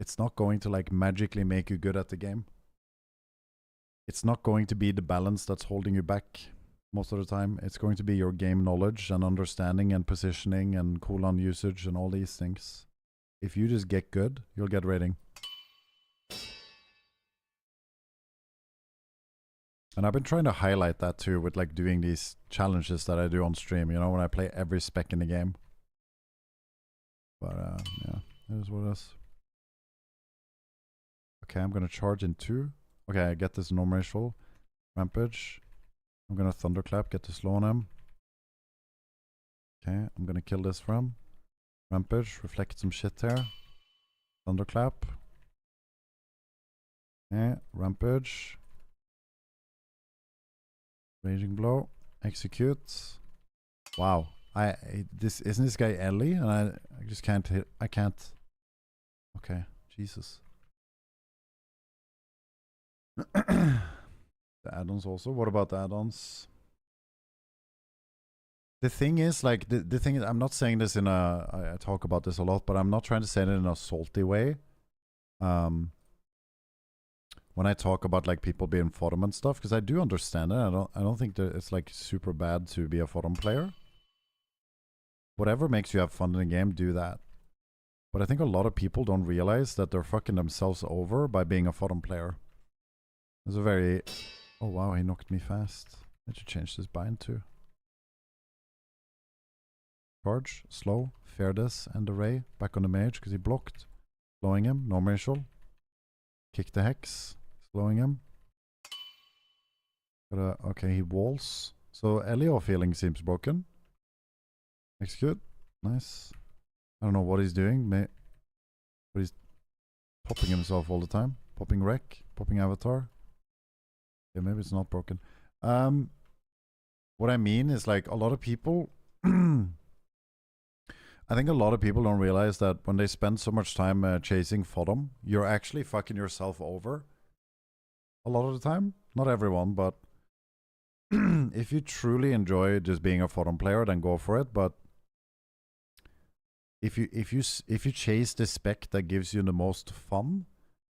It's not going to like magically make you good at the game. It's not going to be the balance that's holding you back most of the time. It's going to be your game knowledge and understanding and positioning and cooldown usage and all these things. If you just get good, you'll get rating. And I've been trying to highlight that too with like doing these challenges that I do on stream, you know, when I play every spec in the game. But yeah, that is what it is. Okay, I'm gonna charge in 2. Okay, I get this normal racial rampage. I'm gonna thunderclap, get the slow on him. Okay, I'm gonna kill this from rampage, reflect some shit here. Thunderclap. Okay, rampage. Raging blow, execute. Wow, this isn't this guy Ellie, and I just can't hit. I can't. Okay, Jesus. The add-ons also. What about the add-ons? The thing is, like, the thing is, I'm not saying this in a. I talk about this a lot, but I'm not trying to say it in a salty way. When I talk about like people being forum and stuff, because I do understand it. I don't think that it's like super bad to be a forum player. Whatever makes you have fun in the game, do that. But I think a lot of people don't realize that they're fucking themselves over by being a forum player. It's a very... Oh wow, he knocked me fast. I should change this bind too. Charge, slow, fair this, and array. Back on the mage because he blocked. Slowing him, no martial. Kick the hex. Slowing him. Okay, he walls. So Elio feeling seems broken. Execute. Nice. I don't know what he's doing. But he's popping himself all the time. Popping wreck. Popping avatar. Yeah, maybe it's not broken. What I mean is like a lot of people I think a lot of people don't realize that when they spend so much time chasing Fodom, you're actually fucking yourself over. A lot of the time. Not everyone, but if you truly enjoy just being a Fodom player, then go for it. But if you chase the spec that gives you the most fun,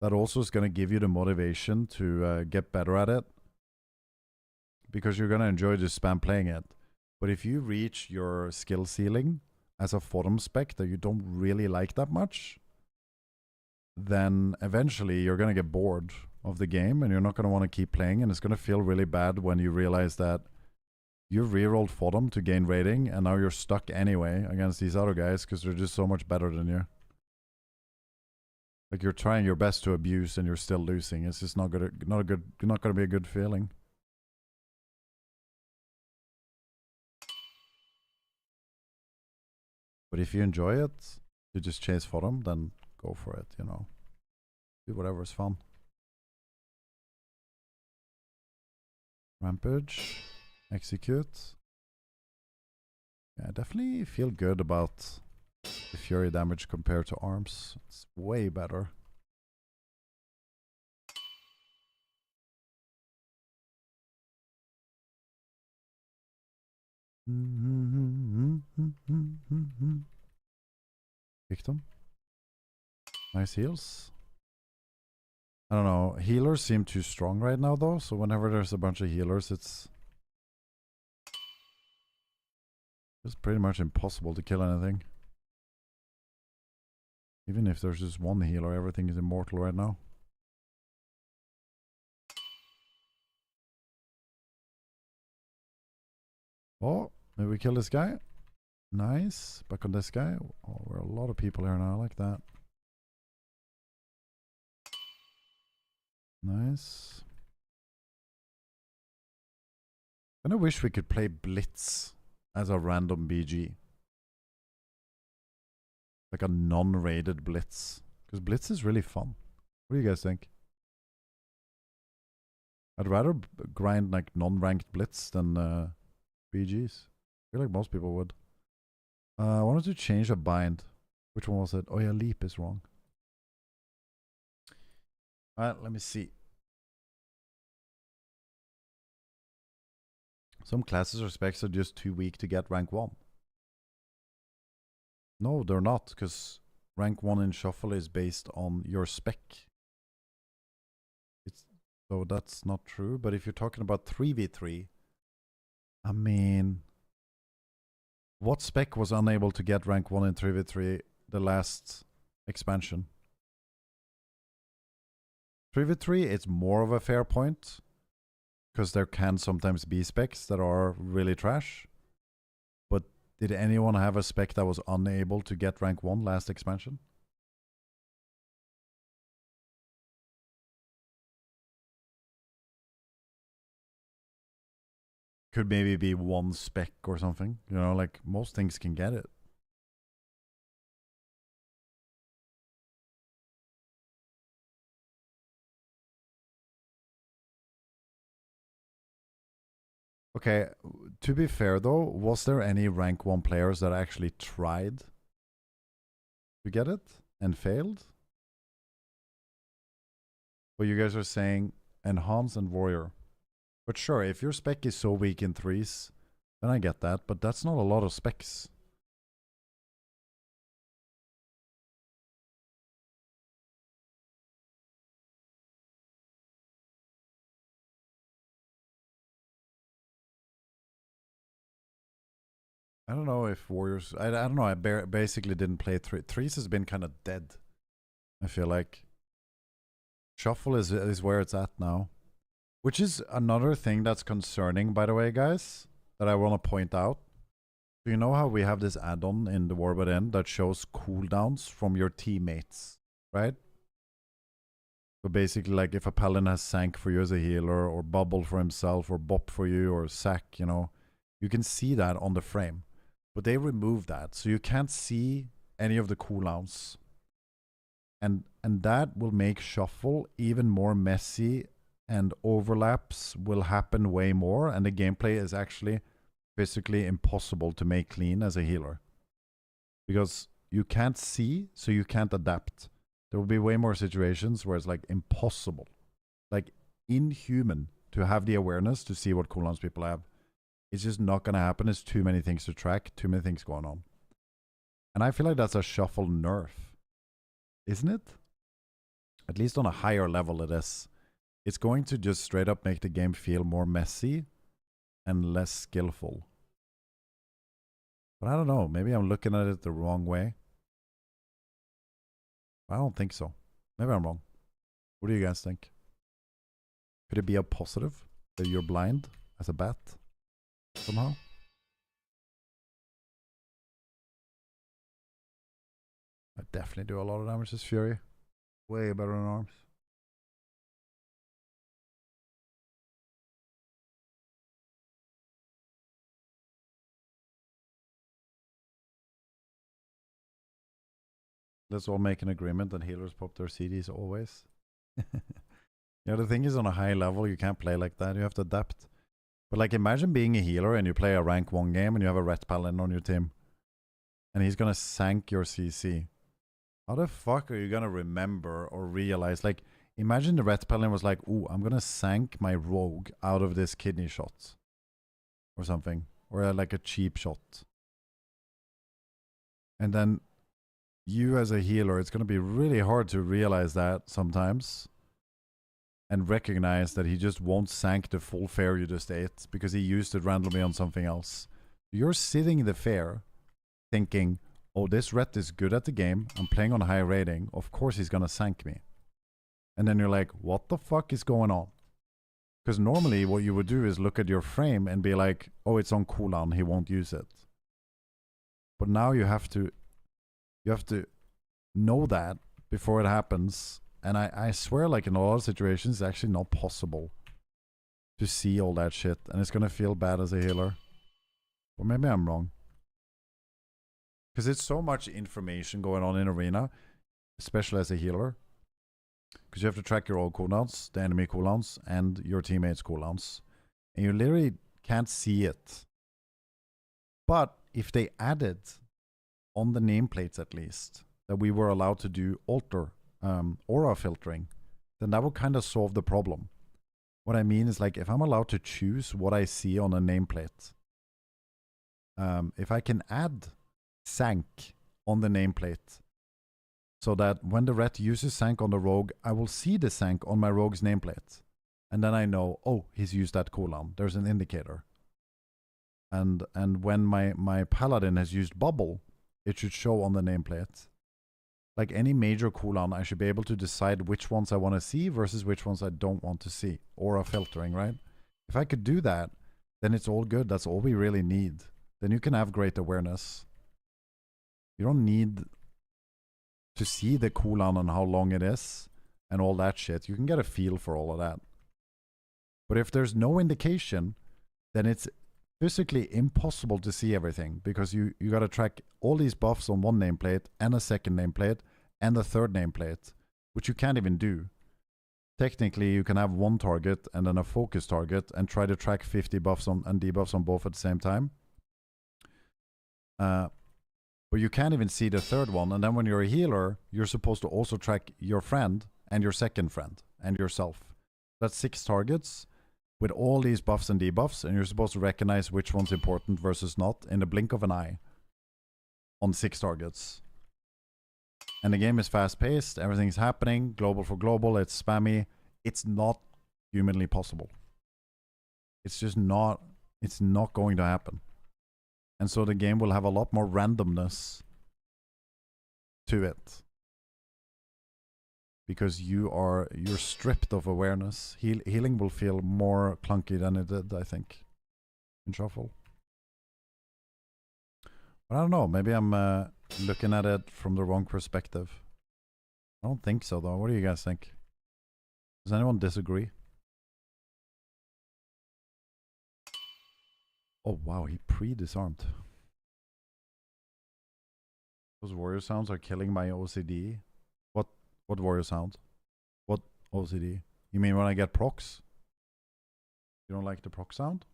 that also is going to give you the motivation to get better at it, because you're going to enjoy just spam playing it. But if you reach your skill ceiling as a Fodom spec that you don't really like that much, then eventually you're going to get bored of the game and you're not going to want to keep playing, and it's going to feel really bad when you realize that you rerolled Fodom to gain rating and now you're stuck anyway against these other guys because they're just so much better than you. Like, you're trying your best to abuse and you're still losing. It's just not going to be a good feeling. But if you enjoy it, you just chase Fodom, then go for it, you know. Do whatever is fun. Rampage. Execute. Yeah, I definitely feel good about the fury damage compared to arms. It's way better. Victim. Nice heals. I don't know. Healers seem too strong right now though, so whenever there's a bunch of healers, it's pretty much impossible to kill anything. Even if there's just one healer, everything is immortal right now. Oh, maybe we kill this guy. Nice. Back on this guy. Oh, we're a lot of people here now. I like that. Nice. And I wish we could play Blitz as a random BG. Like a non-rated Blitz. Because Blitz is really fun. What do you guys think? I'd rather grind like non-ranked Blitz than BGs. I feel like most people would. I wanted to change a bind. Which one was it? Oh yeah, leap is wrong. Alright, let me see. Some classes or specs are just too weak to get rank 1. No, they're not, because rank 1 in Shuffle is based on your spec. So that's not true, but if you're talking about 3v3, I mean, what spec was unable to get rank 1 in 3v3 the last expansion? 3v3, it's more of a fair point, because there can sometimes be specs that are really trash. But did anyone have a spec that was unable to get rank 1 last expansion? Could maybe be one spec or something. You know, like most things can get it. Okay, to be fair though, was there any rank 1 players that actually tried to get it and failed? But you guys are saying Enhance and Warrior. But sure, if your spec is so weak in 3s, then I get that, but that's not a lot of specs. I don't know if Warriors... I don't know, I basically didn't play 3. 3s has been kind of dead, I feel like. Shuffle is where it's at now. Which is another thing that's concerning, by the way, guys, that I want to point out. So you know how we have this add-on in the Warbird End that shows cooldowns from your teammates, right? So basically, like, if a Paladin has Sank for you as a healer, or Bubble for himself, or Bop for you, or Sack, you know, you can see that on the frame. But they removed that, so you can't see any of the cooldowns. And that will make Shuffle even more messy, and overlaps will happen way more, and the gameplay is actually physically impossible to make clean as a healer. Because you can't see, so you can't adapt. There will be way more situations where it's like impossible, like inhuman to have the awareness to see what cooldowns people have. It's just not going to happen. There's too many things to track, too many things going on. And I feel like that's a shuffle nerf, isn't it? At least on a higher level it is. It's going to just straight up make the game feel more messy and less skillful. But I don't know, maybe I'm looking at it the wrong way. I don't think so. Maybe I'm wrong. What do you guys think? Could it be a positive that you're blind as a bat somehow? I definitely do a lot of damage as Fury. Way better than arms. Let's all make an agreement that healers pop their CDs always. Yeah, the thing is, on a high level, you can't play like that. You have to adapt. But like, imagine being a healer and you play a rank 1 game and you have a ret paladin on your team. And he's gonna sank your CC. How the fuck are you gonna remember or realize? Like, imagine the ret paladin was like, ooh, I'm gonna sank my rogue out of this kidney shot. Or something. Or like a cheap shot. And then you as a healer, it's gonna be really hard to realize that sometimes. And recognize that he just won't sank the full fare you just ate because he used it randomly on something else. You're sitting in the fair thinking, oh, this ret is good at the game. I'm playing on high rating. Of course he's gonna sank me. And then you're like, what the fuck is going on? Because normally what you would do is look at your frame and be like, oh, it's on cooldown. He won't use it. But now you have to know that before it happens. And I swear, like, in a lot of situations, it's actually not possible to see all that shit. And it's going to feel bad as a healer. Or maybe I'm wrong. Because it's so much information going on in Arena, especially as a healer. Because you have to track your own cooldowns, the enemy cooldowns, and your teammates' cooldowns. And you literally can't see it. But if they added, on the nameplates at least, that we were allowed to do alter aura filtering, then that would kind of solve the problem. What I mean is, like, if I'm allowed to choose what I see on a nameplate, if I can add sank on the nameplate so that when the ret uses sank on the rogue, I will see the sank on my rogue's nameplate. And then I know, oh, he's used that cooldown. There's an indicator. And when my paladin has used bubble, it should show on the nameplate. Like any major cooldown, I should be able to decide which ones I want to see versus which ones I don't want to see. Aura filtering, right? If I could do that, then it's all good. That's all we really need. Then you can have great awareness. You don't need to see the cooldown and how long it is and all that shit. You can get a feel for all of that. But if there's no indication, then it's physically impossible to see everything because you got to track all these buffs on one nameplate and a second nameplate and a third nameplate, which you can't even do. Technically, you can have one target and then a focus target and try to track 50 buffs on and debuffs on both at the same time. But you can't even see the third one. And then when you're a healer, you're supposed to also track your friend and your second friend and yourself. That's 6 targets with all these buffs and debuffs, and you're supposed to recognize which one's important versus not in the blink of an eye on 6 targets. And the game is fast-paced, everything's happening, global for global, it's spammy. It's not humanly possible. It's just not, it's not going to happen. And so the game will have a lot more randomness to it. Because you're stripped of awareness. Healing will feel more clunky than it did, I think, in Shuffle. But I don't know, maybe I'm looking at it from the wrong perspective. I don't think so, though. What do you guys think? Does anyone disagree? Oh, wow, he pre-disarmed. Those warrior sounds are killing my OCD. What warrior sound? What OCD? You mean when I get procs? You don't like the proc sound?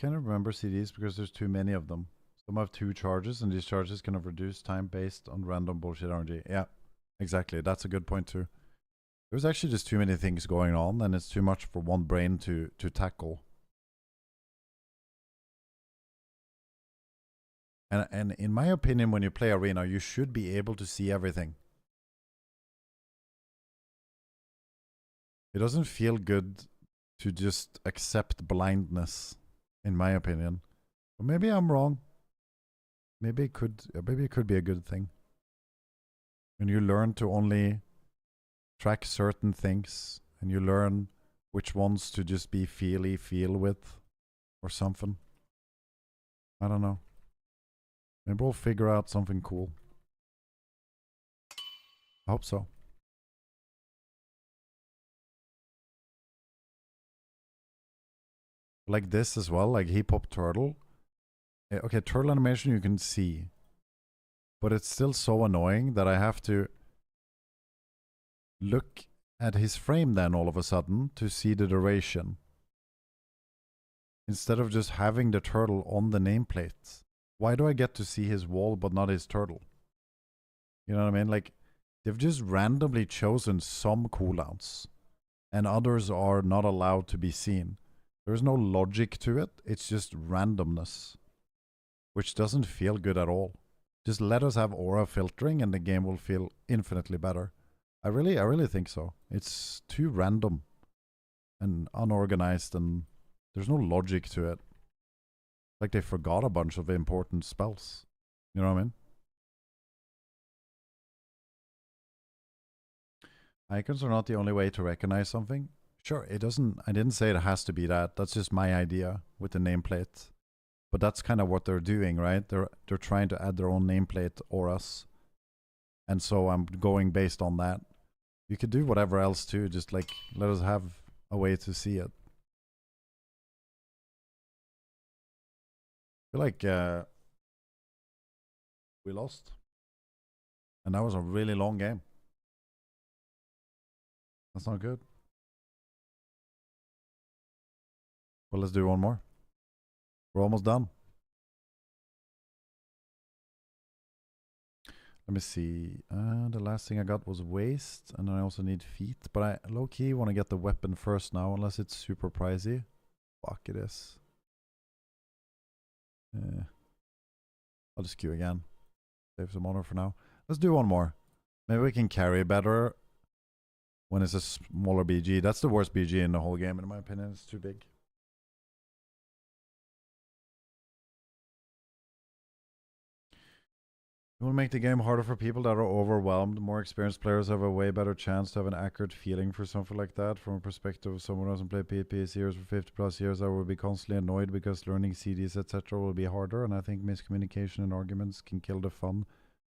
can't remember CDs because there's too many of them. Some have 2 charges, and these charges can have reduced time based on random bullshit RNG. Yeah, exactly. That's a good point too. There's actually just too many things going on, and it's too much for one brain to tackle. And in my opinion, when you play Arena, you should be able to see everything. It doesn't feel good to just accept blindness, in my opinion. But maybe I'm wrong. Maybe it could be a good thing. When you learn to only track certain things, and you learn which ones to just be feel with, or something. I don't know. Maybe we'll figure out something cool. I hope so. Like this as well, like Hip Hop Turtle. Okay, turtle animation you can see. But it's still so annoying that I have to look at his frame then all of a sudden to see the duration. Instead of just having the turtle on the nameplate. Why do I get to see his wall but not his turtle? You know what I mean? Like, they've just randomly chosen some cooldowns. And others are not allowed to be seen. There's no logic to it. It's just randomness. Which doesn't feel good at all. Just let us have aura filtering and the game will feel infinitely better. I really think so. It's too random and unorganized, and there's no logic to it. Like they forgot a bunch of important spells. You know what I mean? Icons are not the only way to recognize something. Sure, I didn't say it has to be that. That's just my idea with the nameplate. But that's kind of what they're doing, right? They're trying to add their own nameplate auras. And so I'm going based on that. You could do whatever else too, just like let us have a way to see it. I feel like we lost. And that was a really long game. That's not good. Well, let's do one more. We're almost done. Let me see. The last thing I got was waist, and I also need feet. But I low-key want to get the weapon first now, unless it's super pricey. Fuck, it is. I'll just queue again. Save some honor for now. Let's do one more. Maybe we can carry better when it's a smaller BG. That's the worst BG in the whole game, in my opinion. It's too big. It will make the game harder for people that are overwhelmed. More experienced players have a way better chance to have an accurate feeling for something like that. From a perspective of someone who hasn't played PvP series for 50 plus years, I will be constantly annoyed because learning CDs etc. will be harder, and I think miscommunication and arguments can kill the fun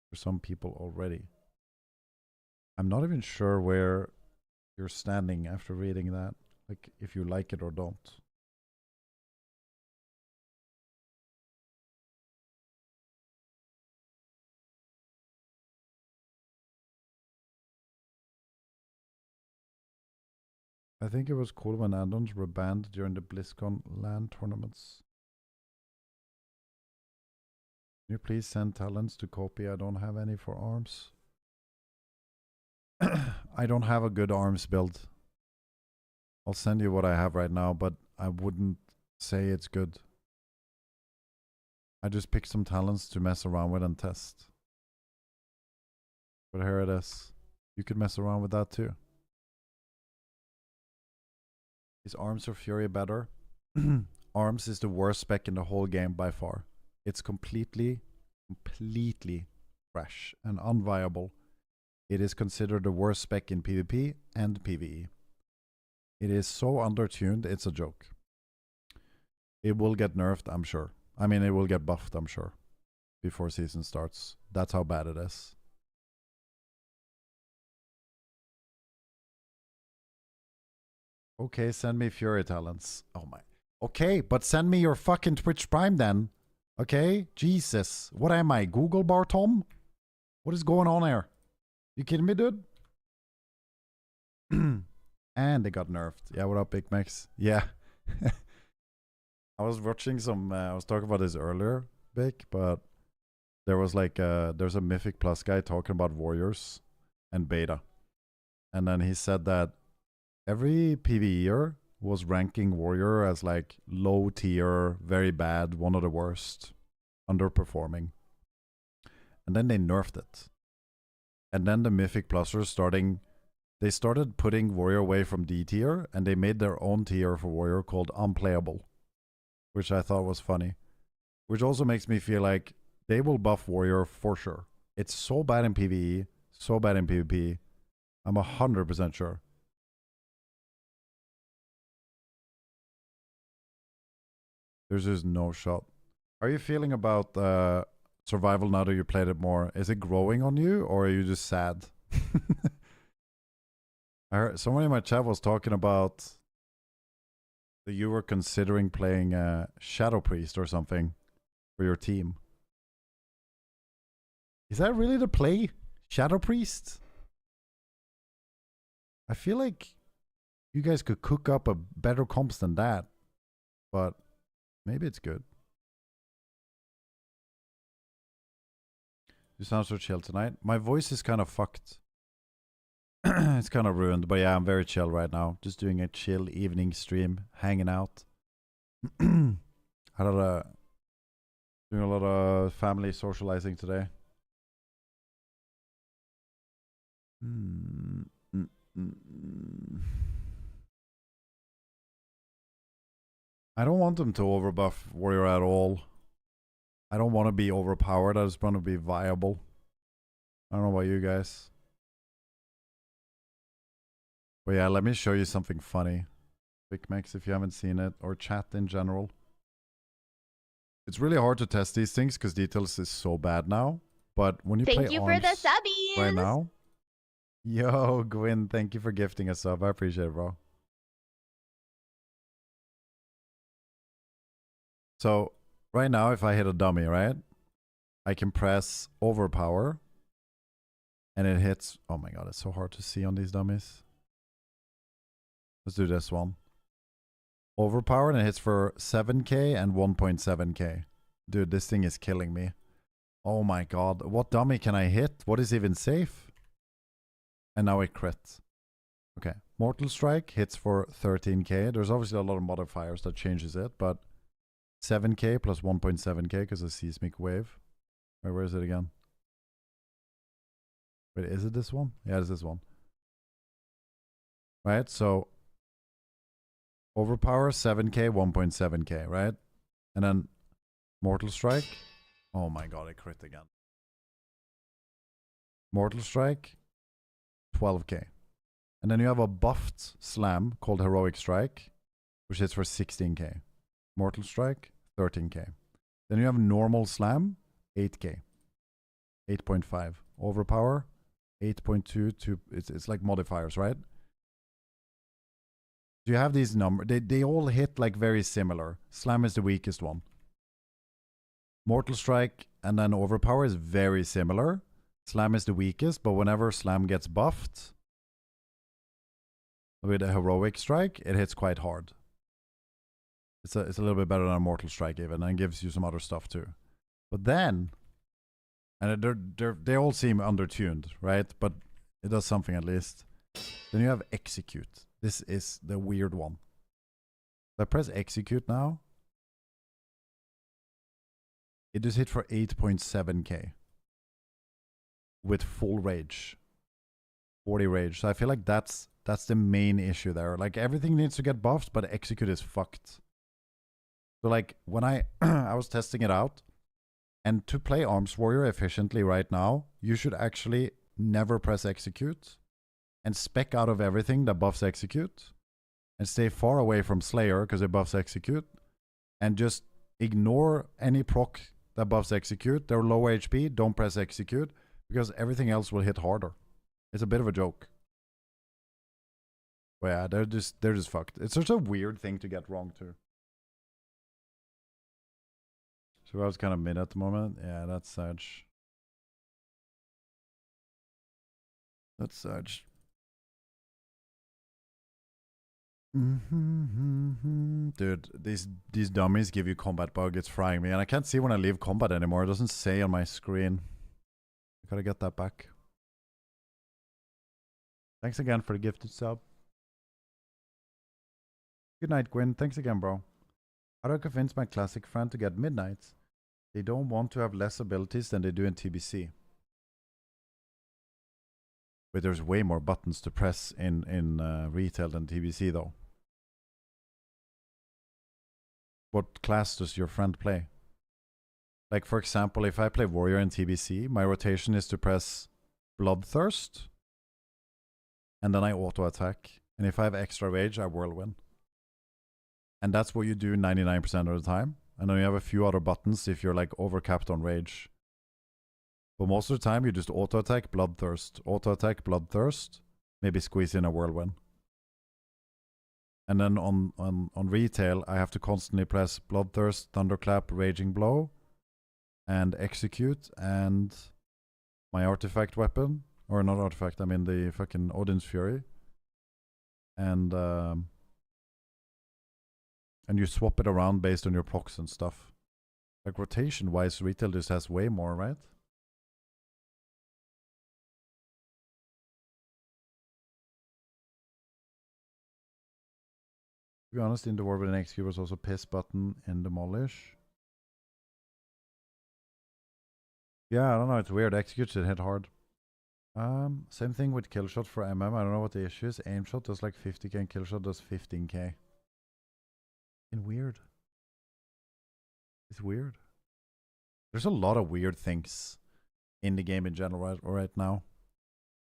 for some people already. I'm not even sure where you're standing after reading that, like if you like it or don't. I think it was cool when add-ons were banned during the BlizzCon LAN tournaments. Can you please send talents to copy? I don't have any for arms. I don't have a good arms build. I'll send you what I have right now, but I wouldn't say it's good. I just picked some talents to mess around with and test. But here it is. You could mess around with that too. Is Arms or Fury better? Arms is the worst spec in the whole game by far. It's completely trash and unviable. It is considered the worst spec in PvP and PvE. It is so undertuned, it's a joke. It will get nerfed, I'm sure. I mean, it will get buffed, I'm sure, before season starts. That's how bad it is. Okay, send me Fury talents. Oh my. Okay, but send me your fucking Twitch Prime then. Okay? Jesus. What am I? Google Bar Tom? What is going on here? You kidding me, dude? And they got nerfed. Yeah, what up, Big Max? Yeah. I was watching some. I was talking about this earlier, Vic, but there was like there's a Mythic Plus guy talking about warriors and beta, and then he said that every PvEer was ranking warrior as like low tier, very bad, one of the worst, underperforming, and then they nerfed it, and then the Mythic Plusers they started putting warrior away from D tier, and they made their own tier for warrior called unplayable, which I thought was funny. Which also makes me feel like they will buff warrior for sure. It's so bad in PvE, so bad in PvP. I'm 100% sure. There's just no shot. How are you feeling about survival now that you played it more? Is it growing on you, or are you just sad? I heard someone in my chat was talking about that you were considering playing Shadow Priest or something for your team. Is that really the play? Shadow Priest? I feel like you guys could cook up a better comps than that, but maybe it's good. You sound so chill tonight. My voice is kind of fucked. It's kind of ruined, but yeah, I'm very chill right now. Just doing a chill evening stream, hanging out. Doing a lot of family socializing today. I don't want them to overbuff warrior at all. I don't want to be overpowered. I just want to be viable. I don't know about you guys. But yeah, let me show you something funny. Big Max, if you haven't seen it, or chat in general. It's really hard to test these things because details is so bad now. But when you play Thank you for the arms subbies right now. Yo, Gwyn, thank you for gifting a sub. I appreciate it, bro. So right now, if I hit a dummy, right, I can press overpower, and it hits. Oh my god, it's so hard to see on these dummies. Let's do this one. Overpower, and it hits for 7k and 1.7k. Dude, this thing is killing me. Oh my god, what dummy can I hit? What is even safe? And now it crits. Okay, Mortal Strike hits for 13k. There's obviously a lot of modifiers that changes it, but 7k plus 1.7k because of Seismic Wave. Wait, where is it again? Wait, is it this one? Yeah, it's this one. Right, so Overpower 7k, 1.7k, right? And then Mortal Strike. Oh my god, I crit again. Mortal Strike, 12k. And then you have a buffed slam called Heroic Strike, which hits for 16k. Mortal Strike, 13k. Then you have normal slam, 8k. 8.5. Overpower, 8.2 to... It's like modifiers, right? Do you have these numbers? They all hit like very similar. Slam is the weakest one. Mortal Strike and then Overpower is very similar. Slam is the weakest, but whenever Slam gets buffed with a Heroic Strike, it hits quite hard. It's a little bit better than a Mortal Strike even, and gives you some other stuff too. But then, and they all seem undertuned, right? But it does something at least. Then you have Execute. This is the weird one. If I press Execute now, it just hit for 8.7k with full rage, 40 rage. So I feel like that's the main issue there. Like everything needs to get buffed, but Execute is fucked. So like when I was testing it out, and to play Arms Warrior efficiently right now, you should actually never press Execute and spec out of everything that buffs Execute and stay far away from Slayer because it buffs Execute, and just ignore any proc that buffs Execute. They're low HP, don't press Execute because everything else will hit harder. It's a bit of a joke. But yeah, they're just fucked. It's such a weird thing to get wrong too. So I was kind of mid at the moment. Yeah, that's Surge. That's Surge. Dude, these dummies give you combat bug. It's frying me. And I can't see when I leave combat anymore. It doesn't say on my screen. I gotta get that back. Thanks again for the gifted sub. Good night, Gwyn. Thanks again, bro. How do I convince my classic friend to get midnights? They don't want to have less abilities than they do in TBC. But there's way more buttons to press in retail than TBC, though. What class does your friend play? Like, for example, if I play Warrior in TBC, my rotation is to press Bloodthirst, and then I auto-attack. And if I have extra rage, I Whirlwind. And that's what you do 99% of the time. And then you have a few other buttons if you're like overcapped on rage. But most of the time, you just auto-attack, Bloodthirst, auto-attack, Bloodthirst, maybe squeeze in a Whirlwind. And then on retail, I have to constantly press Bloodthirst, Thunderclap, Raging Blow, and Execute, and my artifact weapon. Or not artifact, I mean the fucking Odin's Fury. And you swap it around based on your procs and stuff. Like rotation-wise, retail just has way more, right? To be honest, in the war with an execute was also piss button and demolish. Yeah, I don't know, it's weird. Execute should hit hard. Same thing with kill shot for MM. I don't know what the issue is. Aim shot does like 50k and kill shot does 15k. And weird. It's weird. There's a lot of weird things in the game in general right now.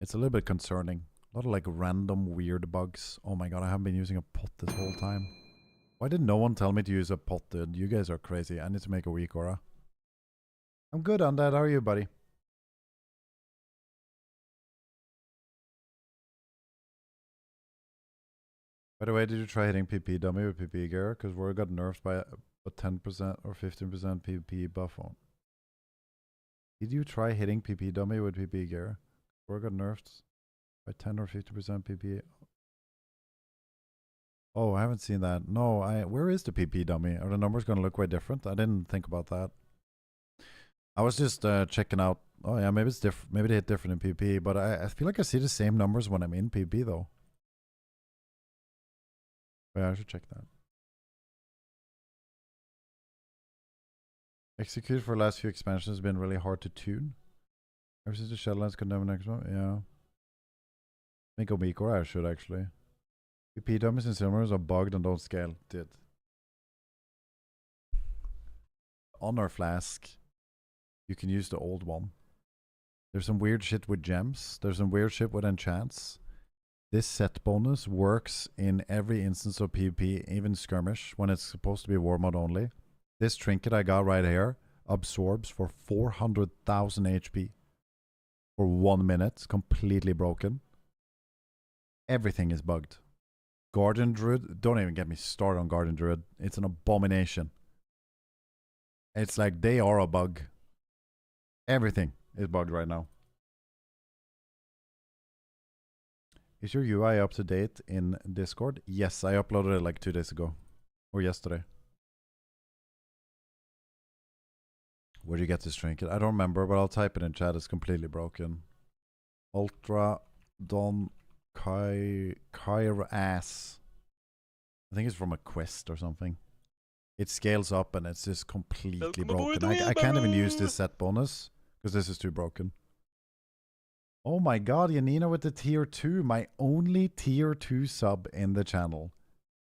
It's a little bit concerning. A lot of like random weird bugs. Oh my god, I haven't been using a pot this whole time. Why did no one tell me to use a pot, dude? You guys are crazy. I need to make a weak aura. I'm good on that. How are you, buddy? By the way, did you try hitting PP dummy with PP gear? Because Warrior got nerfed by a 10% or 15% PP buff on. Did you try hitting PP dummy with PP gear? Warrior got nerfed by 10 or 50% PP. Oh, I haven't seen that. No, where is the PP dummy? Are the numbers going to look quite different? I didn't think about that. I was just checking out. Oh yeah, maybe it's different. Maybe they hit different in PP, but I feel like I see the same numbers when I'm in PP though. Yeah, I should check that. Execute for the last few expansions has been really hard to tune. Ever since the Shadowlands condemned next one, yeah. Make a week, or I should actually. PP dummies and cinemas are bugged and don't scale. Did. Honor Flask. You can use the old one. There's some weird shit with gems. There's some weird shit with enchants. This set bonus works in every instance of PvP, even skirmish, when it's supposed to be war mode only. This trinket I got right here absorbs for 400,000 HP for 1 minute, completely broken. Everything is bugged. Guardian Druid, don't even get me started on Guardian Druid. It's an abomination. It's like they are a bug. Everything is bugged right now. Is your UI up to date in Discord? Yes, I uploaded it like 2 days ago. Or yesterday. Where'd you get this trinket? I don't remember, but I'll type it in chat. It's completely broken. Ultra Don Kyr Ass. I think it's from a quest or something. It scales up and it's just completely broken. I can't even use this set bonus because this is too broken. Oh my god, Yanina with the tier 2. My only tier 2 sub in the channel.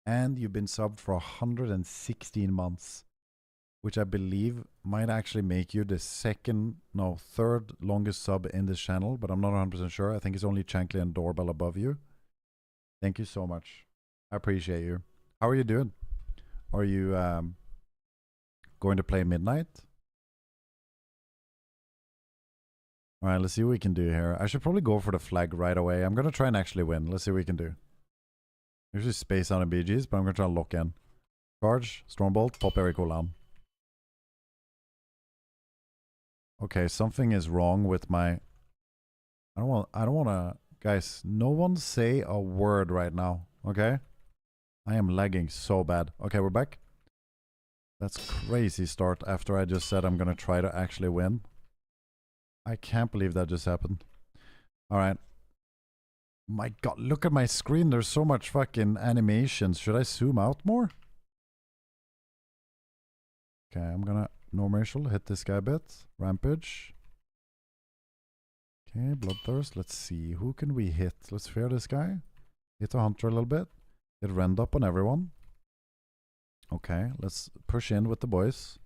And you've been subbed for 116 months. Which I believe might actually make you the third longest sub in this channel. But I'm not 100% sure. I think it's only Chankly and Doorbell above you. Thank you so much. I appreciate you. How are you doing? Are you going to play Midnight? Alright, let's see what we can do here. I should probably go for the flag right away. I'm going to try and actually win. Let's see what we can do. Usually space out in BGs, but I'm going to try and lock in. Charge, Stormbolt, pop every cooldown. Okay, something is wrong with my... I don't want to... Guys, no one say a word right now, okay? I am lagging so bad. Okay, we're back. That's crazy start after I just said I'm gonna try to actually win. I can't believe that just happened. Alright. My god, look at my screen. There's so much fucking animations. Should I zoom out more? Okay, I'm gonna normal hit this guy a bit. Rampage. Okay, Bloodthirst. Let's see. Who can we hit? Let's fear this guy. Hit a hunter a little bit. Get rend up on everyone. Okay, let's push in with the boys.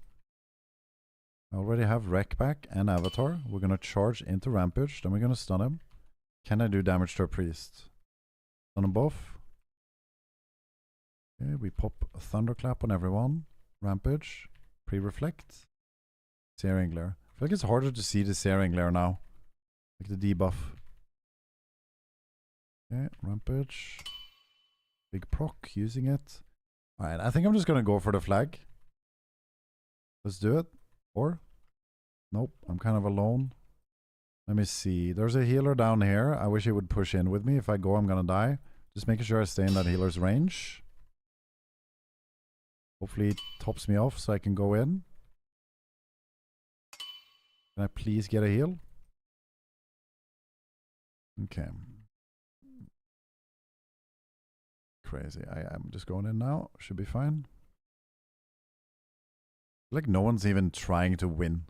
I already have Wreck back and Avatar. We're gonna charge into Rampage. Then we're gonna stun him. Can I do damage to a priest? Stun them both. Okay, we pop a Thunderclap on everyone. Rampage. Pre-reflect. Searing Glare. I feel like it's harder to see the Searing Glare now. Like the debuff. Okay, Rampage. Big proc, using it. Alright, I think I'm just gonna go for the flag. Let's do it. Or? Nope, I'm kind of alone. Let me see. There's a healer down here. I wish he would push in with me. If I go, I'm gonna die. Just making sure I stay in that healer's range. Hopefully he tops me off so I can go in. Can I please get a heal? Okay. Crazy. I'm just going in now. Should be fine. Like no one's even trying to win.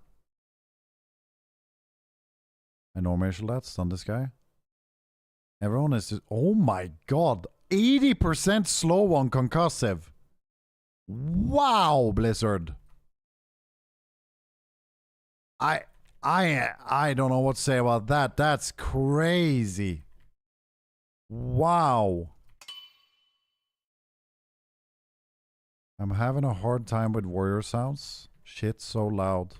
I normal that. Stun this guy. Everyone is just... Oh my god. 80% slow on concussive. Wow, Blizzard. I don't know what to say about that. That's crazy. Wow. I'm having a hard time with warrior sounds. Shit, so loud.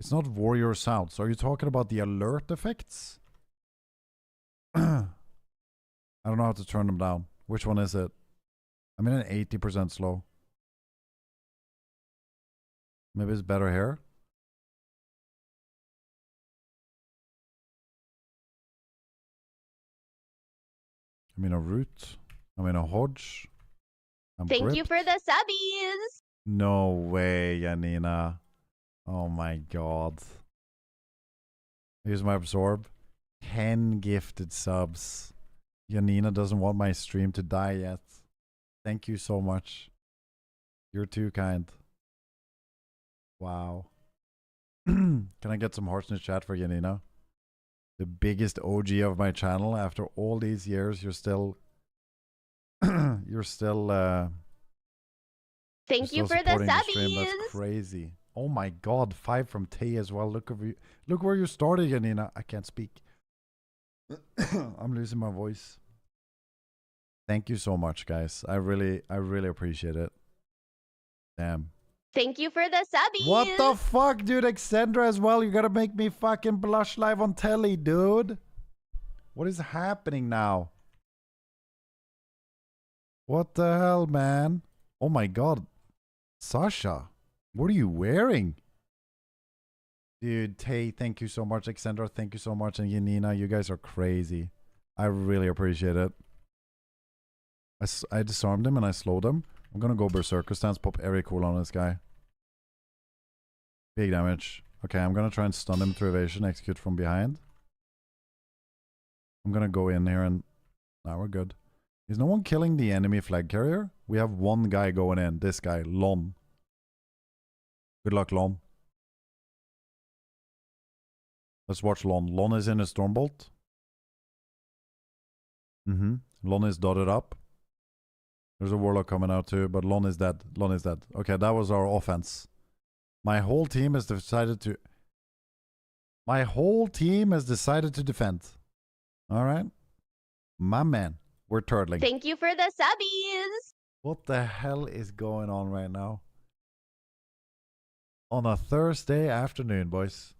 It's not warrior sounds. Are you talking about the alert effects? I don't know how to turn them down. Which one is it? I'm in an 80% slow. Maybe it's better here. I'm in a root. I'm in a hodge. I'm Thank gripped. you for the subbies. No way, Janina. Oh my god. Here's my absorb. 10 gifted subs. Janina doesn't want my stream to die yet. Thank you so much. You're too kind. Wow. Can I get some hearts in the chat for Janina? The biggest OG of my channel. After all these years, you're still... you're still... Thank you for the subbies. That's crazy. Oh my god, 5 from Tay as well. Look where you started, Janina. I can't speak. I'm losing my voice. Thank you so much, guys. I really appreciate it. Damn. Thank you for the subbies. What the fuck, dude? Extendra as well. You gotta make me fucking blush live on telly, dude. What is happening now? What the hell, man? Oh my god. Sasha, what are you wearing? Dude, Tay, thank you so much. Extendra, thank you so much. And Yanina, you guys are crazy. I really appreciate it. I disarmed him and I slowed him. I'm gonna go Berserker stance, pop every cool on this guy. Big damage. Okay, I'm gonna try and stun him through evasion, execute from behind. I'm gonna go in here and... Now we're good. Is no one killing the enemy flag carrier? We have one guy going in. This guy, Lon. Good luck, Lon. Let's watch Lon. Lon is in a Stormbolt. Lon is dotted up. There's a Warlock coming out too, but Lon is dead. Lon is dead. Okay, that was our offense. My whole team has decided to... My whole team has decided to defend. Alright? My man. We're turtling. Thank you for the subbies. What the hell is going on right now? On a Thursday afternoon, boys.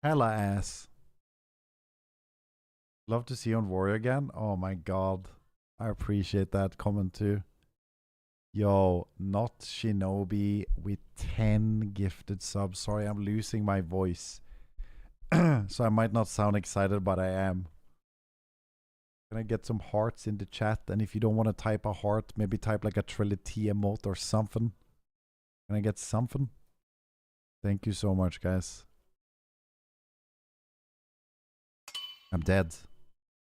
Hella ass. Love to see you on Warrior again. Oh my god. I appreciate that comment too. Yo, not Shinobi with 10 gifted subs. Sorry, I'm losing my voice. So I might not sound excited, but I am. Can I get some hearts in the chat? And if you don't want to type a heart, maybe type like a Trille emote or something. Can I get something? Thank you so much, guys. I'm dead.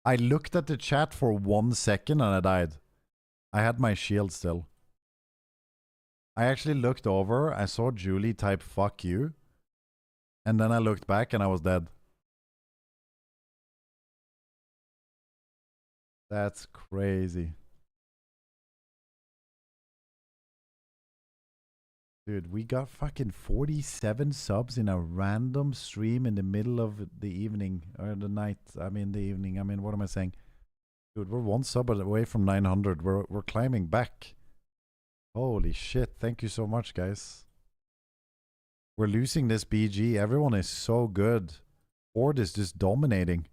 I looked at the chat for 1 second and I died. I had my shield still. I actually looked over. I saw Julie type fuck you. And then I looked back and I was dead. That's crazy. Dude, we got fucking 47 subs in a random stream in the middle of the evening. Or the night. I mean the evening. I mean, what am I saying? Dude, we're 1 sub away from 900. We're climbing back. Holy shit. Thank you so much, guys. We're losing this BG. Everyone is so good. Horde is just dominating.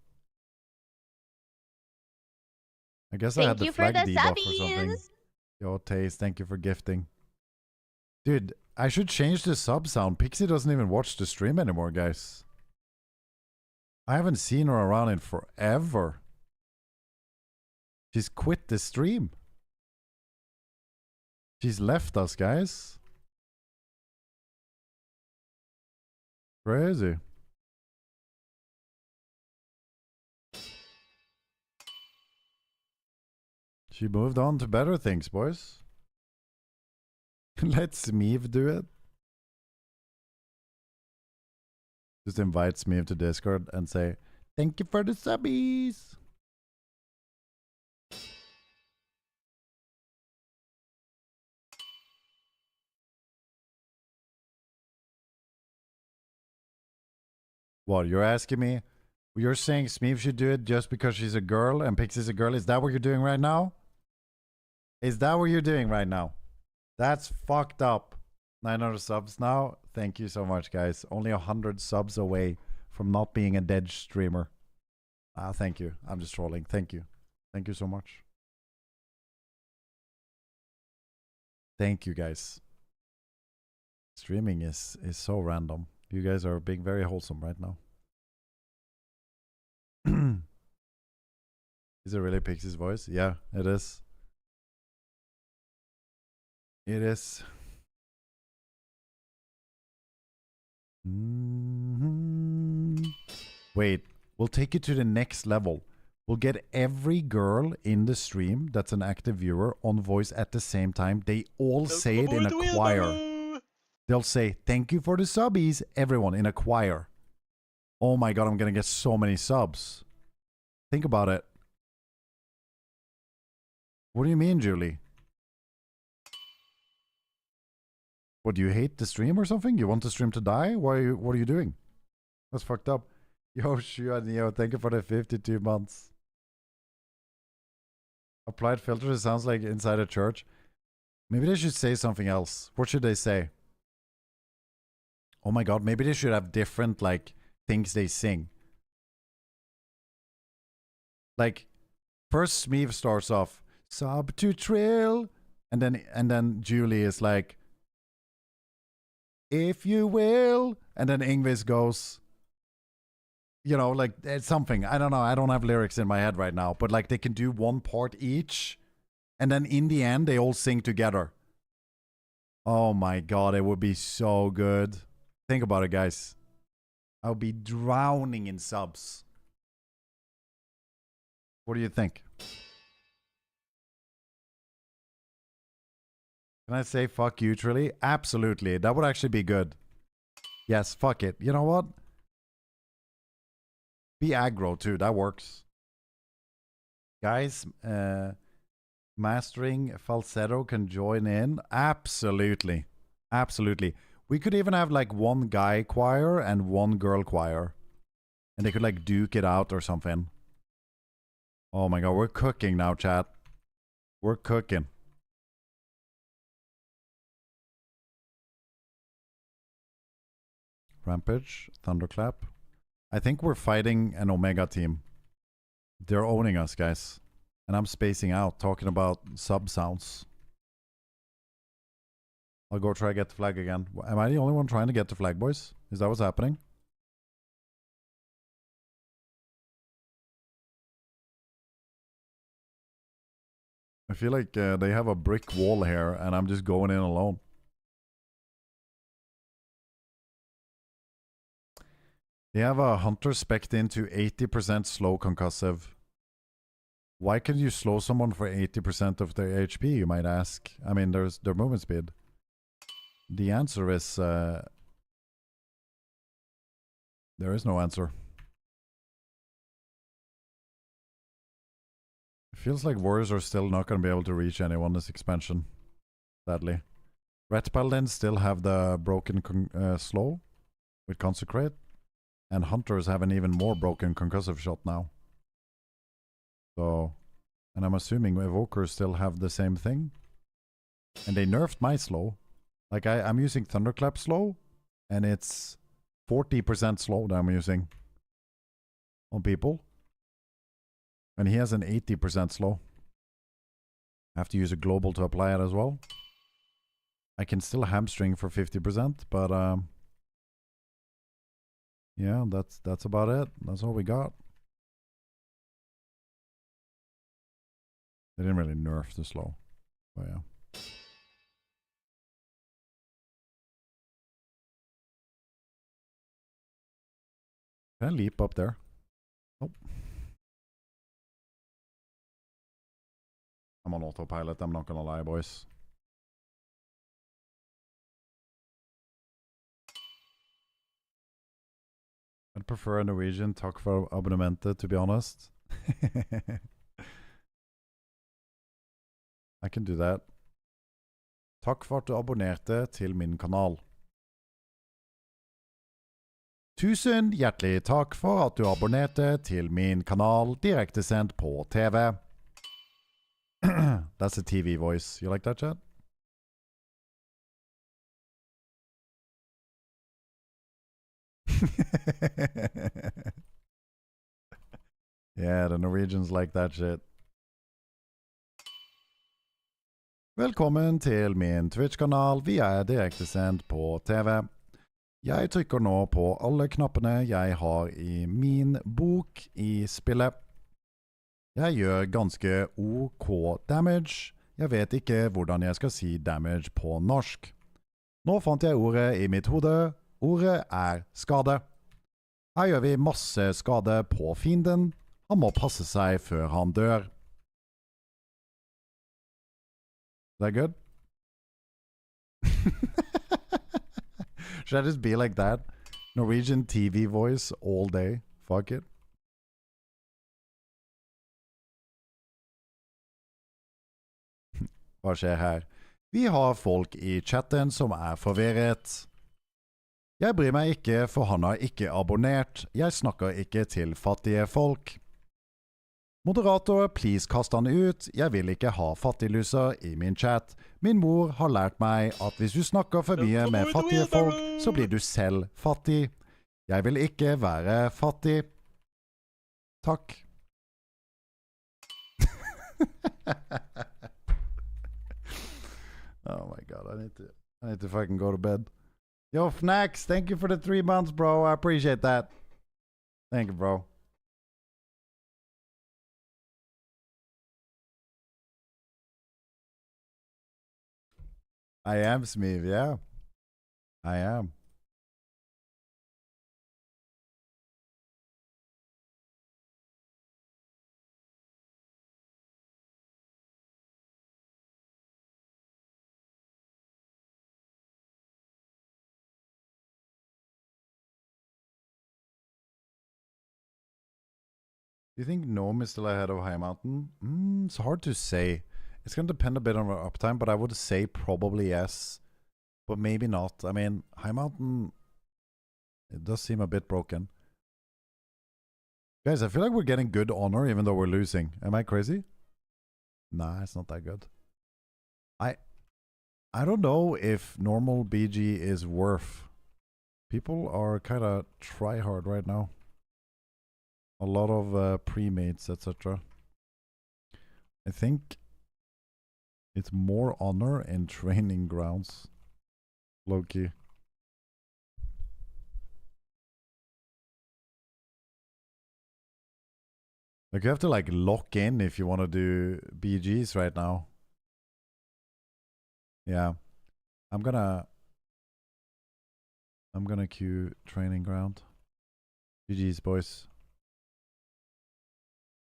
I guess I had the flag debuff or something. Yo, Taste, thank you for gifting. Dude, I should change the sub sound. Pixie doesn't even watch the stream anymore, guys. I haven't seen her around in forever. She's quit the stream. She's left us, guys. Crazy. She moved on to better things, boys. Let Smeeve do it. Just invite Smeeve to Discord and say, thank you for the subbies. What, you're asking me? You're saying Smeeve should do it just because she's a girl and Pixie's a girl? Is that what you're doing right now? Is that what you're doing right now? That's fucked up. 900 subs now. Thank you so much, guys. Only 100 subs away from not being a dead streamer. Thank you. I'm just trolling. Thank you. Thank you so much. Thank you, guys. Streaming is so random. You guys are being very wholesome right now. Is it really Pixie's voice? Yeah, it is. It is. Wait, we'll take it to the next level. We'll get every girl in the stream that's an active viewer on voice at the same time. They all say it in a choir. They'll say, thank you for the subbies, everyone in a choir. Oh my god, I'm gonna get so many subs. Think about it. What do you mean, Julie? What, do you hate the stream or something? You want the stream to die? What are you doing? That's fucked up. Yo, Shu and Neo, thank you for the 52 months. Applied filters, it sounds like inside a church. Maybe they should say something else. What should they say? Oh my god, maybe they should have different, like, things they sing. Like, first Smeeve starts off, sub to Trille, and then Julie is like, if you will, and then Ingvis goes, you know, like, it's something. I don't know. I don't have lyrics in my head right now, but like they can do one part each, and then in the end, they all sing together. Oh my god, it would be so good. Think about it, guys. I'll be drowning in subs. What do you think? Can I say fuck you, Trille? Absolutely. That would actually be good. Yes, fuck it. You know what? Be aggro too. That works. Guys, mastering falsetto can join in. Absolutely. Absolutely. We could even have like one guy choir and one girl choir. And they could like duke it out or something. Oh my god, we're cooking now, chat. We're cooking. Rampage, Thunderclap. I think we're fighting an Omega team. They're owning us, guys. And I'm spacing out, talking about sub sounds. I'll go try to get the flag again. Am I the only one trying to get the flag, boys? Is that what's happening? I feel like they have a brick wall here, and I'm just going in alone. They have a hunter spec'd into 80% slow concussive. Why can you slow someone for 80% of their HP, you might ask? I mean, there's their movement speed. The answer is... there is no answer. It feels like warriors are still not going to be able to reach anyone this expansion, sadly. Ret Paladins still have the broken slow with Consecrate, and Hunters have an even more broken concussive shot now. So, and I'm assuming Evokers still have the same thing. And they nerfed my slow. Like I'm using Thunderclap slow, and it's 40% slow that I'm using on people. And he has an 80% slow. I have to use a global to apply it as well. I can still hamstring for 50%, but yeah, that's about it. That's all we got. They didn't really nerf the slow, but yeah. Can I leap up there? Nope. I'm on autopilot, I'm not gonna lie, boys. I'd prefer a Norwegian takk for abonnementet, to be honest. I can do that. Takk for at du abonnerte til min kanal. Tusen hjertelig takk for at du abonnerte til min kanal direktesendt på TV. That's a TV voice. You like that, chat? Yeah, the Norwegians like that shit. Velkommen til min Twitch-kanal. Vi er direktesendt på TV. Jeg trykker nå på alle knappene jeg har i min bok i spillet. Jeg gjør ganske OK damage. Jeg vet ikke hvordan jeg skal si damage på norsk. Nå fant jeg ordet i mitt hode. Ordet er skade. Her gjør vi masse skade på fienden. Han må passe seg før han dør. Is that good? Should I just be like that? Norwegian TV voice all day? Fuck it. Hva skjer her? Vi har folk i chatten som er forvirret. Jeg bryr meg ikke, for han har ikke abonnert. Jeg snakker ikke til fattige folk. Moderator, please kast han ut. Jeg vil ikke ha fattigluser i min chat. Min mor har lært meg at hvis du snakker for mye med fattige folk, så blir du selv fattig. Jeg vil ikke være fattig. Takk. Oh my god, I need to fucking go to bed. Yo, Fnax, thank you for the 3 months, bro. I appreciate that. Thank you, bro. I am Smeeve, yeah. I am. Do you think Gnome is still ahead of High Mountain? It's hard to say. It's going to depend a bit on our uptime, but I would say probably yes. But maybe not. I mean, High Mountain, it does seem a bit broken. Guys, I feel like we're getting good honor even though we're losing. Am I crazy? Nah, it's not that good. I don't know if normal BG is worth. People are kind of try hard right now. A lot of pre-mates, etc. I think it's more honor in training grounds. Low-key. Like, you have to, like, lock in if you want to do BGs right now. Yeah. I'm gonna queue training ground. GG's, boys.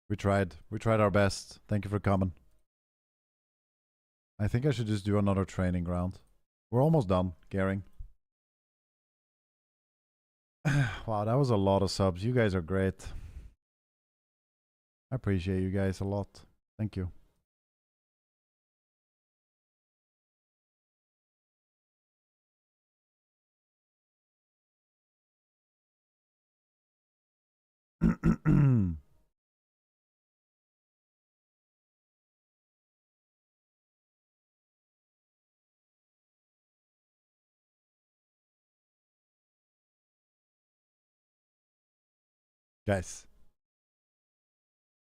We tried. We tried our best. Thank you for coming. I think I should just do another training ground. We're almost done, Gehring. Wow, that was a lot of subs. You guys are great. I appreciate you guys a lot. Thank you. Guys.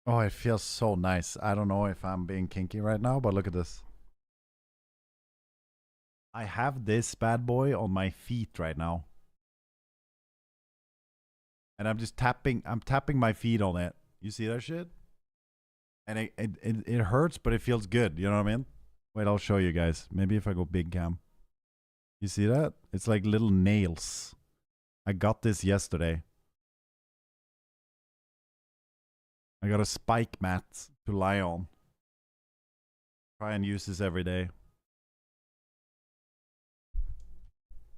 Oh, it feels so nice. I don't know if I'm being kinky right now, but look at this. I have this bad boy on my feet right now. And I'm just tapping my feet on it. You see that shit? And it hurts, but it feels good. You know what I mean? Wait, I'll show you guys. Maybe if I go big cam. You see that? It's like little nails. I got this yesterday. I got a spike mat to lie on. Try and use this every day.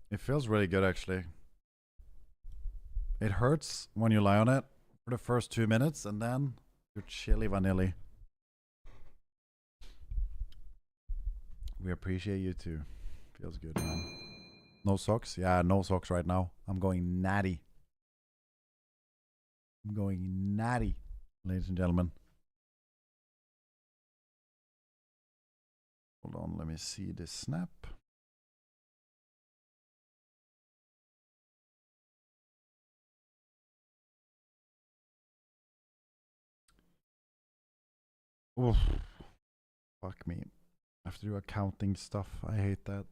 It feels really good, actually. It hurts when you lie on it for the first 2 minutes, and then you're chilly vanilli. We appreciate you too. Feels good, man. No socks? Yeah, no socks right now. I'm going natty. I'm going natty, ladies and gentlemen. Hold on, let me see this snap. Oof. Fuck me. I have to do accounting stuff. I hate that.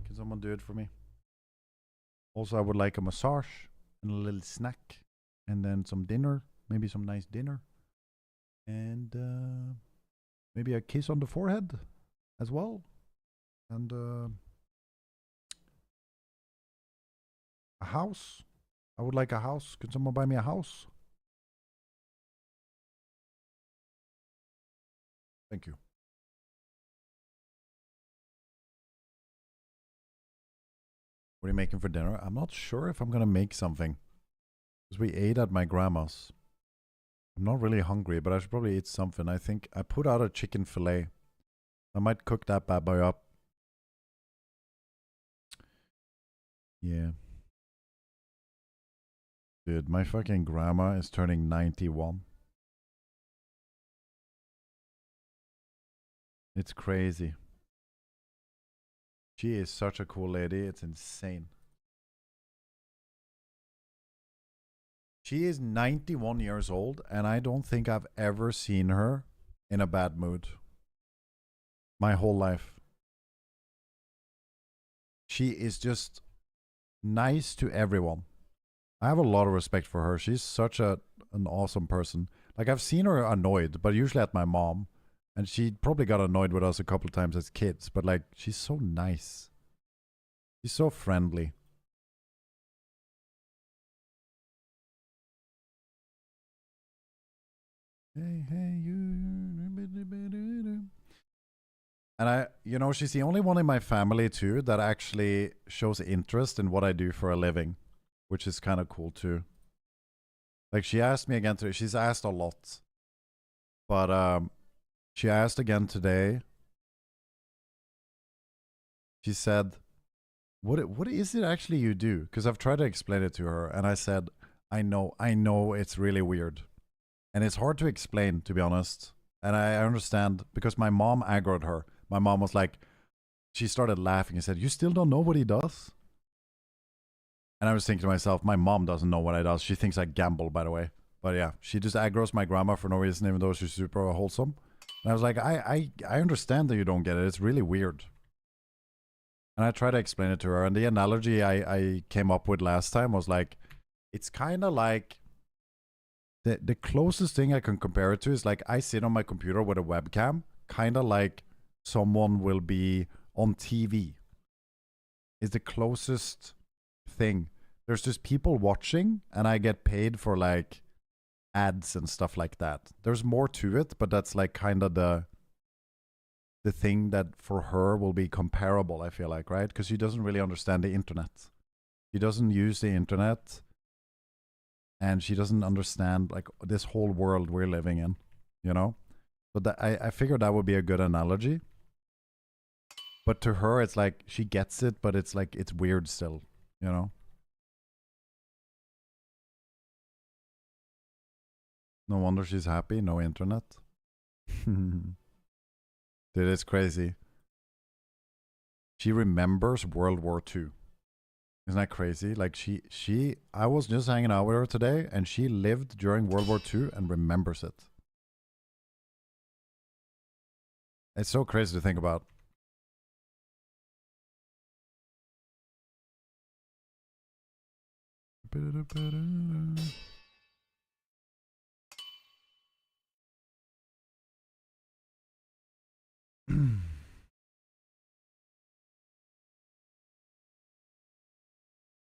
Can someone do it for me? Also, I would like a massage and a little snack. And then some dinner. Maybe some nice dinner. And maybe a kiss on the forehead as well. And a house. I would like a house. Could someone buy me a house? Thank you. What are you making for dinner? I'm not sure if I'm gonna make something. Because we ate at my grandma's. I'm not really hungry, but I should probably eat something. I think I put out a chicken fillet. I might cook that bad boy up. Yeah. Dude, my fucking grandma is turning 91. It's crazy. She is such a cool lady. It's insane. She is 91 years old, and I don't think I've ever seen her in a bad mood. My whole life. She is just nice to everyone. I have a lot of respect for her. She's such an awesome person. Like, I've seen her annoyed, but usually at my mom. And she probably got annoyed with us a couple of times as kids. But, like, she's so nice. She's so friendly. Hey, hey, you. And you know, she's the only one in my family, too, that actually shows interest in what I do for a living. Which is kind of cool, too. Like, she asked me again today. She's asked a lot. But, she asked again today. She said, what is it actually you do? Because I've tried to explain it to her. And I said, I know it's really weird. And it's hard to explain, to be honest. And I understand, because my mom aggroed her. My mom was like, she started laughing and said, you still don't know what he does? And I was thinking to myself, my mom doesn't know what I do. She thinks I gamble, by the way. But yeah, she just aggroes my grandma for no reason, even though she's super wholesome. And I was like, I understand that you don't get it. It's really weird. And I tried to explain it to her. And the analogy I came up with last time was like, it's kind of like The closest thing I can compare it to is like I sit on my computer with a webcam, kind of like someone will be on TV. Is the closest thing. There's just people watching, and I get paid for like ads and stuff like that. There's more to it, but that's like kind of the thing that for her will be comparable, I feel like, right? Because she doesn't really understand the internet. She doesn't use the internet, and she doesn't understand like this whole world we're living in, you know? But that, I figured that would be a good analogy. But to her, it's like she gets it, but it's like it's weird still, you know? No wonder she's happy. No internet. Dude, it's crazy. She remembers World War II. Isn't that crazy? Like I was just hanging out with her today, and she lived during World War II and remembers it. It's so crazy to think about.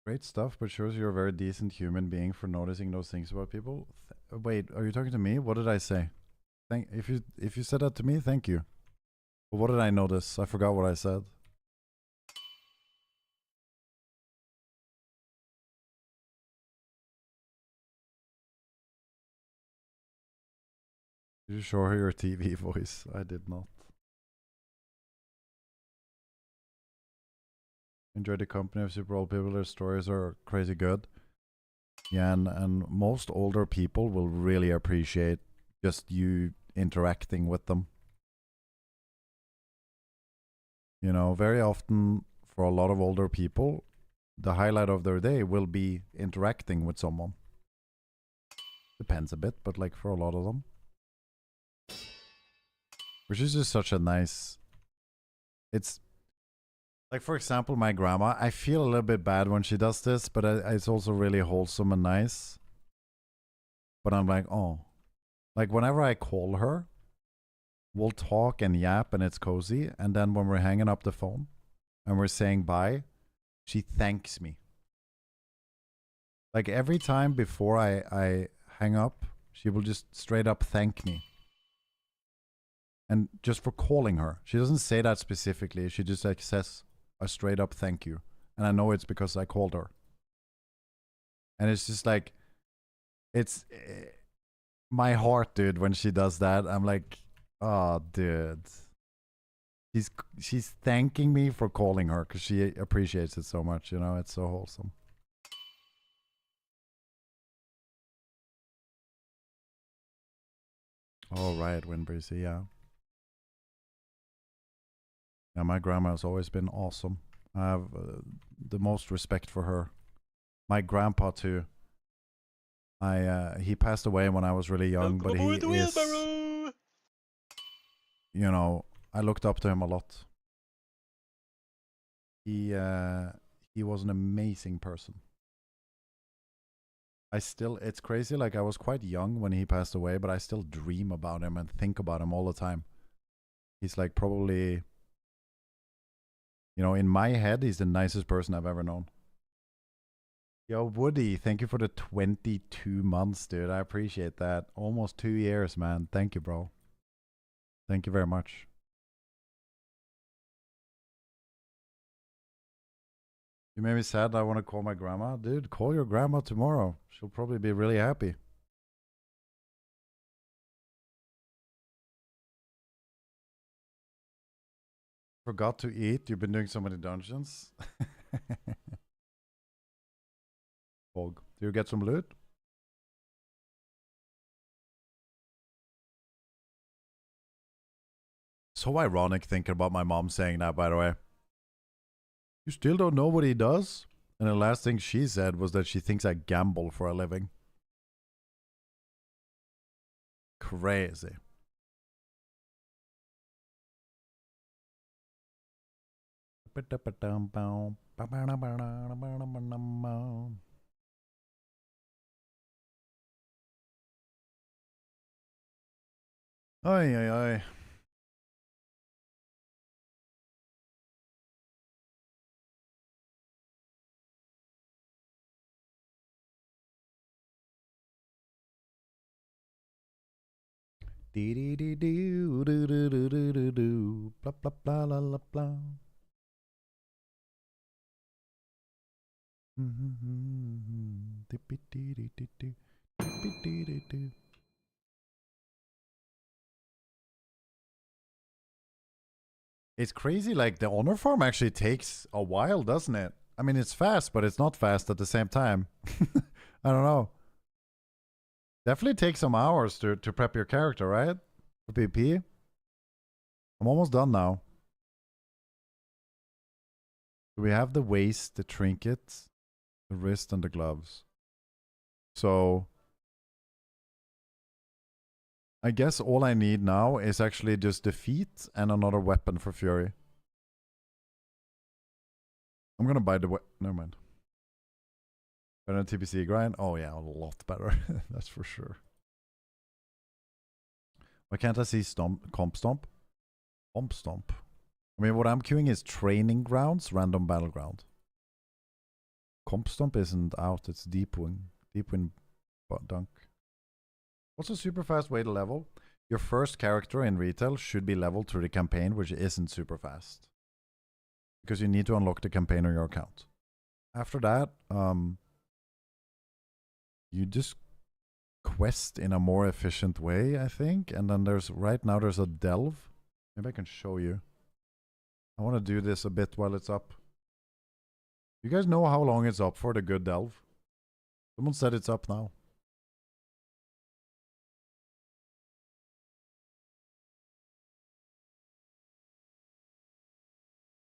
Great stuff, but shows you're a very decent human being for noticing those things about people. Wait, are you talking to me? What did I say? If you said that to me, thank you. But what did I notice? I forgot what I said. Did you show her your TV voice? I did not. Enjoy the company of super old people. Their stories are crazy good. Yeah, and most older people will really appreciate just you interacting with them. You know, very often for a lot of older people, the highlight of their day will be interacting with someone. Depends a bit, but like for a lot of them. Which is just such a nice... It's... Like, for example, my grandma, I feel a little bit bad when she does this, but it's also really wholesome and nice. But I'm like, oh. Like, whenever I call her, we'll talk and yap and it's cozy. And then when we're hanging up the phone and we're saying bye, she thanks me. Like, every time before I hang up, she will just straight up thank me. And just for calling her. She doesn't say that specifically. She just like says a straight up thank you. And I know it's because I called her. And it's just like, it's my heart, dude, when she does that. I'm like, oh, dude. She's thanking me for calling her because she appreciates it so much, you know? It's so wholesome. Oh, right, Windbreezy, yeah. Yeah, my grandma has always been awesome. I have the most respect for her. My grandpa too. He passed away when I was really young, but he is, you know, I looked up to him a lot. He was an amazing person. It's crazy, like I was quite young when he passed away, but I still dream about him and think about him all the time. He's like probably, you know, in my head, he's the nicest person I've ever known. Yo, Woody, thank you for the 22 months, dude. I appreciate that. Almost 2 years, man. Thank you, bro. Thank you very much. You made me sad. I want to call my grandma. Dude, call your grandma tomorrow. She'll probably be really happy. Forgot to eat. You've been doing so many dungeons. Bog. Do you get some loot? So ironic thinking about my mom saying that, by the way. You still don't know what he does? And the last thing she said was that she thinks I gamble for a living. Crazy. Ay, ay, ay. Dee dee dee doo doo doo doo doo doo doo. Blah blah blah la la blah. Dippy dee dee dee doo. Dippy dee dee doo. It's crazy, like the honor farm actually takes a while, doesn't it? I mean, it's fast, but it's not fast at the same time. I don't know. Definitely takes some hours to prep your character, right? For PP. I'm almost done now. We have the waist, the trinket, the wrist, and the gloves. So I guess all I need now is actually just the feet and another weapon for Fury. I'm gonna buy the never mind. Better than TPC grind? Oh yeah, a lot better. That's for sure. Why can't I see comp stomp? Comp stomp. I mean, what I'm queuing is training grounds, random battleground. Comp stomp isn't out, it's deep wing. Deep wing dunk. What's a super fast way to level? Your first character in retail should be leveled through the campaign, which isn't super fast. Because you need to unlock the campaign on your account. After that, you just quest in a more efficient way, I think. And then right now there's a delve. Maybe I can show you. I want to do this a bit while it's up. You guys know how long it's up for, the good delve? Someone said it's up now.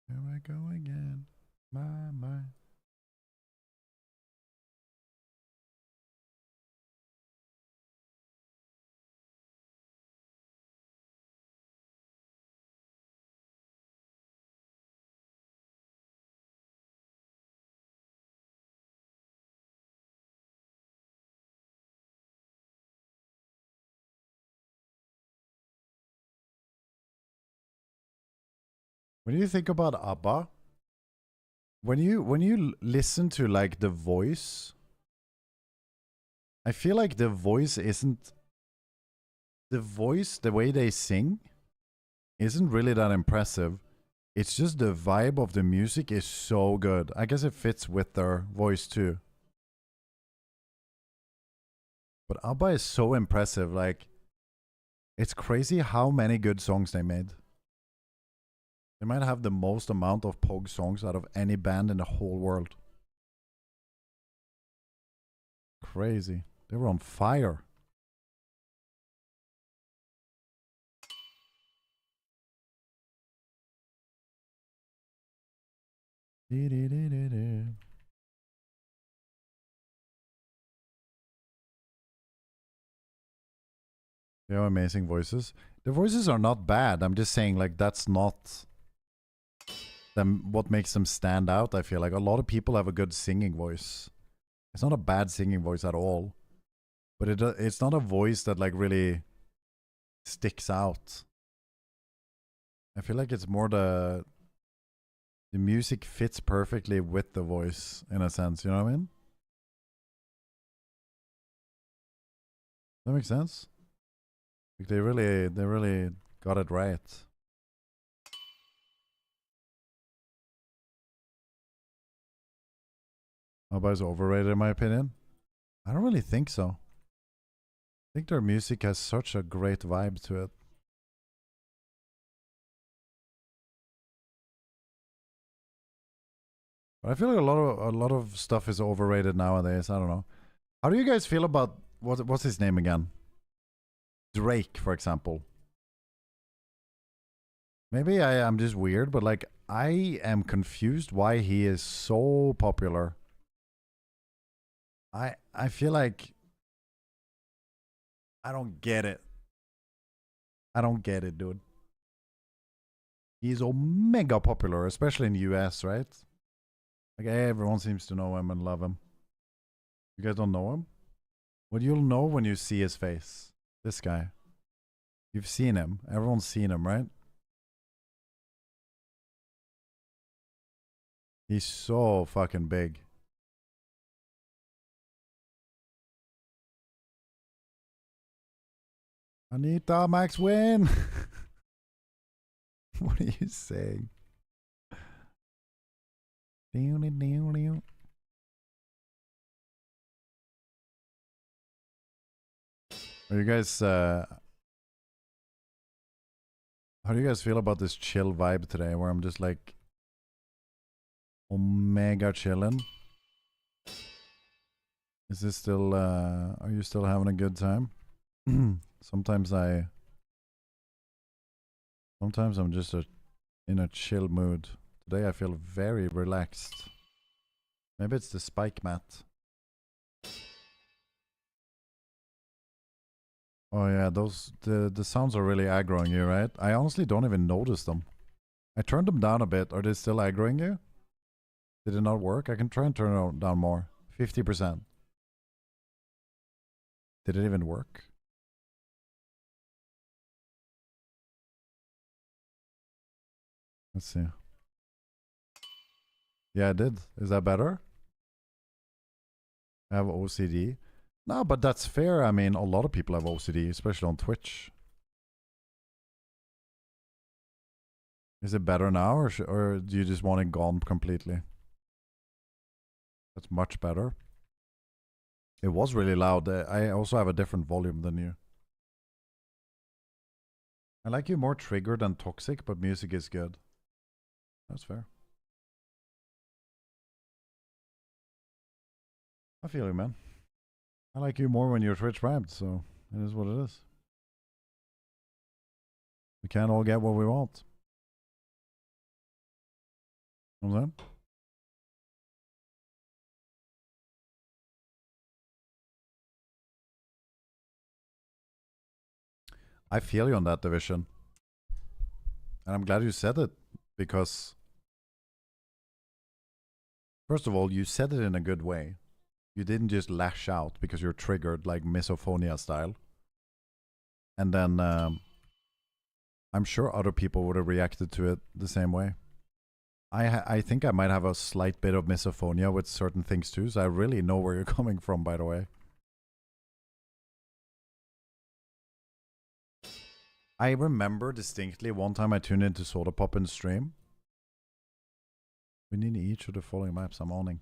Here I go again. My. When you think about ABBA, when you listen to like the voice, I feel like the voice isn't the way they sing isn't really that impressive. It's just the vibe of the music is so good. I guess it fits with their voice too. But ABBA is so impressive. Like, it's crazy how many good songs they made. They might have the most amount of Pog songs out of any band in the whole world. Crazy. They were on fire. They have amazing voices. The voices are not bad. I'm just saying, like, that's not what makes them stand out. I feel like a lot of people have a good singing voice. It's not a bad singing voice at all, but it's not a voice that like really sticks out. I feel like it's more the music fits perfectly with the voice in a sense. You know what I mean? That makes sense. Like they really got it right. ABBA is overrated in my opinion. I don't really think so. I think their music has such a great vibe to it. But I feel like a lot of stuff is overrated nowadays. I don't know. How do you guys feel about what's his name again? Drake, for example. Maybe I am just weird, but like I am confused why he is so popular. I feel like I don't get it. I don't get it, dude. He's mega popular, especially in the US, right? Like everyone seems to know him and love him. You guys don't know him? Well, you'll know when you see his face. This guy. You've seen him. Everyone's seen him, right? He's so fucking big. Anita, Max win. What are you saying? Are you guys how do you guys feel about this chill vibe today where I'm just like omega chilling? Is this still are you still having a good time? Sometimes I'm just in a chill mood. Today I feel very relaxed. Maybe it's the spike mat. Oh yeah, the sounds are really aggroing you, right? I honestly don't even notice them. I turned them down a bit. Are they still aggroing you? Did it not work? I can try and turn it down more. 50%. Did it even work? Let's see. Yeah, it did. Is that better? I have OCD. No, but that's fair. I mean, a lot of people have OCD, especially on Twitch. Is it better now, or do you just want it gone completely? That's much better. It was really loud. I also have a different volume than you. I like you more triggered than toxic, but music is good. That's fair. I feel you, man. I like you more when you're Twitch primed, so it is what it is. We can't all get what we want. You know what I'm saying? I feel you on that, Division. And I'm glad you said it, because first of all, you said it in a good way. You didn't just lash out because you're triggered like misophonia style. And then I'm sure other people would have reacted to it the same way. I think I might have a slight bit of misophonia with certain things too, so I really know where you're coming from, by the way. I remember distinctly one time I tuned into Soda Pop in stream. We need each of the following maps I'm owning.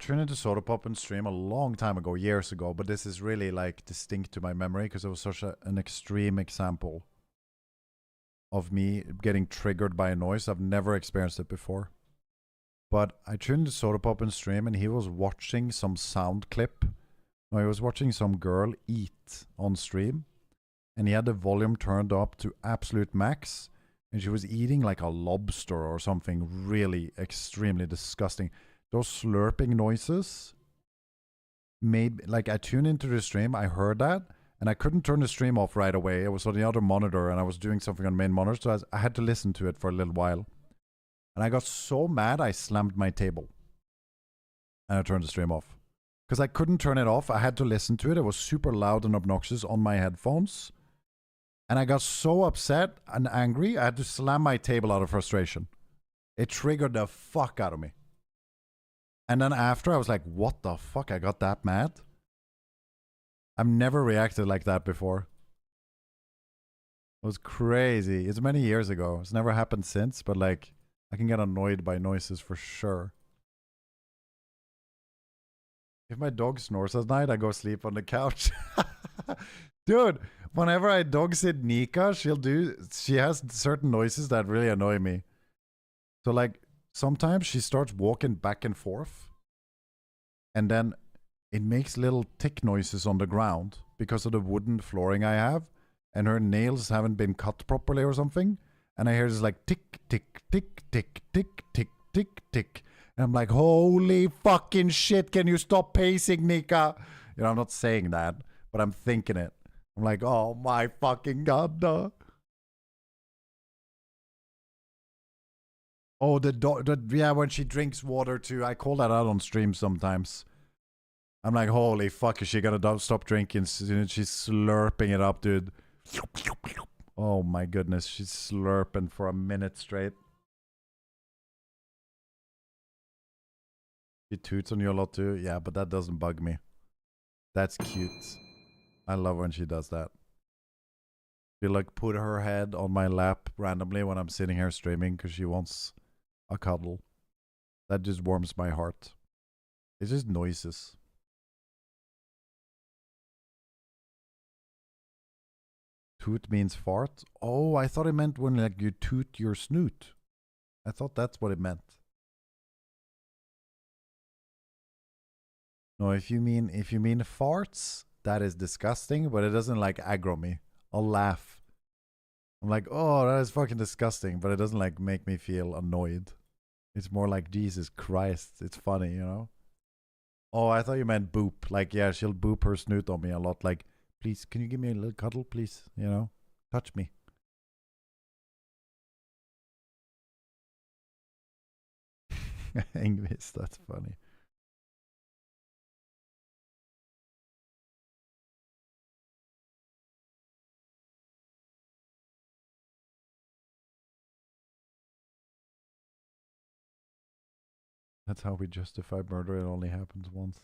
Tuned into Soda Pop in stream a long time ago, years ago, but this is really like distinct to my memory because it was such an extreme example of me getting triggered by a noise. I've never experienced it before. But I tuned into Soda Pop in stream and he was watching some sound clip. No, he was watching some girl eat on stream. And he had the volume turned up to absolute max. And she was eating like a lobster or something really extremely disgusting. Those slurping noises made, like, I tuned into the stream, I heard that, and I couldn't turn the stream off right away. It was on the other monitor, and I was doing something on main monitor, so I had to listen to it for a little while. And I got so mad, I slammed my table. And I turned the stream off. Because I couldn't turn it off, I had to listen to it. It was super loud and obnoxious on my headphones. And I got so upset and angry, I had to slam my table out of frustration. It triggered the fuck out of me. And then after, I was like, what the fuck? I got that mad? I've never reacted like that before. It was crazy. It's many years ago. It's never happened since, but like, I can get annoyed by noises for sure. If my dog snores at night, I go sleep on the couch. Dude, whenever I dog sit Nika, she has certain noises that really annoy me. So like, sometimes she starts walking back and forth, and then it makes little tick noises on the ground because of the wooden flooring I have, and her nails haven't been cut properly or something. And I hear this like tick, tick, tick, tick, tick, tick, tick, tick. And I'm like, holy fucking shit, can you stop pacing, Nika? You know, I'm not saying that, but I'm thinking it. I'm like, oh my fucking god, no. Oh, the dog, yeah, when she drinks water too. I call that out on stream sometimes. I'm like, holy fuck, is she gonna stop drinking? She's slurping it up, dude. Oh my goodness, she's slurping for a minute straight. She toots on you a lot too. Yeah, but that doesn't bug me. That's cute. I love when she does that. She like put her head on my lap randomly when I'm sitting here streaming because she wants a cuddle. That just warms my heart. It's just noises. Toot means fart? Oh, I thought it meant when like you toot your snoot. I thought that's what it meant. No, if you mean farts, that is disgusting, but it doesn't like aggro me. I'll laugh. I'm like, oh, that is fucking disgusting, but it doesn't like make me feel annoyed. It's more like, Jesus Christ, it's funny, you know? Oh, I thought you meant boop. Like, yeah, she'll boop her snoot on me a lot. Like, please, can you give me a little cuddle, please? You know? Touch me. English, that's funny. That's how we justify murder. It only happens once.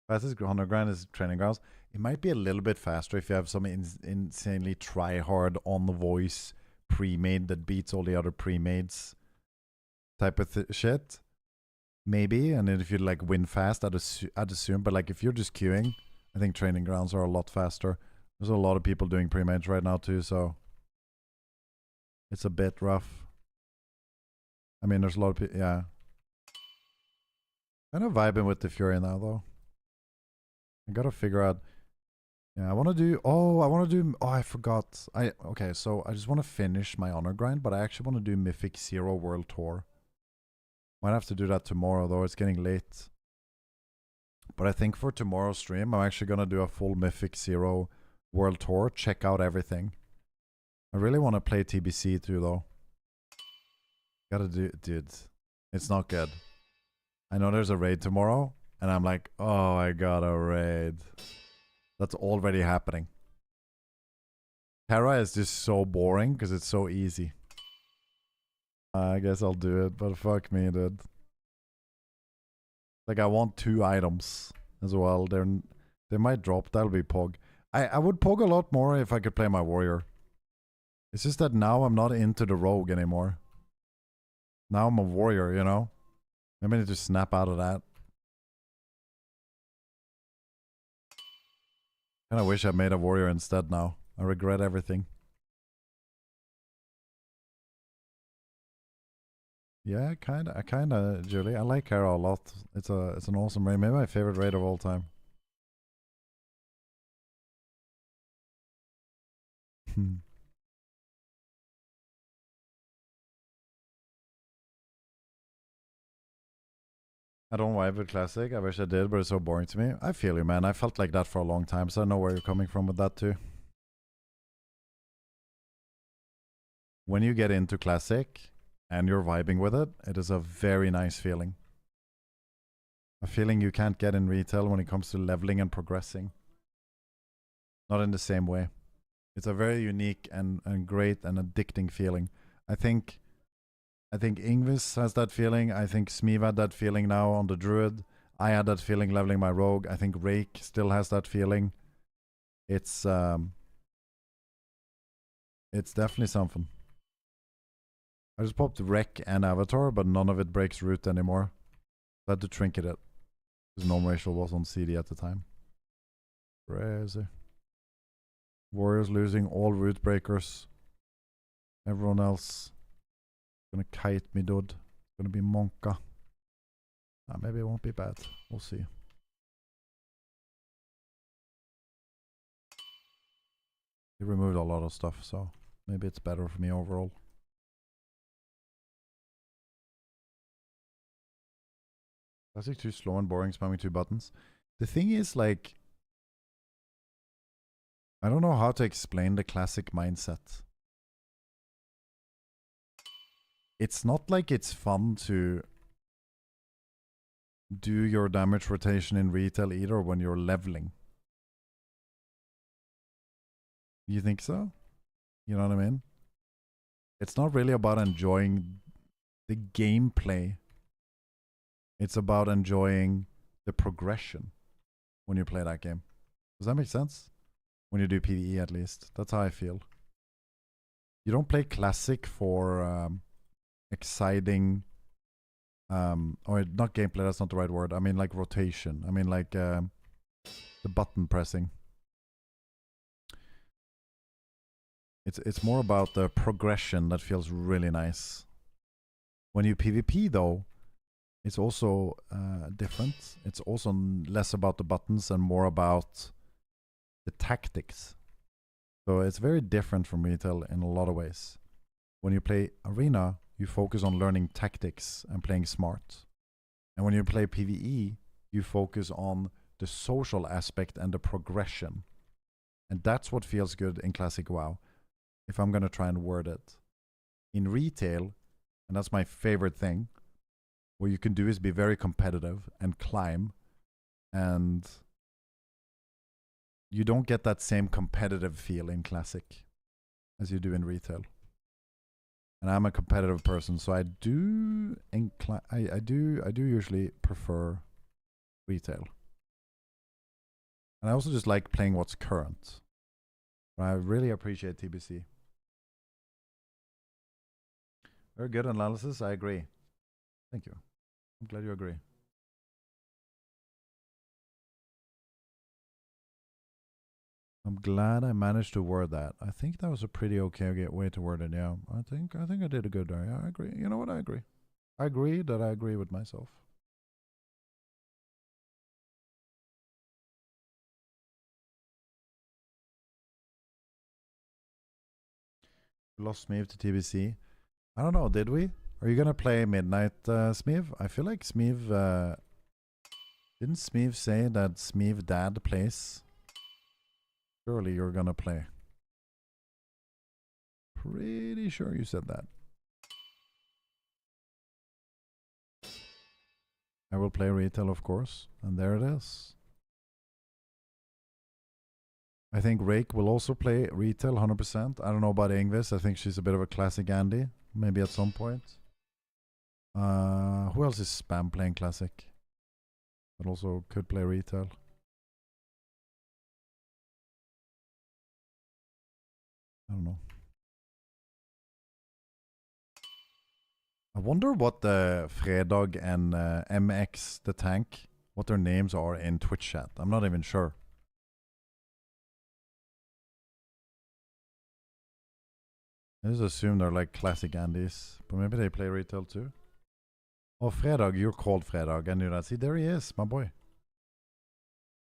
Fastest 100 grand is training grounds. It might be a little bit faster if you have some insanely try hard on the voice pre-made that beats all the other pre-mades type of shit. Maybe, and then if you like win fast, I'd assume. But like if you're just queuing, I think training grounds are a lot faster. There's a lot of people doing pre-mades right now too, so it's a bit rough. I mean, there's a lot of people, yeah. Kind of vibing with the Fury now though. I gotta figure out. Yeah, I want to do. Oh, I forgot. Okay, so I just want to finish my honor grind, but I actually want to do Mythic Zero World Tour. Might have to do that tomorrow though. It's getting late. But I think for tomorrow's stream, I'm actually gonna do a full Mythic Zero World Tour. Check out everything. I really want to play TBC too though. Gotta do, dude. It's not good. I know there's a raid tomorrow, and I'm like, oh, I got a raid. That's already happening. Terra is just so boring because it's so easy. I guess I'll do it, but fuck me, dude. Like, I want 2 items as well. They might drop. That'll be Pog. I would Pog a lot more if I could play my warrior. It's just that now I'm not into the rogue anymore. Now I'm a warrior, you know? Maybe I need to snap out of that. Kinda wish I made a warrior instead now. I regret everything. Yeah, kinda, Julie. I like Kara a lot. It's an awesome raid. Maybe my favorite raid of all time. I don't vibe with Classic. I wish I did, but it's so boring to me. I feel you, man. I felt like that for a long time, so I know where you're coming from with that too. When you get into Classic and you're vibing with it, it is a very nice feeling. A feeling you can't get in retail when it comes to leveling and progressing. Not in the same way. It's a very unique and great and addicting feeling. I think Ingvis has that feeling. I think Smeev had that feeling now on the Druid. I had that feeling leveling my Rogue. I think Rake still has that feeling. It's definitely something. I just popped Wreck and Avatar, but none of it breaks root anymore. I had to trinket it. Because Gnome Racial was on CD at the time. Crazy. Warriors losing all root breakers. Everyone else gonna kite me, dude. Gonna be Monka. Maybe it won't be bad. We'll see. He removed a lot of stuff, so maybe it's better for me overall. Classic too slow and boring, spamming 2 buttons. The thing is, like, I don't know how to explain the Classic mindset. It's not like it's fun to do your damage rotation in retail either when you're leveling. You think so? You know what I mean? It's not really about enjoying the gameplay. It's about enjoying the progression when you play that game. Does that make sense? When you do PvE, at least. That's how I feel. You don't play classic for exciting, or not gameplay, that's not the right word. I mean like rotation. I mean like the button pressing. It's more about the progression that feels really nice. When you PvP though, it's also different. It's also less about the buttons and more about the tactics. So it's very different from retail in a lot of ways. When you play arena, you focus on learning tactics and playing smart. And when you play PvE, you focus on the social aspect and the progression. And that's what feels good in Classic WoW, if I'm going to try and word it. In retail, and that's my favorite thing, what you can do is be very competitive and climb, and you don't get that same competitive feel in Classic as you do in retail. And I'm a competitive person, so I do usually prefer retail. And I also just like playing what's current. But I really appreciate TBC. Very good analysis, I agree. Thank you. I'm glad you agree. I'm glad I managed to word that. I think that was a pretty okay way to word it. Yeah, I think I did a good there. Yeah, I agree. You know what? I agree. I agree that I agree with myself. Lost Smeev to TBC. I don't know. Did we? Are you gonna play Midnight, Smeev? I feel like Smeev. Didn't Smeev say that Smeev Dad plays? Surely you're gonna play. Pretty sure you said that. I will play retail, of course. And there it is. I think Rake will also play retail 100%. I don't know about Ingvis. I think she's a bit of a classic Andy. Maybe at some point. Who else is spam playing classic? But also could play retail. I don't know. I wonder what the Fredag and MX, the tank, what their names are in Twitch chat. I'm not even sure. I just assume they're like classic Andys, but maybe they play retail too. Oh, Fredag, you're called Fredag. I knew that. See, there he is, my boy.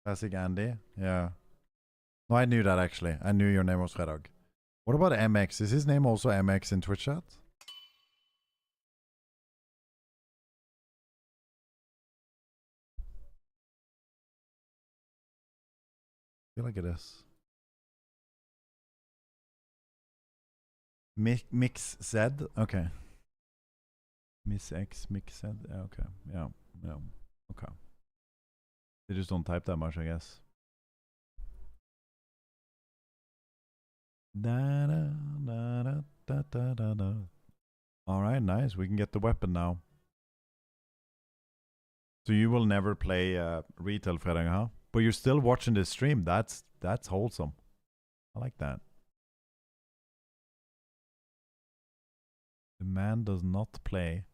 Classic Andy, yeah. No, I knew that actually. I knew your name was Fredag. What about MX? Is his name also MX in Twitch chat? I feel like it is. Mix Z? Okay. Miss X, Mix Z? Okay. Yeah. Yeah. Okay. They just don't type that much, I guess. Da da da da da da da da. Alright, nice. We can get the weapon now. So you will never play retail, Fredag, huh? But you're still watching this stream. That's wholesome. I like that. The man does not play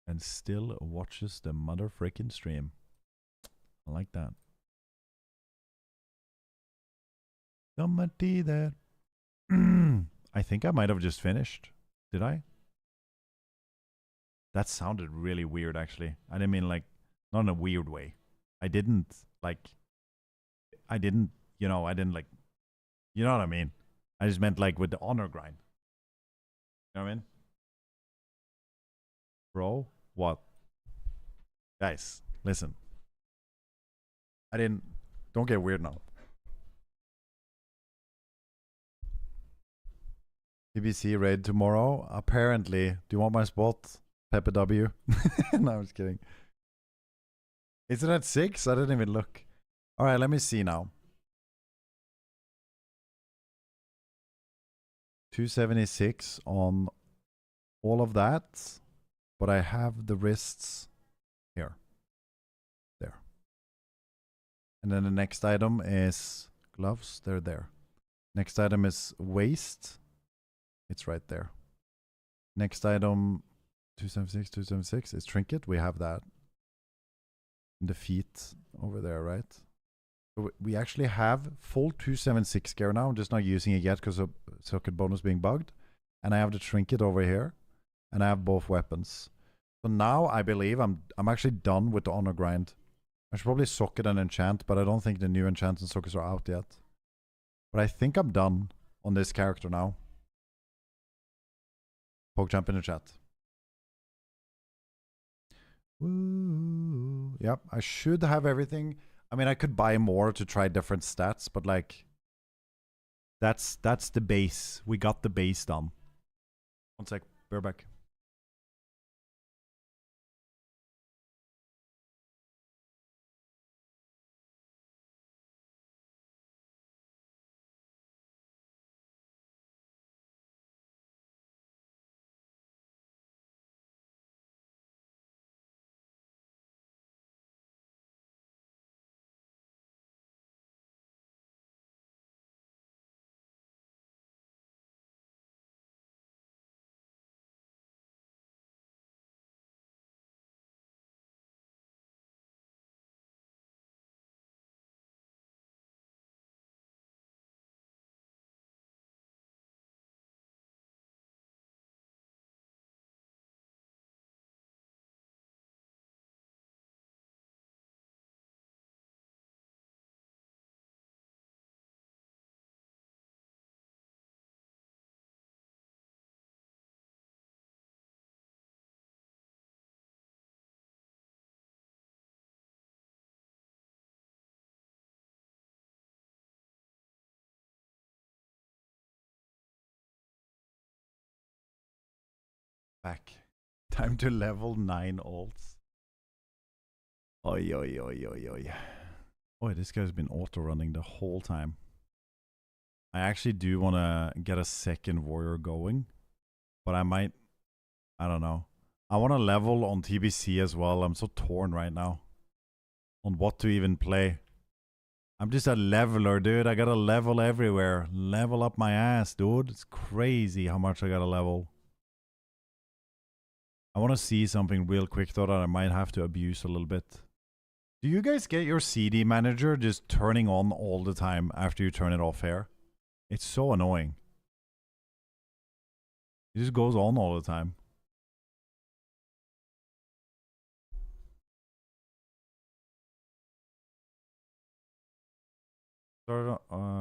and still watches the mother freaking stream. I like that. Somebody there. I think I might have just finished. Did I? That sounded really weird, actually. I didn't mean like, not in a weird way. I didn't like, you know what I mean? I just meant like with the honor grind. You know what I mean? Bro, what? Guys, listen. Don't get weird now. TBC raid tomorrow. Apparently. Do you want my spot? Pepe W. No, I'm just kidding. Is it at 6? I didn't even look. Alright, let me see now. 276 on all of that, but I have the wrists here. There. And then the next item is gloves. They're there. Next item is waist. It's right there. Next item, 276, 276 is trinket. We have that. And the feet over there, right? So we actually have full 276 gear now. I'm just not using it yet because of socket bonus being bugged. And I have the trinket over here. And I have both weapons. So now I believe I'm actually done with the honor grind. I should probably socket and enchant, but I don't think the new enchants and sockets are out yet. But I think I'm done on this character now. PokeChamp in the chat. Woo. Yep, I should have everything. I mean, I could buy more to try different stats, but like, that's the base. We got the base done. One sec, bear back. Back. Time to level 9 alts. Oi, oi, oi, oi, oi. Oi, this guy's been auto-running the whole time. I actually do want to get a second warrior going. But I might... I don't know. I want to level on TBC as well. I'm so torn right now. On what to even play. I'm just a leveler, dude. I gotta level everywhere. Level up my ass, dude. It's crazy how much I gotta level. I want to see something real quick though that I might have to abuse a little bit. Do you guys get your CD manager just turning on all the time after you turn it off here? It's so annoying. It just goes on all the time. Started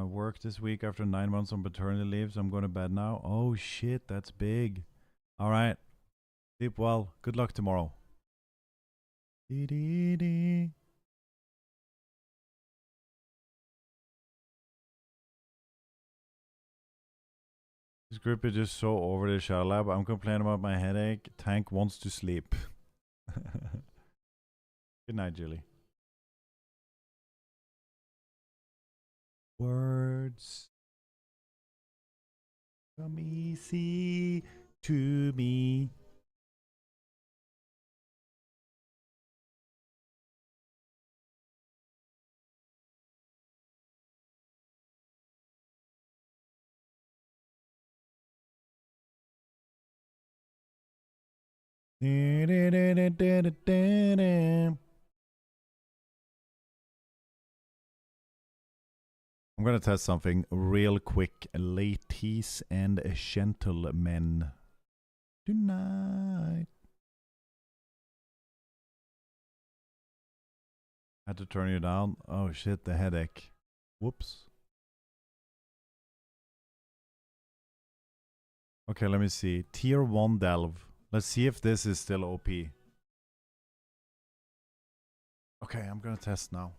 work this week after 9 months on paternity leave, so I'm going to bed now. Oh shit, that's big. All right. Sleep well. Good luck tomorrow. Dee-dee-dee. This group is just so over the Shadow Lab. I'm complaining about my headache. Tank wants to sleep. Good night, Julie. Words come easy to me. I'm gonna test something real quick, ladies and gentlemen. Tonight. Had to turn you down. Oh shit, the headache. Whoops. Okay, let me see. Tier 1 Delve. Let's see if this is still OP. Okay, I'm gonna test now.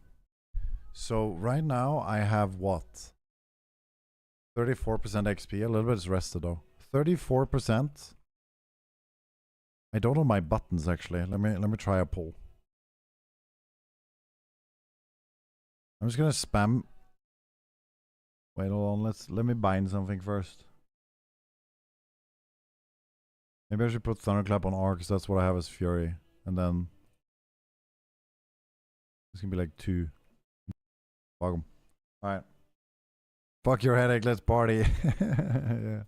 So right now I have what? 34% XP. A little bit is rested though. 34%. I don't know my buttons actually. Let me try a pull. I'm just gonna spam. Wait, hold on. Let me bind something first. Maybe I should put Thunderclap on R because that's what I have as Fury. And then it's gonna be like 2. Fuck 'em. Alright. Fuck your headache, let's party. Yeah.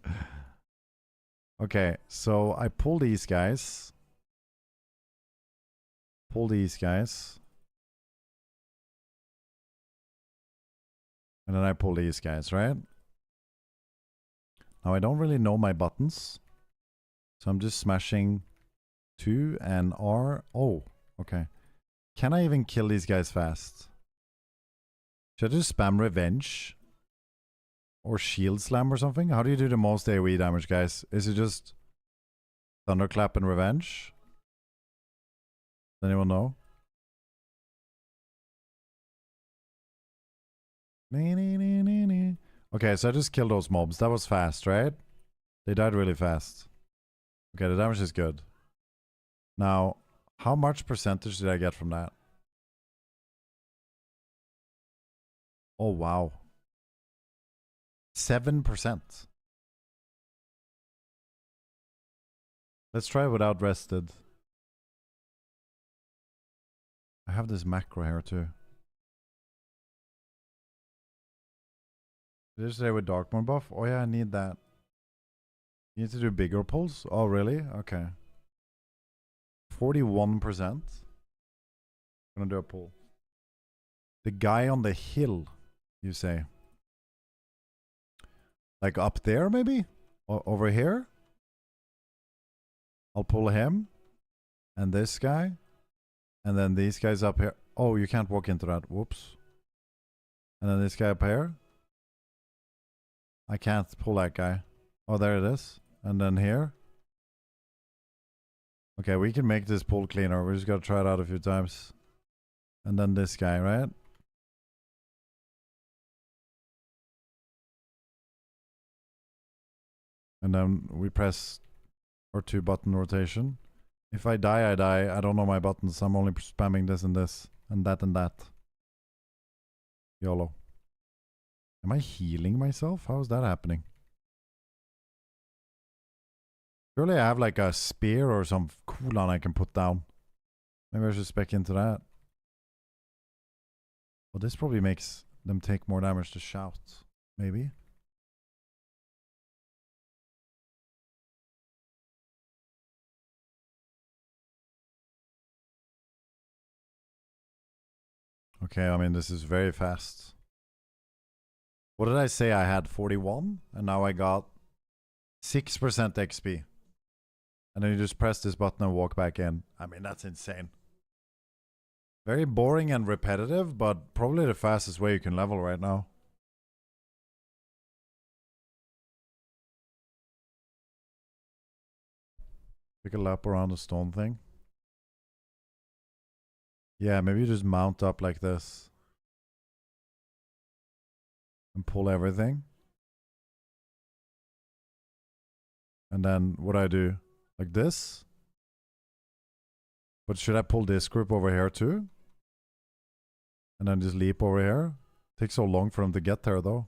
Okay, so I pull these guys. Pull these guys. And then I pull these guys, right? Now I don't really know my buttons. So I'm just smashing 2 and R. Oh, okay. Can I even kill these guys fast? Should I just spam Revenge? Or Shield Slam or something? How do you do the most AoE damage, guys? Is it just Thunderclap and Revenge? Does anyone know? Okay, so I just killed those mobs. That was fast, right? They died really fast. Okay, the damage is good. Now, how much percentage did I get from that? Oh, wow. 7%. Let's try without rested. I have this macro here too. Did you say with Darkmoon buff? Oh yeah, I need that. You need to do bigger pulls? Oh really? Okay. 41%. Gonna do a pull. The guy on the hill, you say? Like up there maybe? Over here? I'll pull him. And this guy. And then these guys up here. Oh, you can't walk into that. Whoops. And then this guy up here. I can't pull that guy. Oh, there it is. And then here. Okay, we can make this pull cleaner. We just gotta try it out a few times. And then this guy, right? And then we press R2 button rotation. If I die, I die. I don't know my buttons. I'm only spamming this and this. And that and that. YOLO. Am I healing myself? How is that happening? Surely I have like a spear or some cooldown I can put down. Maybe I should spec into that. Well, this probably makes them take more damage to shout. Maybe. Okay, I mean, this is very fast. What did I say? I had 41, and now I got 6% XP. And then you just press this button and walk back in. I mean, that's insane. Very boring and repetitive, but probably the fastest way you can level right now. Take a lap around the stone thing. Yeah, maybe you just mount up like this. And pull everything. And then what I do? Like this. But should I pull this group over here too? And then just leap over here? Takes so long for them to get there though.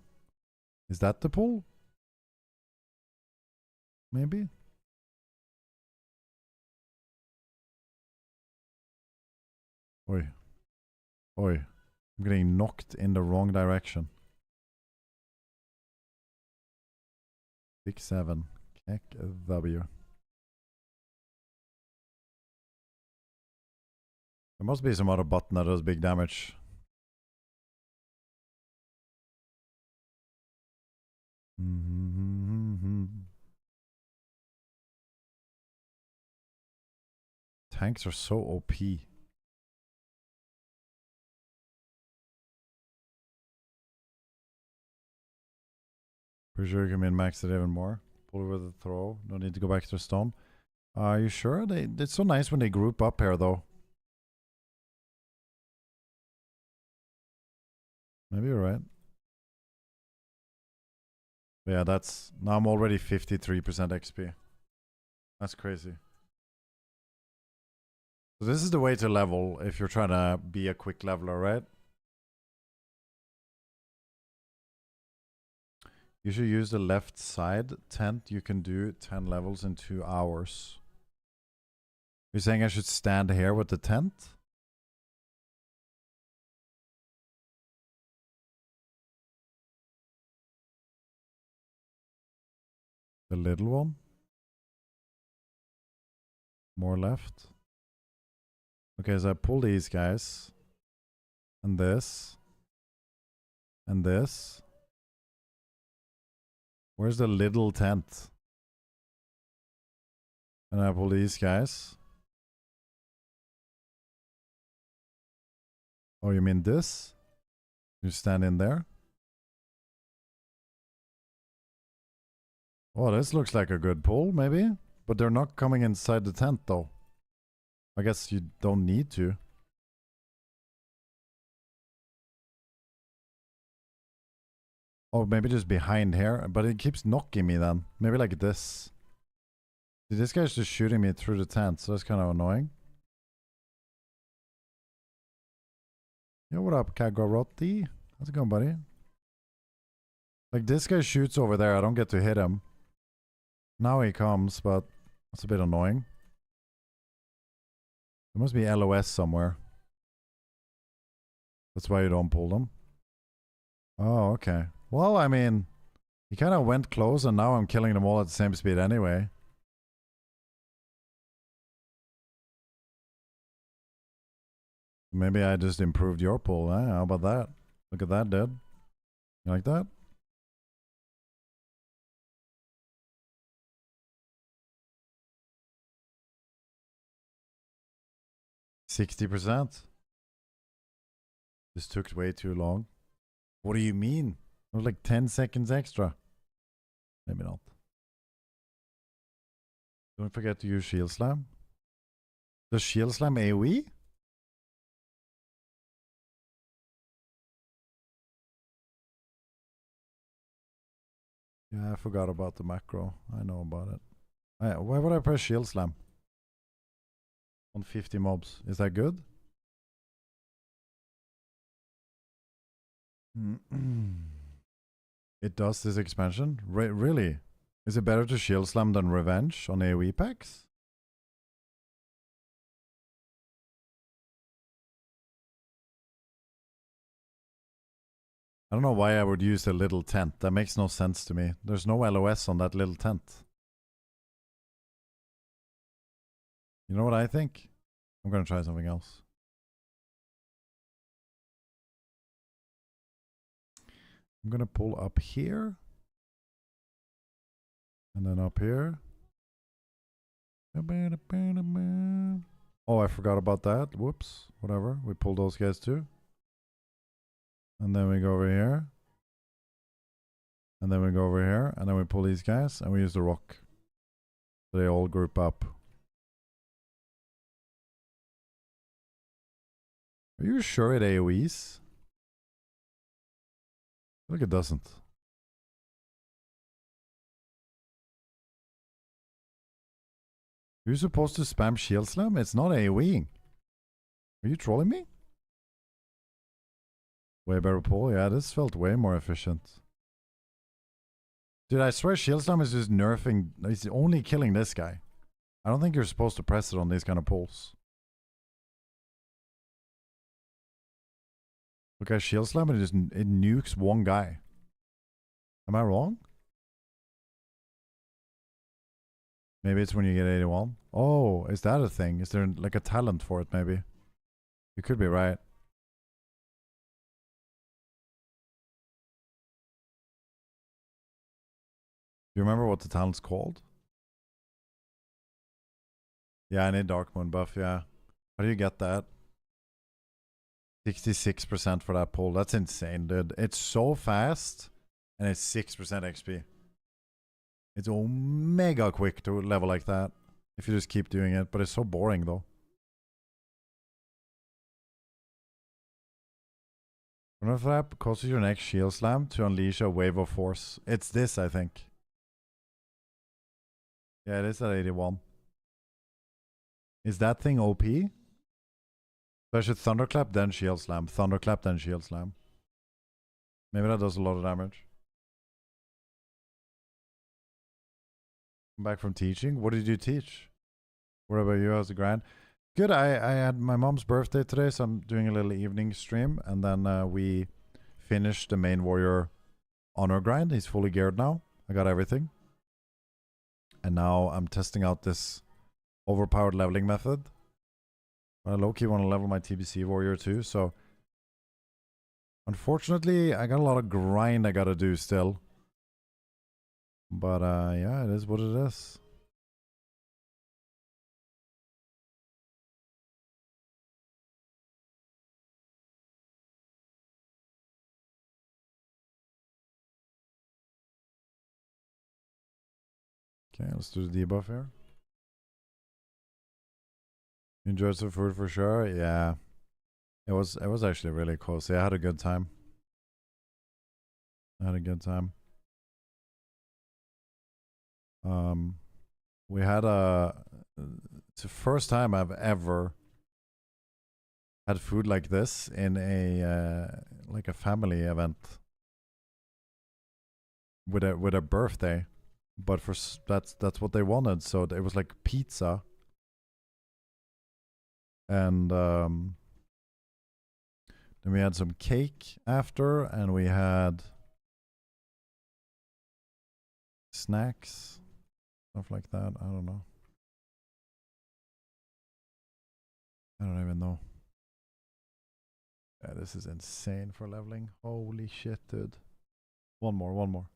Is that the pull? Maybe? Oi. Oi. I'm getting knocked in the wrong direction. 6-7. Kick W. There must be some other button that does big damage. Tanks are so OP. Pretty sure you can min-max it even more. Pull over the throw. No need to go back to the stone. Are you sure? It's so nice when they group up here though. Maybe you're right. But yeah, that's... Now I'm already 53% XP. That's crazy. So this is the way to level if you're trying to be a quick leveler, right? You should use the left side tent. You can do 10 levels in 2 hours. You're saying I should stand here with the tent? The little one? More left. Okay, so I pull these guys. And this. And this. Where's the little tent? And I pull these guys. Oh, you mean this? You stand in there? Oh, this looks like a good pull, maybe? But they're not coming inside the tent, though. I guess you don't need to. Oh, maybe just behind here. But it keeps knocking me then. Maybe like this. See, this guy's just shooting me through the tent, so that's kind of annoying. Yo, what up, Kagorotti? How's it going, buddy? Like, this guy shoots over there. I don't get to hit him. Now he comes, but that's a bit annoying. There must be LOS somewhere. That's why you don't pull them. Oh, okay. Well, I mean, he kind of went close, and now I'm killing them all at the same speed anyway. Maybe I just improved your pull, eh? How about that? Look at that, dude. You like that? %. This took way too long. What do you mean? It was like 10 seconds extra. Maybe not. Don't forget to use Shield Slam. Does Shield Slam AoE? Yeah, I forgot about the macro. I know about it. Why would I press Shield Slam? On 50 mobs. Is that good? It does this expansion? Really? Is it better to Shield Slam than Revenge on AoE packs? I don't know why I would use the little tent. That makes no sense to me. There's no LOS on that little tent. You know what I think? I'm gonna try something else. I'm gonna pull up here. And then up here. Oh, I forgot about that. Whoops. Whatever. We pull those guys too. And then we go over here. And then we go over here. And then we pull these guys. And we use the rock. So they all group up. Are you sure it AoEs? Look, it doesn't. You're supposed to spam Shield Slam? It's not AoEing. Are you trolling me? Way better pull. Yeah, this felt way more efficient. Dude, I swear Shield Slam is just nerfing. It's only killing this guy. I don't think you're supposed to press it on these kind of pulls. Look, I Shield Slam and it nukes one guy. Am I wrong? Maybe it's when you get 81. Oh, is that a thing? Is there like a talent for it maybe? You could be right. Do you remember what the talent's called? Yeah, I need Dark Moon buff, yeah. How do you get that? 66% for that pull. That's insane, dude. It's so fast, and it's 6% XP. It's mega quick to level like that, if you just keep doing it, but it's so boring, though. Run of that causes your next Shield Slam to unleash a wave of force. It's this, I think. Yeah, it is at 81. Is that thing OP? So I should Thunderclap, then Shield Slam. Thunderclap, then Shield Slam. Maybe that does a lot of damage. I'm back from teaching. What did you teach? What about you? How's the grind? Good. I had my mom's birthday today, so I'm doing a little evening stream, and then we finished the main warrior honor grind. He's fully geared now. I got everything, and now I'm testing out this overpowered leveling method. I low-key want to level my TBC warrior too, so unfortunately I got a lot of grind I gotta do still. But yeah, it is what it is. Okay, let's do the debuff here. Enjoyed some food for sure. Yeah, it was actually really cozy. I had a good time. We had it's the first time I've ever had food like this in a like a family event with a birthday, but for that's what they wanted. So it was like pizza, and then we had some cake after, and we had snacks, stuff like that. I don't know. I don't even know. Yeah, this is insane for leveling. Holy shit, dude. One more.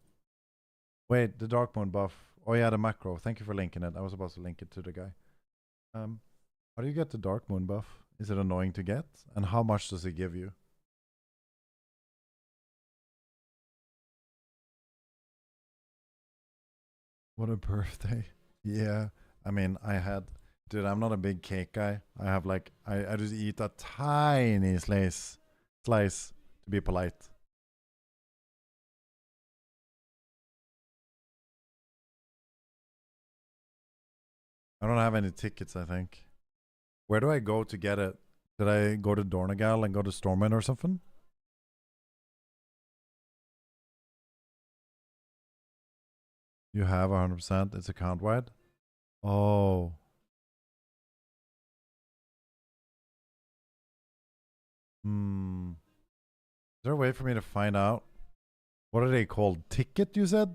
Wait, the Dark Moon buff. Oh yeah, the macro. Thank you for linking it. I was about to link it to the guy. How do you get the Dark Moon buff? Is it annoying to get? And how much does it give you? What a birthday. Yeah. I mean, dude, I'm not a big cake guy. I have like, I just eat a tiny slice to be polite. I don't have any tickets, I think. Where do I go to get it? Did I go to Dornagal and go to Stormwind or something? You have 100%. It's account wide. Oh. Hmm. Is there a way for me to find out? What are they called? Ticket, you said?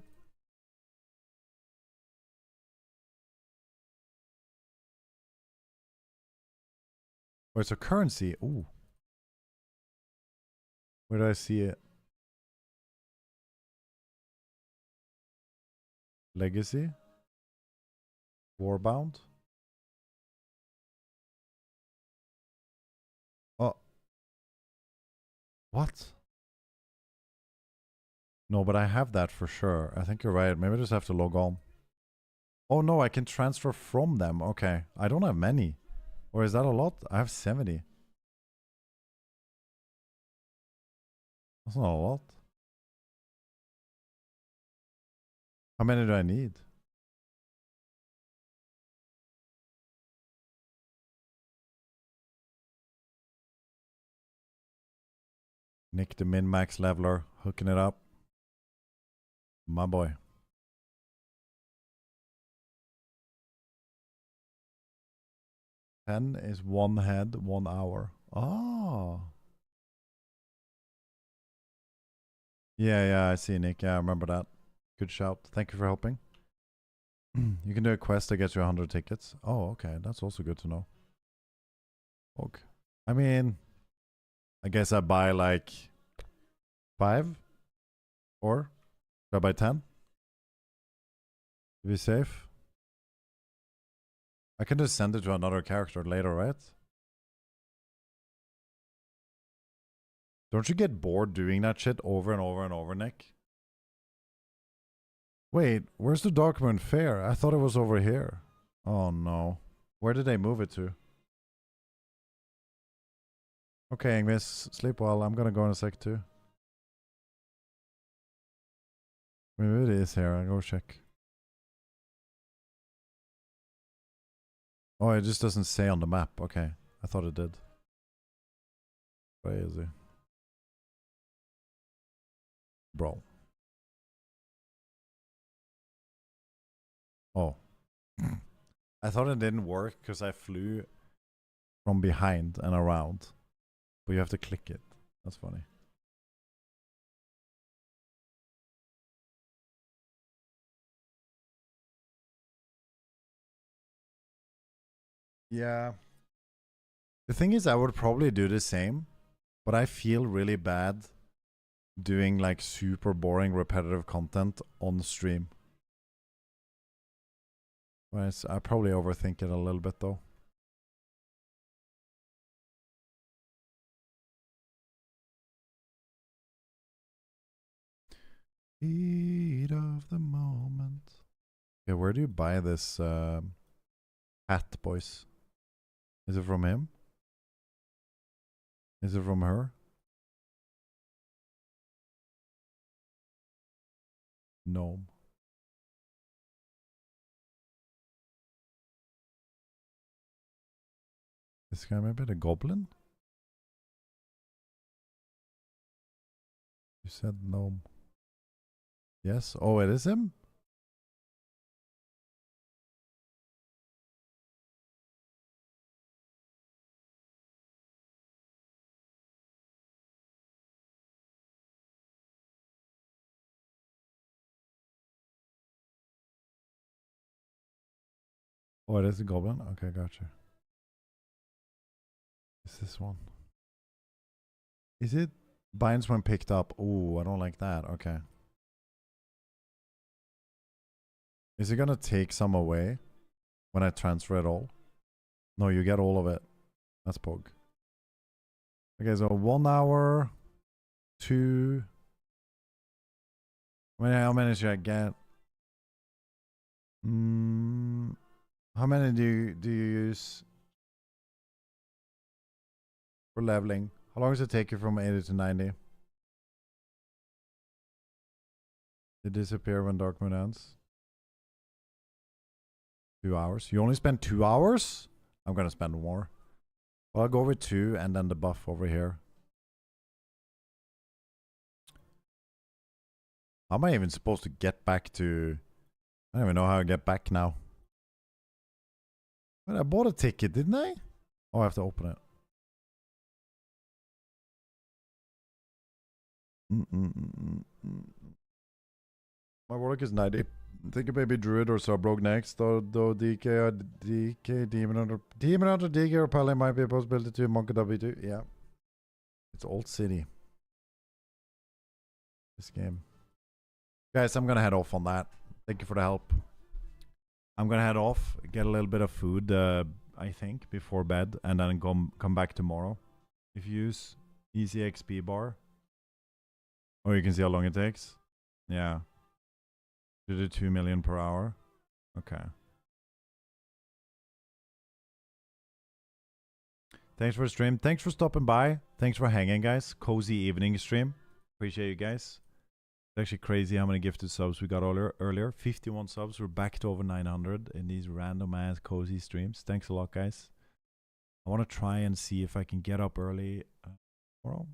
Oh, it's a currency. Ooh. Where do I see it? Legacy? Warbound? Oh. What? No, but I have that for sure. I think you're right. Maybe I just have to log on. Oh no, I can transfer from them. Okay. I don't have many. Or is that a lot? I have 70. That's not a lot. How many do I need? Nick the min-max leveler. Hooking it up. My boy. Ten is one head, 1 hour. Oh. Yeah, I see, Nick. Yeah, I remember that. Good shout. Thank you for helping. You can do a quest that gets you 100 tickets. Oh, okay. That's also good to know. Okay. I mean, I guess I buy like 5? Or should I buy 10? To be safe? I can just send it to another character later, right? Don't you get bored doing that shit over and over and over, Nick? Wait, where's the Dark Moon Fair? I thought it was over here. Oh no. Where did they move it to? Okay, Miss, sleep well. I'm gonna go in a sec too. Maybe it is here. I'll go check. Oh, it just doesn't say on the map. Okay. I thought it did. Crazy. Bro. Oh. I thought it didn't work because I flew from behind and around. But you have to click it. That's funny. Yeah. The thing is, I would probably do the same, but I feel really bad doing like super boring repetitive content on stream. But I probably overthink it a little bit though. Heat of the moment. Okay, where do you buy this hat, boys? Is it from him? Is it from her? Gnome. This guy might be the goblin? You said gnome. Yes? Oh, it is him? Oh, it is the goblin? Okay, gotcha. Is this one? Is it binds when picked up? Oh, I don't like that. Okay. Is it gonna take some away when I transfer it all? No, you get all of it. That's Pog. Okay, so 1 hour, 2. How many should I get? How many do you use for leveling? How long does it take you from 80 to 90? They disappear when Dark Moon ends. 2 hours. You only spend 2 hours? I'm gonna spend more. Well, I'll go with 2 and then the buff over here. How am I even supposed to get back to... I don't even know how to get back now. But I bought a ticket, didn't I? Oh, I have to open it. My work is 90. I think a baby druid or Subrog next, though DK or DK, Demon Hunter DK or Pally might be a possibility to Monkey W2. Yeah. It's Old City. This game. Guys, I'm gonna head off on that. Thank you for the help. I'm gonna head off, get a little bit of food, I think, before bed, and then come back tomorrow. If you use easy XP bar. Oh, you can see how long it takes? Yeah. To do 2 million per hour. Okay. Thanks for the stream. Thanks for stopping by. Thanks for hanging, guys. Cozy evening stream. Appreciate you guys. It's actually crazy how many gifted subs we got earlier. 51 subs. We're back to over 900 in these random ass cozy streams. Thanks a lot, guys. I want to try and see if I can get up early tomorrow.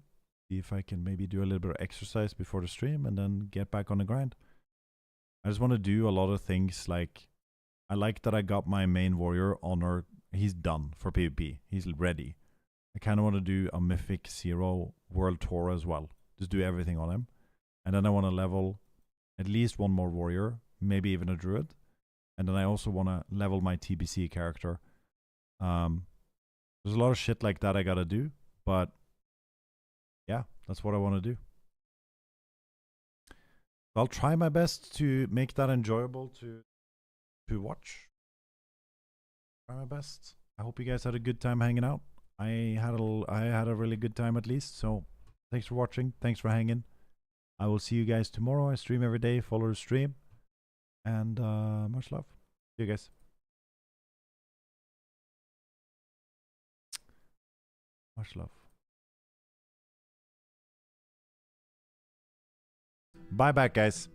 See if I can maybe do a little bit of exercise before the stream and then get back on the grind. I just want to do a lot of things. Like, I like that I got my main warrior honor. He's done for PvP. He's ready. I kind of want to do a Mythic 0 World Tour as well. Just do everything on him. And then I want to level at least one more warrior, maybe even a druid. And then I also want to level my TBC character. There's a lot of shit like that I gotta do, but yeah, that's what I want to do. I'll try my best to make that enjoyable to watch. Try my best. I hope you guys had a good time hanging out. I had a really good time at least. So thanks for watching. Thanks for hanging. I will see you guys tomorrow. I stream every day. Follow the stream. And much love. See you guys. Much love. Bye back, guys.